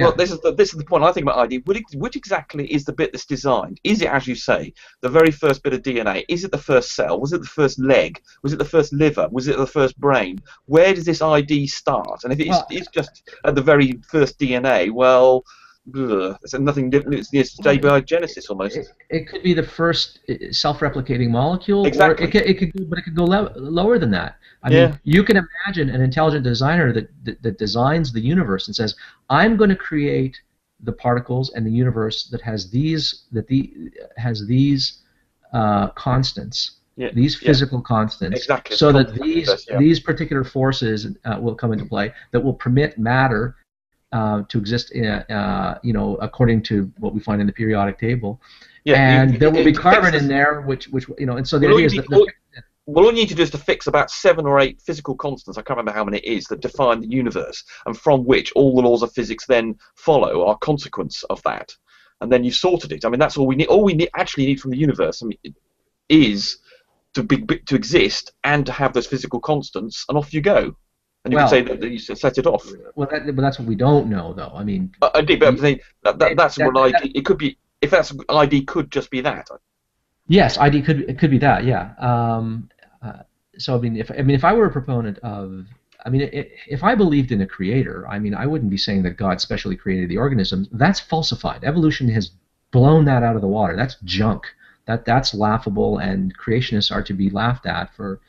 is the point I think about ID. Which exactly is the bit that's designed? Is it, as you say, the very first bit of DNA? Is it the first cell? Was it the first leg? Was it the first liver? Was it the first brain? Where does this ID start? And if it's just at the very first DNA, well, it's nothing different. It's abiogenesis almost. It could be the first self-replicating molecule, exactly. Or it could go lower than that. I mean, you can imagine an intelligent designer that designs the universe and says, "I'm going to create the particles and the universe that has these constants." These physical constants, exactly. So that these particular forces will come into play that will permit matter to exist, according to what we find in the periodic table, and there will be carbon in there, which and so the idea is that. Well, all you need to do is to fix about 7 or 8 physical constants, I can't remember how many it is, that define the universe, and from which all the laws of physics then follow, are a consequence of that. And then you've sorted it. I mean, that's all we need. All we actually need from the universe, is to exist and to have those physical constants, and off you go. And you can say that you set it off. Well, but that's what we don't know, though. I mean, that's what ID. It could be, if that's ID, could just be that. Yes, ID could be that. Yeah. So I mean, if I were a proponent of, if I believed in a creator, I wouldn't be saying that God specially created the organisms. That's falsified. Evolution has blown that out of the water. That's junk. That's laughable, and creationists are to be laughed at for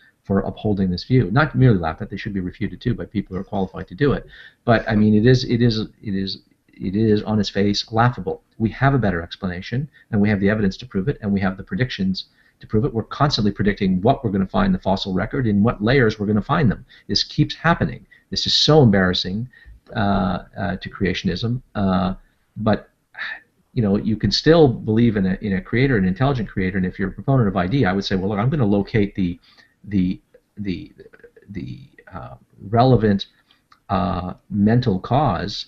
upholding this view. Not merely laughed at; they should be refuted too by people who are qualified to do it. But I mean, it is on its face laughable. We have a better explanation, and we have the evidence to prove it, and we have the predictions to prove it. We're constantly predicting what we're going to find in the fossil record, in what layers we're going to find them. This keeps happening. This is so embarrassing to creationism, but you can still believe in a creator, an intelligent creator. And if you're a proponent of ID, I would say, well, look, I'm going to locate the relevant mental cause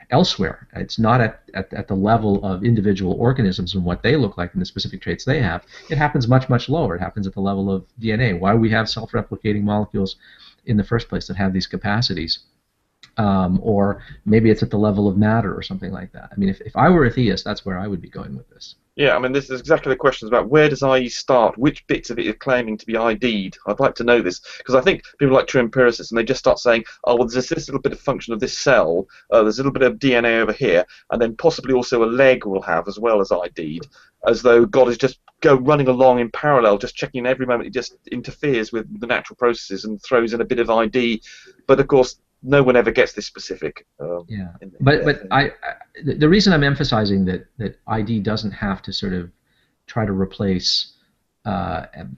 elsewhere. It's not at the level of individual organisms and what they look like and the specific traits they have. It happens much, much lower. It happens at the level of DNA. Why we have self-replicating molecules in the first place that have these capacities. Or maybe it's at the level of matter or something like that. I mean, if I were a theist, that's where I would be going with this. Yeah, I mean, this is exactly the questions about where does IE start? Which bits of it are claiming to be ID'd? I'd like to know this, because I think people like true empiricists, and they just start saying, oh, well, there's this little bit of function of this cell, there's a little bit of DNA over here, and then possibly also a leg will have as well as ID'd, as though God is just running along in parallel, just checking every moment he just interferes with the natural processes and throws in a bit of ID. But, of course, no one ever gets this specific. Yeah, but the reason I'm emphasizing that ID doesn't have to sort of try to replace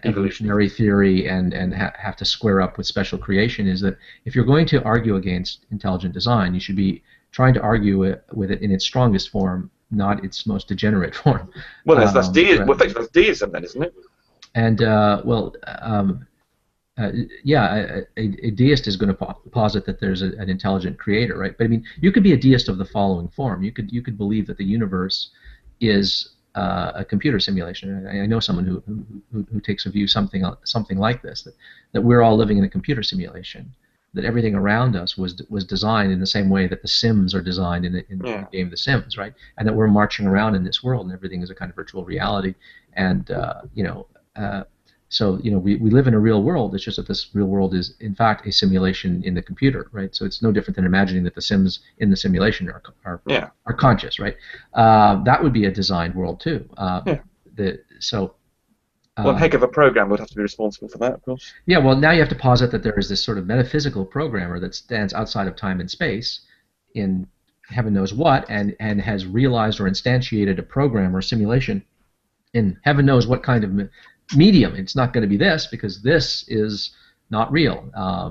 evolutionary theory and have to square up with special creation is that if you're going to argue against intelligent design, you should be trying to argue with it in its strongest form, not its most degenerate form. Well, that's deism. Well, that's deism, then, isn't it? And yeah, a deist is going to posit that there's an intelligent creator, right? But I mean, you could be a deist of the following form. You could believe that the universe is a computer simulation. I know someone who takes a view something like this, that we're all living in a computer simulation, that everything around us was designed in the same way that the Sims are designed in the game The Sims, right? And that we're marching around in this world and everything is a kind of virtual reality, and so we live in a real world. It's just that this real world is in fact a simulation in the computer, right? So it's no different than imagining that the Sims in the simulation are conscious, right? That would be a designed world too. One heck of a program would have to be responsible for that, of course. Yeah, well, now you have to posit that there is this sort of metaphysical programmer that stands outside of time and space in heaven knows what, and has realized or instantiated a program or simulation in heaven knows what kind of medium. It's not going to be this, because this is not real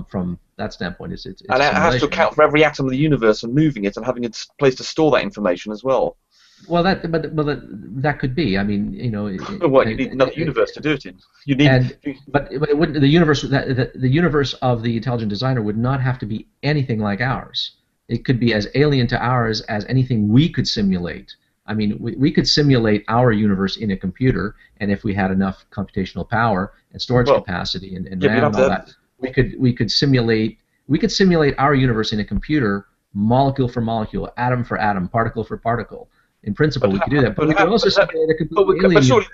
from that standpoint. It's and it has to account for every atom of the universe and moving it and having a place to store that information as well. Well, that could be. I mean, Well, you need another universe to do it in. You need. But it wouldn't. The universe of the intelligent designer would not have to be anything like ours. It could be as alien to ours as anything we could simulate. I mean, we could simulate our universe in a computer, and if we had enough computational power and storage capacity and RAM and all that, we could simulate our universe in a computer, molecule for molecule, atom for atom, particle for particle. In principle, we could do that, but we could also simulate a completely alien universe.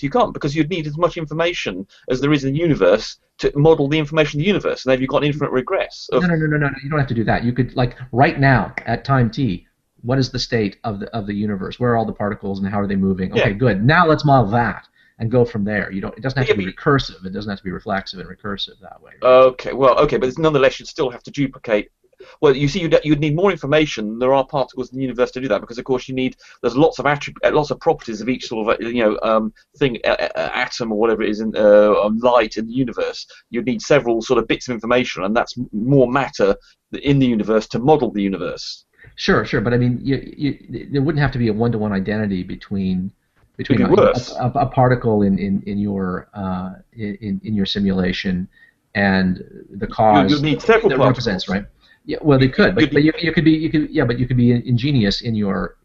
You can't, because you'd need as much information as there is in the universe to model the information in the universe, and then you've got infinite regress. No, you don't have to do that. You could, like, right now, at time t, what is the state of the universe? Where are all the particles and how are they moving? Okay, good. Now let's model that and go from there. It doesn't have to be recursive. It doesn't have to be reflexive and recursive that way. Okay, but nonetheless, you'd still have to duplicate. Well, you see, you'd need more information than there are particles in the universe to do that, because of course there's lots of properties of each sort of thing, atom or whatever it is, light in the universe. You'd need several sort of bits of information, and that's more matter in the universe to model the universe. Sure, but I mean, there wouldn't have to be a one-to-one identity between a particle in your simulation and the cause you need several that represents, right? Yeah, well, they could, but you could be ingenious in your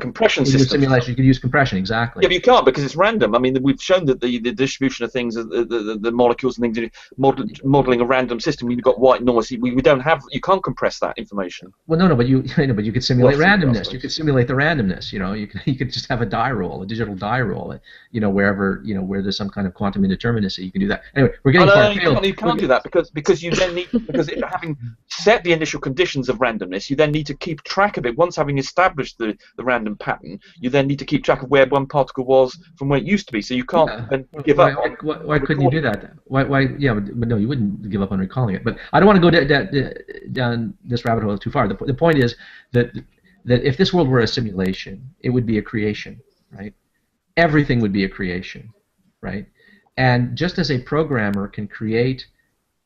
compression system simulation. You could use compression, exactly. Yeah, but you can't, because it's random. I mean, we've shown that the distribution of things, the molecules and things, modeling a random system. You've got white noise. We don't have. You can't compress that information. Well, no, but you could simulate randomness. You could simulate the randomness. You could just have a die roll, a digital die roll. Wherever where there's some kind of quantum indeterminacy, you can do that. Anyway, we're getting far afield. You can't do that because you then need having set the initial conditions of randomness, you then need to keep track of it. Once having established the random pattern, you then need to keep track of where one particle was from where it used to be. So you can't then give up. Why couldn't you do that? Why? Yeah, but no, you wouldn't give up on recalling it. But I don't want to go down this rabbit hole too far. The point is that if this world were a simulation, it would be a creation, right? Everything would be a creation, right? And just as a programmer can create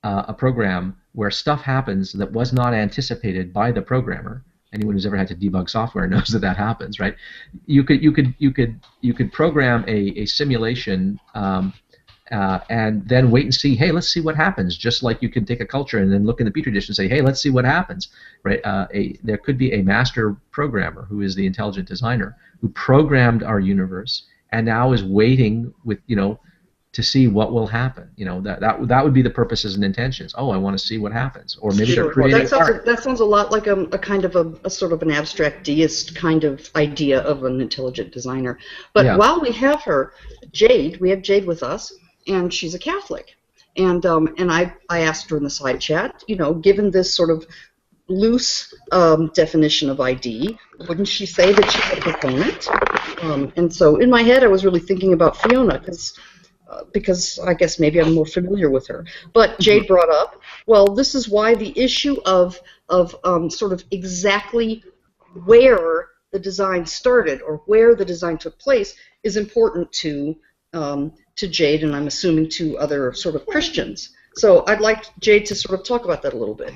a program where stuff happens that was not anticipated by the programmer. Anyone who's ever had to debug software knows that happens, right? You could program a simulation and then wait and see. Hey, let's see what happens. Just like you can take a culture and then look in the petri dish and say, hey, let's see what happens, right? There could be a master programmer who is the intelligent designer who programmed our universe and now is waiting with to see what will happen. That would be the purposes and intentions. Oh, I want to see what happens. Or maybe they're creating art. That sounds a lot like a kind of a sort of an abstract deist kind of idea of an intelligent designer. But while we have her, we have Jade with us, and she's a Catholic. And I asked her in the side chat, given this sort of loose definition of ID, wouldn't she say that she's a proponent? And so in my head I was really thinking about Fiona, because because I guess maybe I'm more familiar with her. But Jade brought up, well, this is why the issue of sort of exactly where the design started or where the design took place is important to Jade, and I'm assuming to other sort of Christians. So I'd like Jade to sort of talk about that a little bit.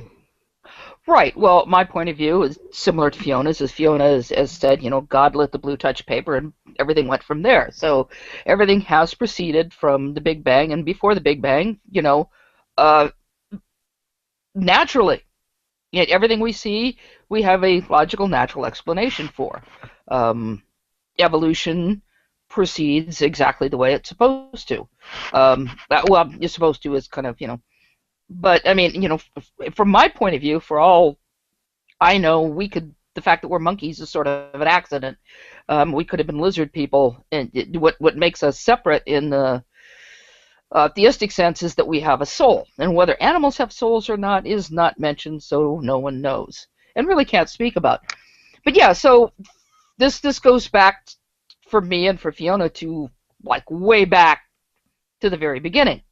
Right. Well, my point of view is similar to Fiona's. As Fiona has said, God lit the blue touch paper and everything went from there. So everything has proceeded from the Big Bang, and before the Big Bang, naturally. Yet everything we see, we have a logical, natural explanation for. Evolution proceeds exactly the way it's supposed to. Well, you're supposed to is kind of, But I mean, from my point of view, for all I know, the fact that we're monkeys is sort of an accident. We could have been lizard people, and what makes us separate in the theistic sense is that we have a soul, and whether animals have souls or not is not mentioned, so no one knows, and really can't speak about. But yeah, so this goes back for me and for Fiona to like way back to the very beginning.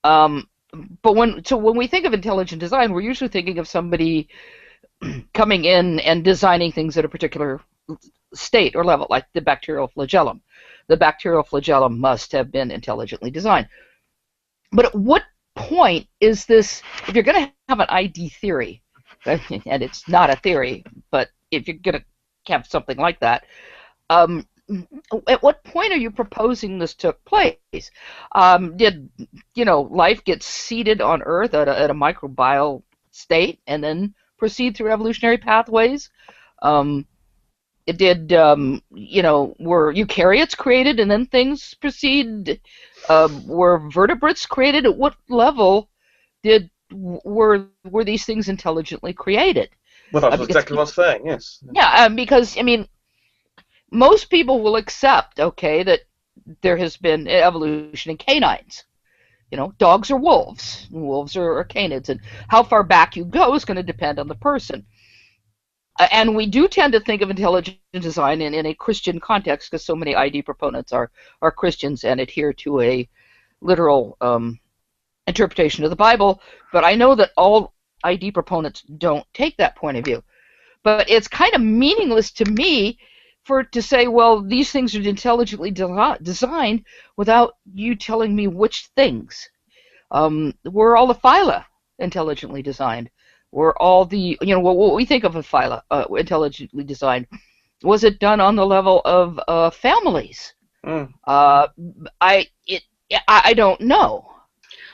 But when we think of intelligent design, we're usually thinking of somebody coming in and designing things at a particular state or level, like the bacterial flagellum. The bacterial flagellum must have been intelligently designed. But at what point is this, if you're going to have an ID theory, and it's not a theory, but if you're going to have something like that, at what point are you proposing this took place? Did life get seeded on Earth at a microbial state and then proceed through evolutionary pathways? Were eukaryotes created and then things proceed? Were vertebrates created? At what level were these things intelligently created? Well, that's exactly what I was saying. Yes. Yeah, because I mean, most people will accept, okay, that there has been evolution in canines. Dogs are wolves. Wolves are canids. And how far back you go is going to depend on the person. And we do tend to think of intelligent design in a Christian context because so many ID proponents are Christians and adhere to a literal interpretation of the Bible. But I know that all ID proponents don't take that point of view. But it's kind of meaningless to me to say, well, these things are intelligently designed without you telling me which things. Were all the phyla intelligently designed? Were all the, what we think of a phyla intelligently designed? Was it done on the level of families? I don't know.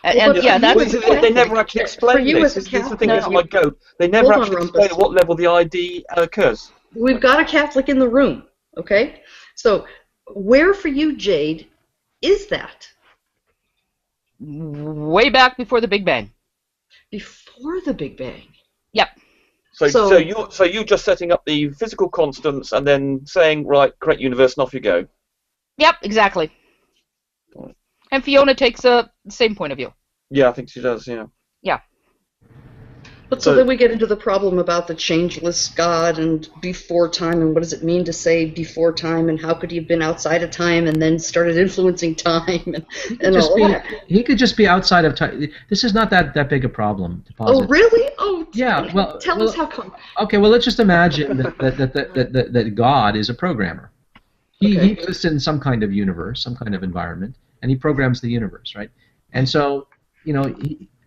They never actually explain this. This is the thing that's like go. They never actually explain at what level the ID occurs. We've got a Catholic in the room, okay? So where for you, Jade, is that? Way back before the Big Bang. Before the Big Bang? Yep. So you're just setting up the physical constants and then saying, right, create universe, and off you go. Yep, exactly. And Fiona takes the same point of view. Yeah, I think she does, yeah. Yeah. But so then we get into the problem about the changeless God and before time, and what does it mean to say before time, and how could he have been outside of time and then started influencing time and all that? He could just be outside of time. This is not that big a problem to posit. Oh, really? Oh, yeah. Well, tell us how come. Okay, well, let's just imagine that God is a programmer. He exists in some kind of universe, some kind of environment, and he programs the universe, right? And so,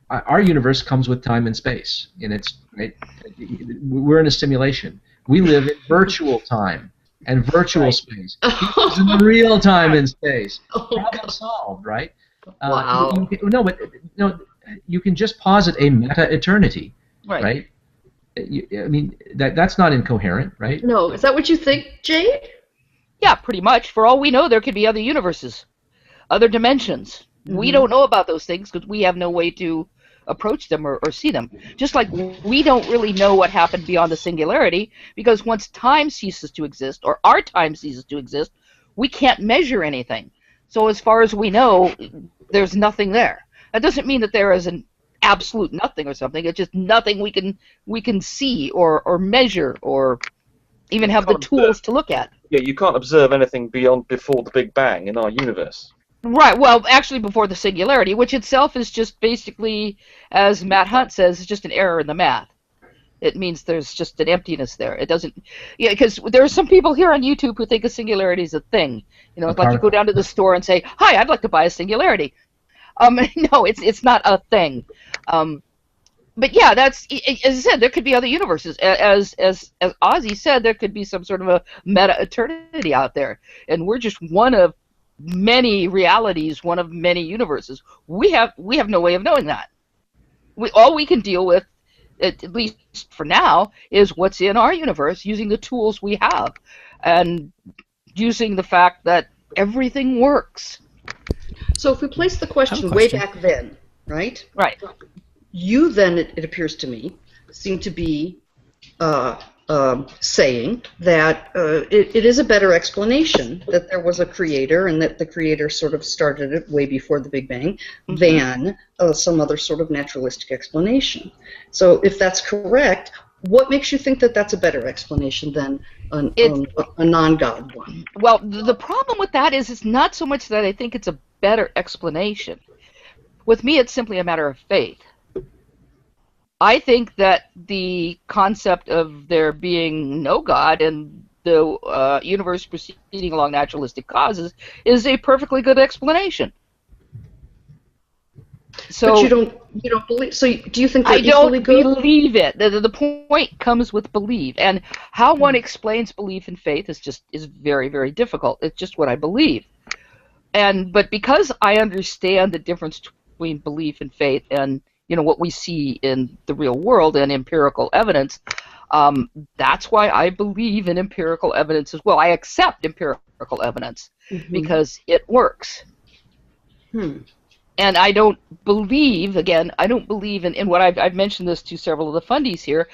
our universe comes with time and space, and it's right. We're in a simulation. We live in virtual time and virtual space. He lives in real time and space. Problem solved, right? Wow. You can just posit a meta-eternity, right? I mean, that's not incoherent, right? No, is that what you think, Jade? Yeah, pretty much. For all we know, there could be other universes, other dimensions. Mm-hmm. We don't know about those things because we have no way to approach them or see them. Just like we don't really know what happened beyond the singularity, because once time ceases to exist, or our time ceases to exist, we can't measure anything. So as far as we know, there's nothing there. That doesn't mean that there is an absolute nothing or something. It's just nothing we can see or measure or even have the tools to look at. Yeah, you can't observe anything before the Big Bang in our universe. Right, well, actually before the singularity, which itself is just basically, as Matt Hunt says, is just an error in the math. It means there's just an emptiness there. It doesn't, yeah, because there are some people here on YouTube who think a singularity is a thing. You know, A it's like you go particle. down to the store and say, "Hi, I'd like to buy a singularity." No, it's not a thing. But yeah, that's, as I said, there could be other universes. As Ozzy said, there could be some sort of a meta eternity out there, and we're just one of many realities, one of many universes. We have no way of knowing that. All we can deal with, at least for now, is what's in our universe using the tools we have, and using the fact that everything works. So if we place the I have a question way question. back then, right? Right. You then, it appears to me, seem to be saying that it is a better explanation that there was a creator and that the creator sort of started it way before the Big Bang than some other sort of naturalistic explanation. So if that's correct, what makes you think that that's a better explanation than a non-God one? Well, the problem with that is it's not so much that I think it's a better explanation. With me, it's simply a matter of faith. I think that the concept of there being no God and the universe proceeding along naturalistic causes is a perfectly good explanation. So But you don't believe. So do you think they're I equally don't good? believe it. The point comes with believe, and how one explains belief and faith is very, very difficult. It's just what I believe, but because I understand the difference between belief and faith, and what we see in the real world and empirical evidence, that's why I believe in empirical evidence as well. I accept empirical evidence because it works. And I don't believe, again, I don't believe in what I've mentioned this to several of the fundies here.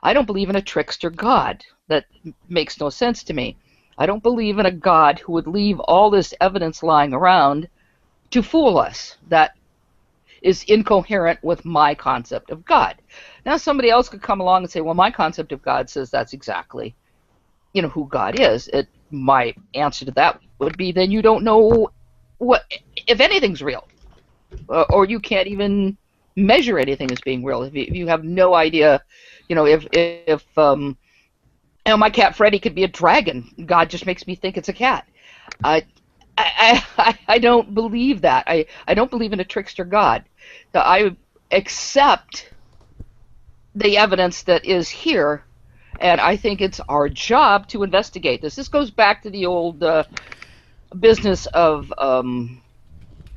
I don't believe in a trickster God. That makes no sense to me. I don't believe in a God who would leave all this evidence lying around to fool us. That is incoherent with my concept of God. Now somebody else could come along and say, well, my concept of God says that's exactly, who God is. My answer to that would be, then you don't know what, if anything's real. Or you can't even measure anything as being real. If you have no idea, if my cat Freddy could be a dragon, God just makes me think it's a cat. I don't believe that. I don't believe in a trickster God. I accept the evidence that is here, and I think it's our job to investigate this. This goes back to the old business of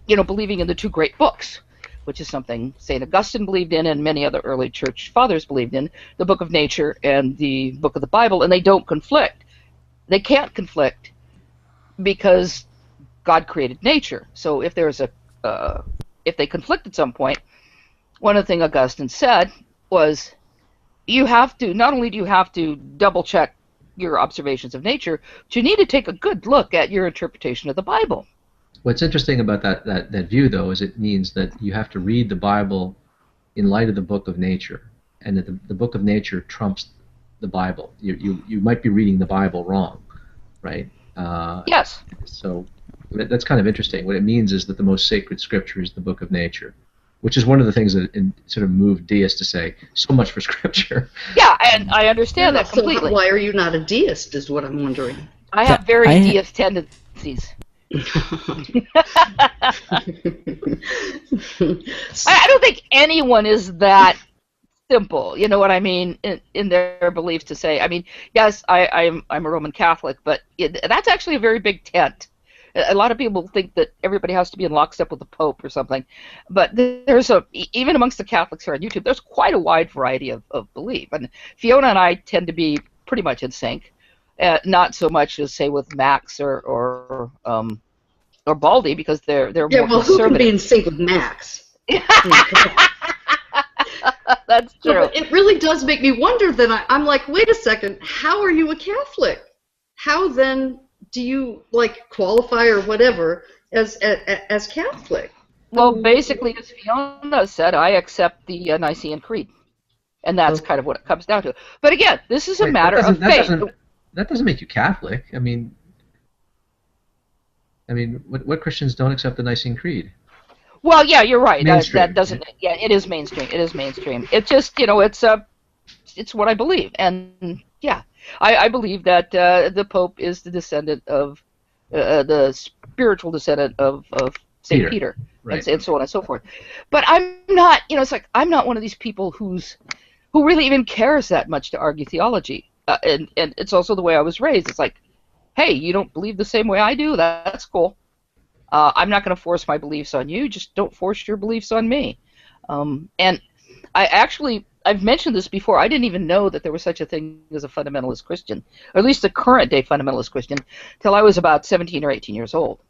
believing in the two great books, which is something St. Augustine believed in and many other early church fathers believed in, the book of nature and the book of the Bible, and they don't conflict. They can't conflict because God created nature. So if if they conflict at some point, one of the things Augustine said was, not only do you have to double check your observations of nature, but you need to take a good look at your interpretation of the Bible. What's interesting about that view, though, is it means that you have to read the Bible in light of the book of nature, and that the book of nature trumps the Bible. You might be reading the Bible wrong, right? Yes. So that's kind of interesting. What it means is that the most sacred scripture is the book of nature, which is one of the things that sort of moved deists to say, so much for scripture. Yeah, and I understand that completely. So why are you not a deist, is what I'm wondering. I have very deist tendencies. I don't think anyone is that simple, you know what I mean, in their beliefs to say. I mean, yes, I'm a Roman Catholic, but that's actually a very big tent. A lot of people think that everybody has to be in lockstep with the Pope or something, but there's even amongst the Catholics here on YouTube, there's quite a wide variety of belief, and Fiona and I tend to be pretty much in sync. Not so much as, say, with Max or Baldy, because they're more conservative. Yeah, well, who can be in sync with Max? That's true. No, but it really does make me wonder. Then I'm like, wait a second, how are you a Catholic? How then do you qualify or whatever as Catholic? Well, basically, as Fiona said, I accept the Nicene Creed, and that's kind of what it comes down to. But again, this is a matter of faith. That doesn't make you Catholic. I mean, I mean, what Christians don't accept the Nicene Creed? Well, yeah, you're right. Mainstream. That doesn't. Yeah, it is mainstream. It is mainstream. It's just, it's what I believe, and yeah, I believe that the Pope is the descendant of the spiritual descendant of Saint Peter, Right. and so on and so forth. But I'm not. It's like I'm not one of these people who really even cares that much to argue theology. And it's also the way I was raised. It's like, hey, you don't believe the same way I do? That's cool. I'm not going to force my beliefs on you. Just don't force your beliefs on me. And I've mentioned this before. I didn't even know that there was such a thing as a fundamentalist Christian, or at least a current day fundamentalist Christian, till I was about 17 or 18 years old.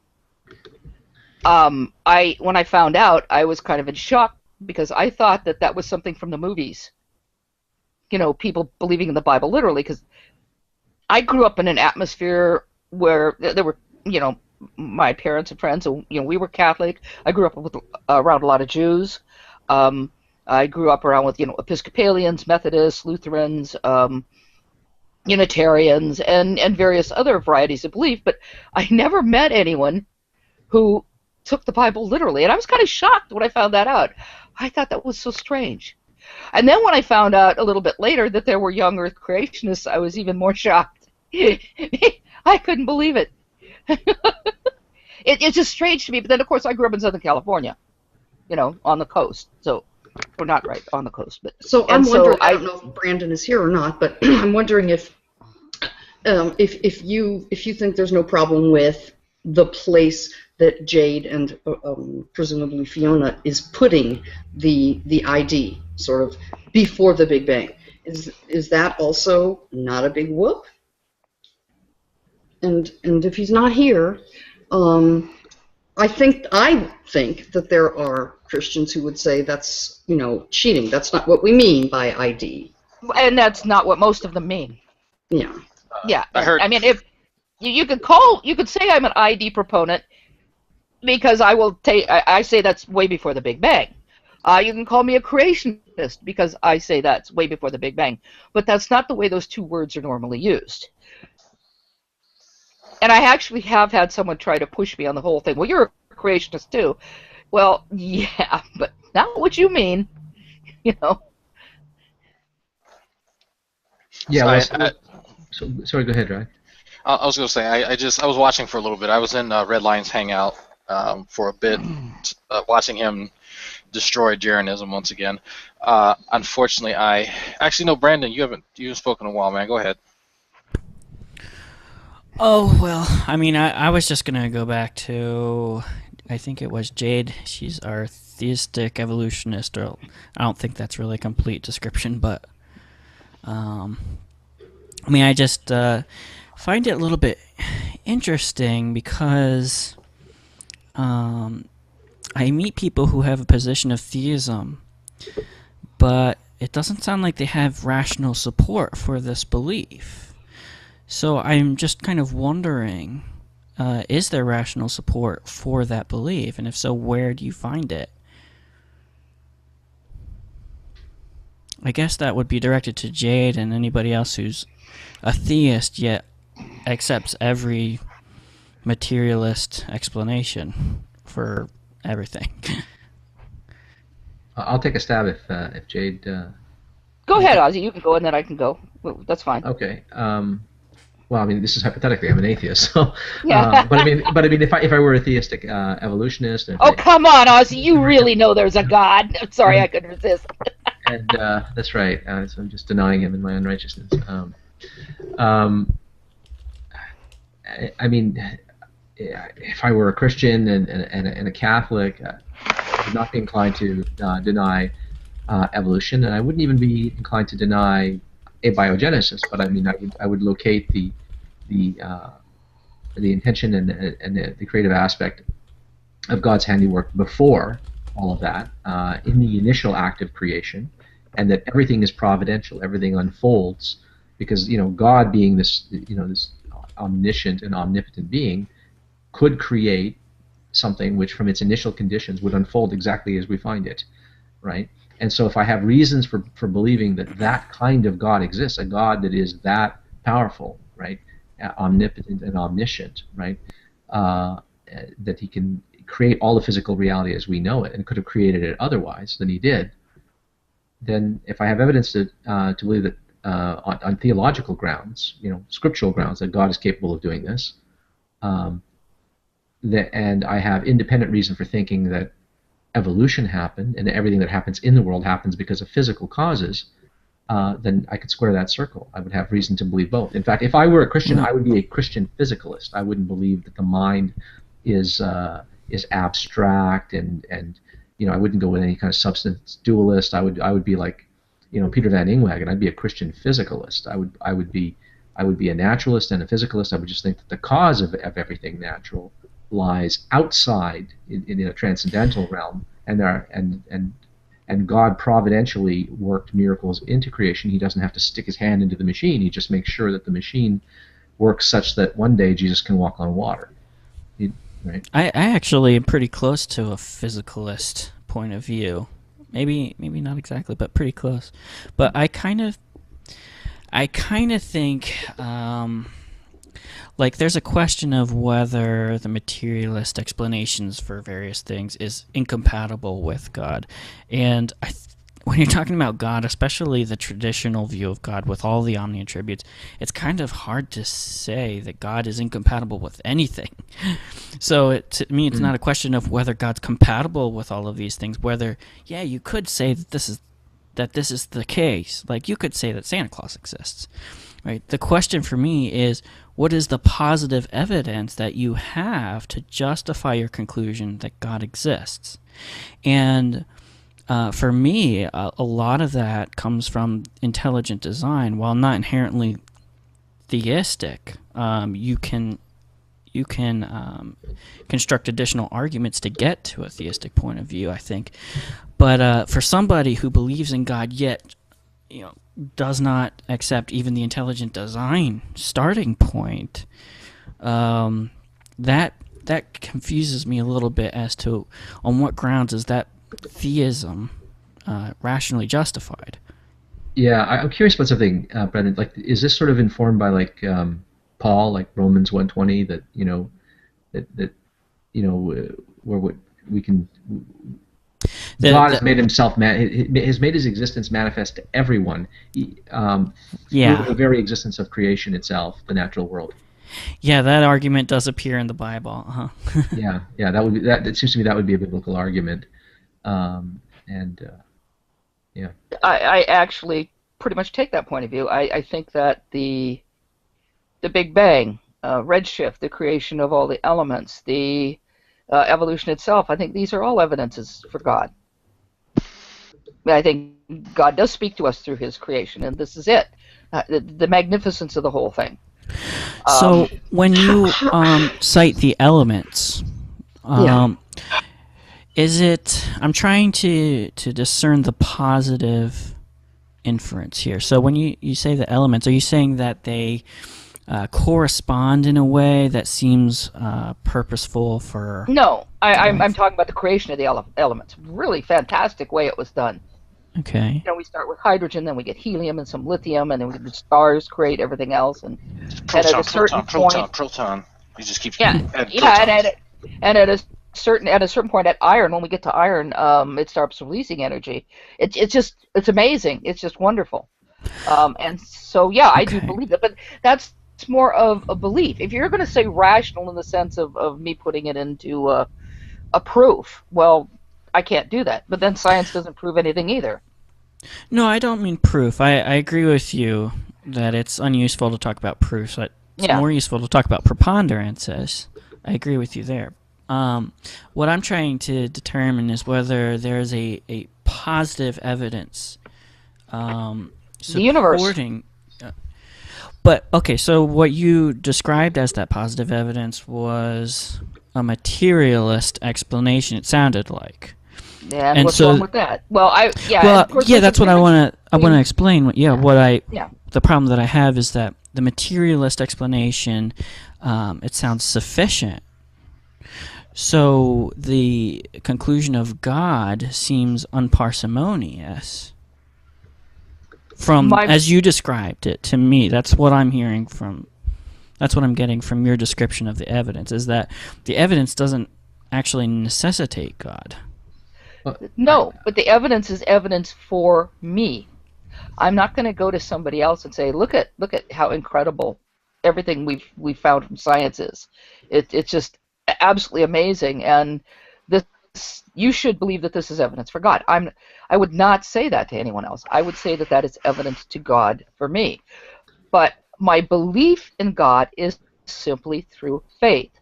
When I found out, I was kind of in shock because I thought that was something from the movies. People believing in the Bible literally, because I grew up in an atmosphere where there were, my parents and friends, we were Catholic. I grew up around a lot of Jews. I grew up around with, Episcopalians, Methodists, Lutherans, Unitarians, and various other varieties of belief, but I never met anyone who took the Bible literally, and I was kind of shocked when I found that out. I thought that was so strange. And then when I found out a little bit later that there were young Earth creationists, I was even more shocked. I couldn't believe it. It's just strange to me. But then, of course, I grew up in Southern California, on the coast. So, or not right on the coast, but so I'm wondering. I don't know if Brandon is here or not, but I'm wondering if you think there's no problem with the place that Jade and presumably Fiona is putting the ID sort of before the Big Bang. Is that also not a big whoop? And if he's not here, I think that there are Christians who would say that's cheating. That's not what we mean by ID. And that's not what most of them mean. Yeah. Yeah. I mean, if you could say I'm an ID proponent because I say that's way before the Big Bang. You can call me a creationist because I say that's way before the Big Bang. But that's not the way those two words are normally used. And I actually have had someone try to push me on the whole thing. Well, you're a creationist too. Well, yeah, but not what you mean, Yeah. Sorry, go ahead, Ryan. I was going to say, I was watching for a little bit. I was in Red Lion's Hangout for a bit, watching him destroy Jeranism once again. Unfortunately, no, Brandon, you haven't spoken in a while, man. Go ahead. Oh, well, I mean, I was just going to go back to, I think it was Jade. She's our theistic evolutionist. Or I don't think that's really a complete description, but I mean, I just find it a little bit interesting because I meet people who have a position of theism, but it doesn't sound like they have rational support for this belief. So I'm just kind of wondering, is there rational support for that belief? And if so, where do you find it? I guess that would be directed to Jade and anybody else who's a theist yet accepts every materialist explanation for everything. I'll take a stab if Jade. Go ahead, Ozzy. You can go, and then I can go. That's fine. Okay. Well, I mean, this is hypothetically. I'm an atheist, so. Yeah. But I mean, if I were a theistic evolutionist. Come on, Ozzy! You really know there's a God. I'm sorry, I couldn't resist. And that's right. So I'm just denying him in my unrighteousness. I mean, if I were a Christian and a Catholic, I would not be inclined to deny evolution, and I wouldn't even be inclined to deny abiogenesis. But I mean, I would locate the intention and the creative aspect of God's handiwork before all of that, in the initial act of creation, and that everything is providential, everything unfolds, because God, being this this omniscient and omnipotent being, could create something which from its initial conditions would unfold exactly as we find it, right? And so if I have reasons for believing that kind of God exists, a God that is that powerful, right, omnipotent and omniscient, right, that he can create all the physical reality as we know it, and could have created it otherwise than he did, then if I have evidence to believe that on theological grounds, scriptural grounds, that God is capable of doing this, and I have independent reason for thinking that evolution happened and everything that happens in the world happens because of physical causes, then I could square that circle. I would have reason to believe both. In fact, if I were a Christian, I would be a Christian physicalist. I wouldn't believe that the mind is abstract, and I wouldn't go with any kind of substance dualist. I would be like Peter Van Inwagen. I'd be a Christian physicalist. I would be a naturalist and a physicalist. I would just think that the cause of everything natural lies outside in a transcendental realm, and God providentially worked miracles into creation. He doesn't have to stick his hand into the machine. He just makes sure that the machine works such that one day Jesus can walk on water. Right? I actually am pretty close to a physicalist point of view. Maybe not exactly, but pretty close. But I kind of think like there's a question of whether the materialist explanations for various things is incompatible with God. And when you're talking about God, especially the traditional view of God with all the omni attributes, it's kind of hard to say that God is incompatible with anything. So to me, it's not a question of whether God's compatible with all of these things. Whether, you could say that this is the case. Like you could say that Santa Claus exists, right? The question for me is, what is the positive evidence that you have to justify your conclusion that God exists? And for me, a lot of that comes from intelligent design. While not inherently theistic, you can construct additional arguments to get to a theistic point of view, I think. But for somebody who believes in God yet, does not accept even the intelligent design starting point, that confuses me a little bit as to on what grounds is that theism rationally justified. Yeah, I'm curious about something, Brendan. Like, is this sort of informed by Paul, like Romans 1:20, that where we can God has made himself has made his existence manifest to everyone. Through the very existence of creation itself, the natural world. Yeah, that argument does appear in the Bible. yeah, it seems to me that would be a biblical argument. I actually pretty much take that point of view. I think that the Big Bang, redshift, the creation of all the elements, the evolution itself, I think these are all evidences for God. I think God does speak to us through his creation, and this is it. The magnificence of the whole thing. So when you cite the elements, is it? I'm trying to discern the positive inference here. So when you say the elements, are you saying that they correspond in a way that seems purposeful for? No, I'm talking about the creation of the elements. Really fantastic way it was done. Okay. We start with hydrogen, then we get helium and some lithium, and then the stars create everything else. And at a certain point, proton. You just keep and at a certain point at iron, when we get to iron, it starts releasing energy. It's amazing. It's just wonderful. And so I do believe that, but that's more of a belief. If you're going to say rational in the sense of me putting it into a proof, well, I can't do that. But then science doesn't prove anything either. No, I don't mean proof. I agree with you that it's unuseful to talk about proofs. It's more useful to talk about preponderances. I agree with you there. What I'm trying to determine is whether there's a positive evidence supporting... The universe. But, okay, so what you described as that positive evidence was a materialist explanation, it sounded like. Yeah, and what's wrong with that? Well, that's what I want to explain. The problem that I have is that the materialist explanation, it sounds sufficient. So the conclusion of God seems unparsimonious. As you described it to me, that's what I'm hearing from That's what I'm getting from your description of the evidence, is that the evidence doesn't actually necessitate God. No, but the evidence is evidence for me. I'm not going to go to somebody else and say, look at how incredible everything we've found from science is. It's just absolutely amazing, and this, you should believe that this is evidence for God. I would not say that to anyone else. I would say that that is evidence to God for me. But my belief in God is simply through faith.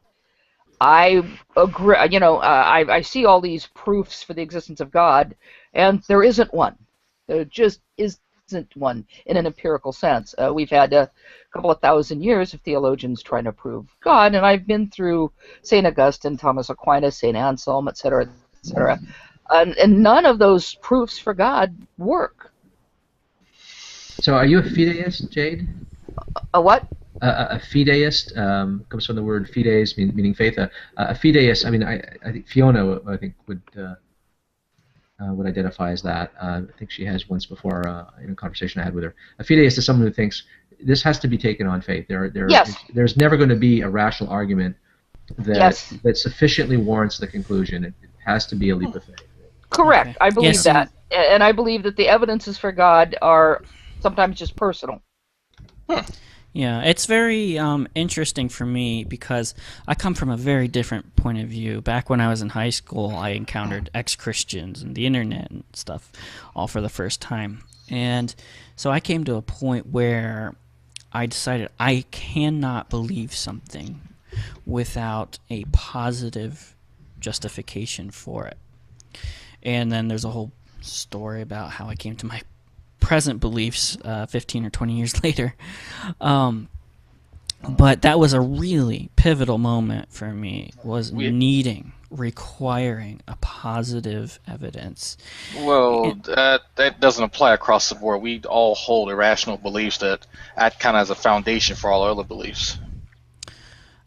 I agree. I see all these proofs for the existence of God, and there isn't one. There just isn't one in an empirical sense. We've had a couple of thousand years of theologians trying to prove God, and I've been through St. Augustine, Thomas Aquinas, St. Anselm, etc., etc., and none of those proofs for God work. So are you a fideist, Jade? A what? A fideist comes from the word fides, meaning faith. A fideist, I mean, I think Fiona, I think, would identify as that. I think she has once before in a conversation I had with her. A fideist is someone who thinks this has to be taken on faith. Yes. There's never going to be a rational argument that sufficiently warrants the conclusion. It has to be a leap of faith. Correct. Okay. I believe Yes, that. And I believe that the evidences for God are sometimes just personal. Yeah, it's very interesting for me because I come from a very different point of view. Back when I was in high school, I encountered ex-Christians and the internet and stuff all for the first time. And so I came to a point where I decided I cannot believe something without a positive justification for it. And then there's a whole story about how I came to my present beliefs 15 or 20 years later. But that was a really pivotal moment for me, was requiring a positive evidence. Well, that doesn't apply across the board. We all hold irrational beliefs that act kind of as a foundation for all other beliefs.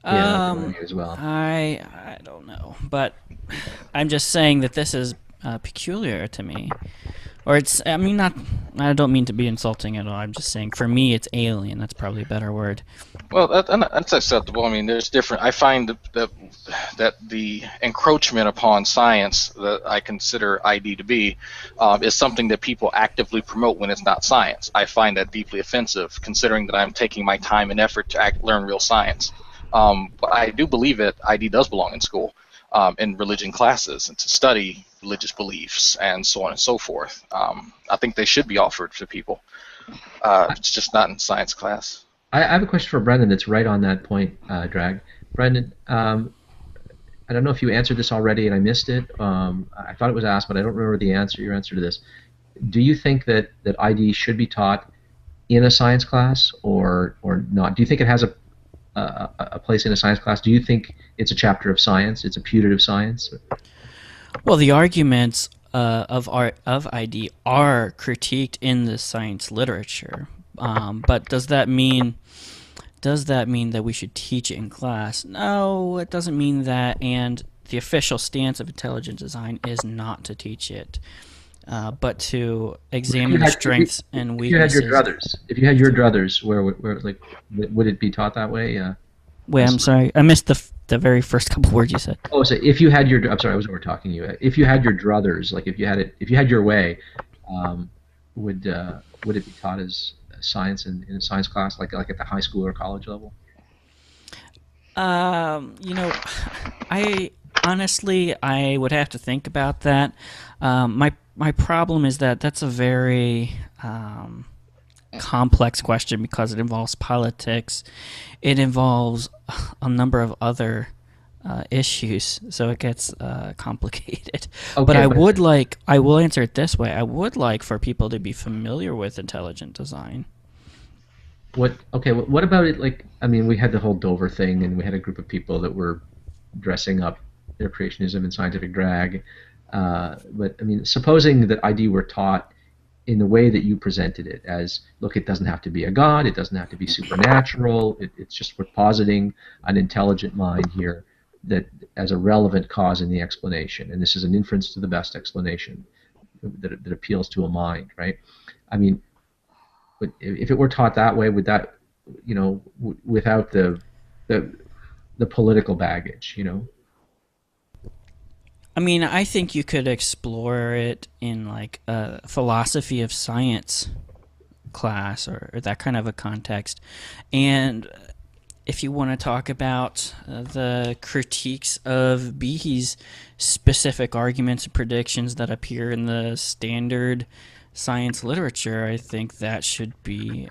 Yeah, as well. I don't know, but I'm just saying that this is peculiar to me. Or I don't mean to be insulting at all. I'm just saying, for me, it's alien. That's probably a better word. Well, that's acceptable. I mean, there's different. I find that the encroachment upon science that I consider ID to be is something that people actively promote when it's not science. I find that deeply offensive, considering that I'm taking my time and effort to learn real science. But I do believe that ID does belong in school, in religion classes, and to study religious beliefs and so on and so forth. I think they should be offered to people. It's just not in science class. I have a question for Brendan that's right on that point, Drag. Brendan, I don't know if you answered this already and I missed it. I thought it was asked, but I don't remember your answer to this. Do you think that ID should be taught in a science class or not? Do you think it has a place in a science class? Do you think it's a chapter of science? It's a putative science? Well, the arguments of ID are critiqued in the science literature, but does that mean that we should teach it in class? No, it doesn't mean that. And the official stance of intelligent design is not to teach it, but to examine the strengths and weaknesses. If you had your druthers, where would it be taught that way? Wait, I'm sorry, I missed the very first couple words you said. Oh, so if you had your, I'm sorry, I was over talking to you. If you had your druthers, like if you had your way, would it be taught as science in a science class, like at the high school or college level? I honestly would have to think about that. My problem is that that's a very complex question because it involves politics. It involves a number of other issues, so it gets complicated. Okay, but I will answer it this way. I would like for people to be familiar with intelligent design. What about it? Like, I mean, we had the whole Dover thing, and we had a group of people that were dressing up their creationism in scientific drag. But I mean, supposing that ID were taught in the way that you presented it, as, look, it doesn't have to be a god, it doesn't have to be supernatural, it's just we're positing an intelligent mind here that as a relevant cause in the explanation, and this is an inference to the best explanation that appeals to a mind, right? I mean, if it were taught that way, would that without the political baggage, I mean, I think you could explore it in like a philosophy of science class or that kind of a context. And if you want to talk about the critiques of Behe's specific arguments and predictions that appear in the standard science literature, I think that should be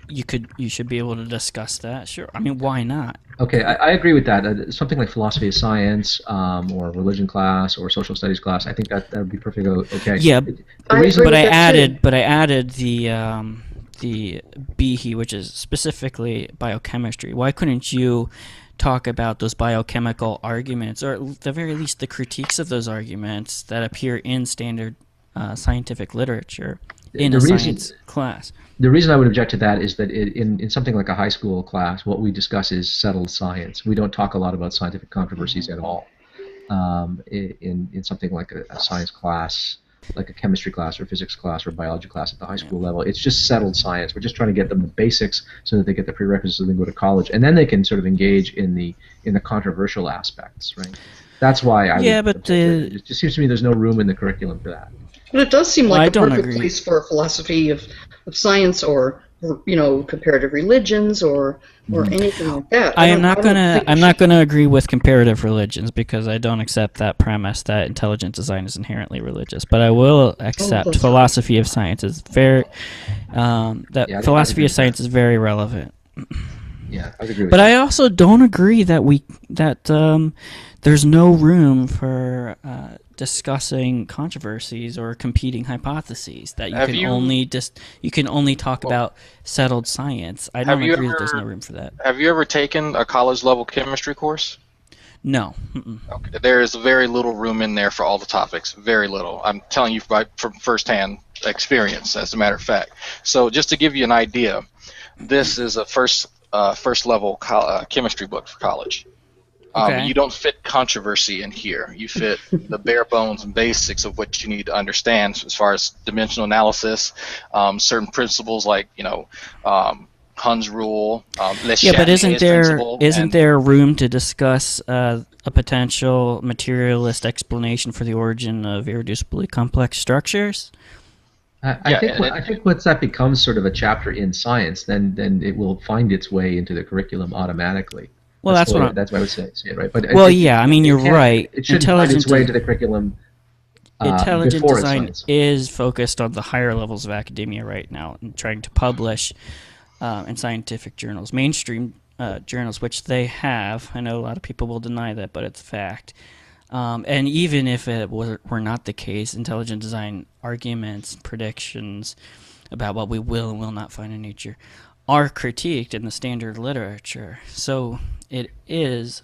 you should be able to discuss that. Sure. I mean, why not? Okay, I agree with that. Something like philosophy of science, or religion class, or social studies class. I think that would be perfectly okay. Yeah, agree I with that added the Behe, which is specifically biochemistry. Why couldn't you talk about those biochemical arguments, or at the very least the critiques of those arguments that appear in standard scientific literature in a science class? The reason I would object to that is that in something like a high school class, what we discuss is settled science. We don't talk a lot about scientific controversies at all. In something like a science class, like a chemistry class or physics class or biology class at the high school level, it's just settled science. We're just trying to get them the basics so that they get the prerequisites so they can go to college, and then they can sort of engage in the controversial aspects, right? That's why it just seems to me there's no room in the curriculum for that. And it does seem like a perfect agree. place for a philosophy of science or comparative religions or anything like that. I'm not gonna agree with comparative religions because I don't accept that premise that intelligent design is inherently religious. But I will accept philosophy of science is very philosophy of science is very relevant. Yeah, I would agree with but that. I also don't agree that there's no room for discussing controversies or competing hypotheses. That you can only talk about settled science. I don't agree that there's no room for that. Have you ever taken a college level chemistry course? No. Okay. There is very little room in there for all the topics. Very little. I'm telling you from firsthand experience, as a matter of fact. So just to give you an idea, this is a first level chemistry book for college. Okay. You don't fit controversy in here. You fit the bare bones and basics of what you need to understand as far as dimensional analysis, certain principles like Hund's rule. But isn't there room to discuss a potential materialist explanation for the origin of irreducibly complex structures? I think once that becomes sort of a chapter in science, then it will find its way into the curriculum automatically. Well, that's what I would say it, right? But I mean, you're right. It should find its way into the curriculum. Intelligent design is focused on the higher levels of academia right now and trying to publish in scientific journals, mainstream journals, which they have. I know a lot of people will deny that, but it's a fact. And even if it were not the case, intelligent design arguments, predictions about what we will and will not find in nature are critiqued in the standard literature. So it is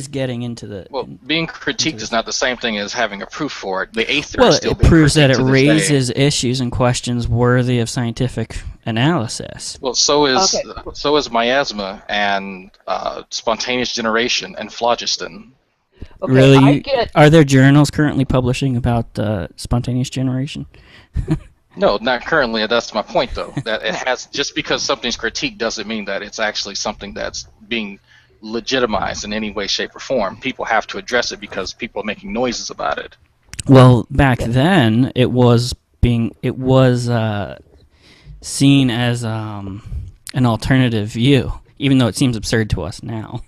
getting into the... Well, being critiqued is not the same thing as having a proof for it. The eighth is still it proves that it raises issues and questions worthy of scientific analysis. Well, so is miasma and spontaneous generation and phlogiston. Okay, really? Are there journals currently publishing about spontaneous generation? No, not currently. That's my point, though. That it has, just because something's critiqued doesn't mean that it's actually something that's being legitimized in any way, shape, or form. People have to address it because people are making noises about it. Well, back then it was seen as an alternative view, even though it seems absurd to us now.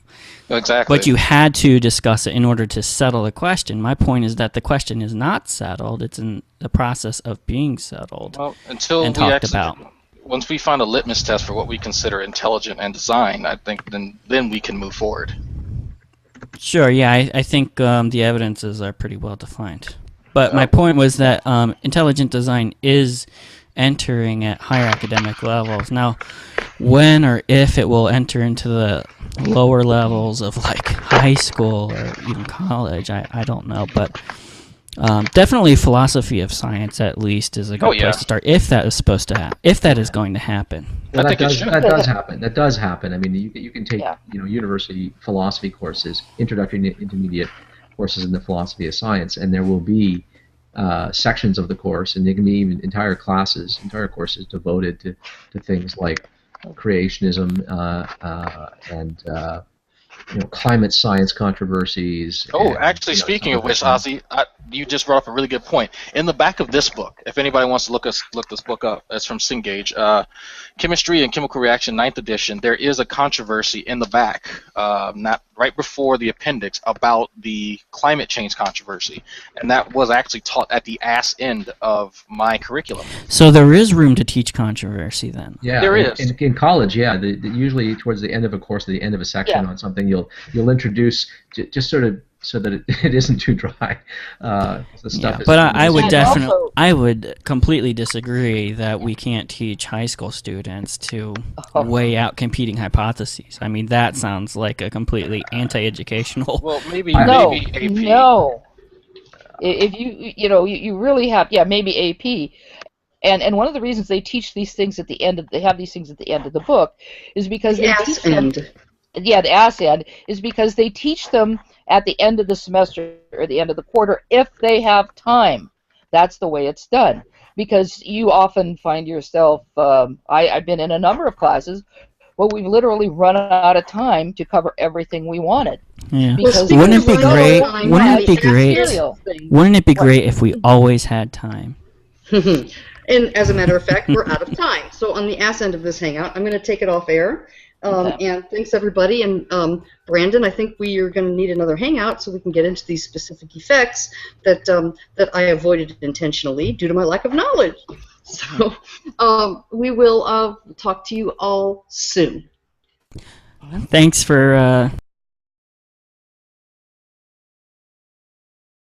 Exactly. But you had to discuss it in order to settle the question. My point is that the question is not settled. It's in the process of being settled. Well, once we find a litmus test for what we consider intelligent and design, I think then we can move forward. Sure, yeah, I think the evidences are pretty well defined. But my point was that intelligent design is entering at higher academic levels. Now, when or if it will enter into the lower levels of like high school or even college, I don't know. But definitely philosophy of science at least is a good place to start if that is supposed to happen, if that is going to happen. Well, that does happen. That does happen. I mean, you can take university philosophy courses, introductory and intermediate courses in the philosophy of science, and there will be sections of the course, and they can be even entire courses devoted to things like creationism and climate science controversies. Oh, and, actually, speaking of which, Ozzy, you just brought up a really good point. In the back of this book, if anybody wants to look this book up, it's from Cengage, Chemistry and Chemical Reaction, 9th edition. There is a controversy in the back, not right before the appendix, about the climate change controversy, and that was actually taught at the ass end of my curriculum. So there is room to teach controversy then. Yeah, there is. In college, yeah, usually towards the end of a course, or the end of a section on something, you'll introduce just sort of so that it isn't too dry. The stuff is. But I would completely disagree that we can't teach high school students to weigh out competing hypotheses. I mean, that sounds like a completely anti-educational. Well, maybe AP. No. If you really have maybe AP. And one of the reasons they teach these things at the end they have these things at the end of the book is because they teach them. Yeah, the ass end is because they teach them at the end of the semester or the end of the quarter if they have time. That's the way it's done. Because you often find yourself, I've been in a number of classes where we've literally run out of time to cover everything we wanted. Yeah. Because Wouldn't it be great? Wouldn't it be great if we always had time? And as a matter of fact, we're out of time. So on the ass end of this hangout, I'm going to take it off air. And thanks everybody. And Brandon, I think we are going to need another hangout so we can get into these specific effects that that I avoided intentionally due to my lack of knowledge. So we will talk to you all soon. Thanks for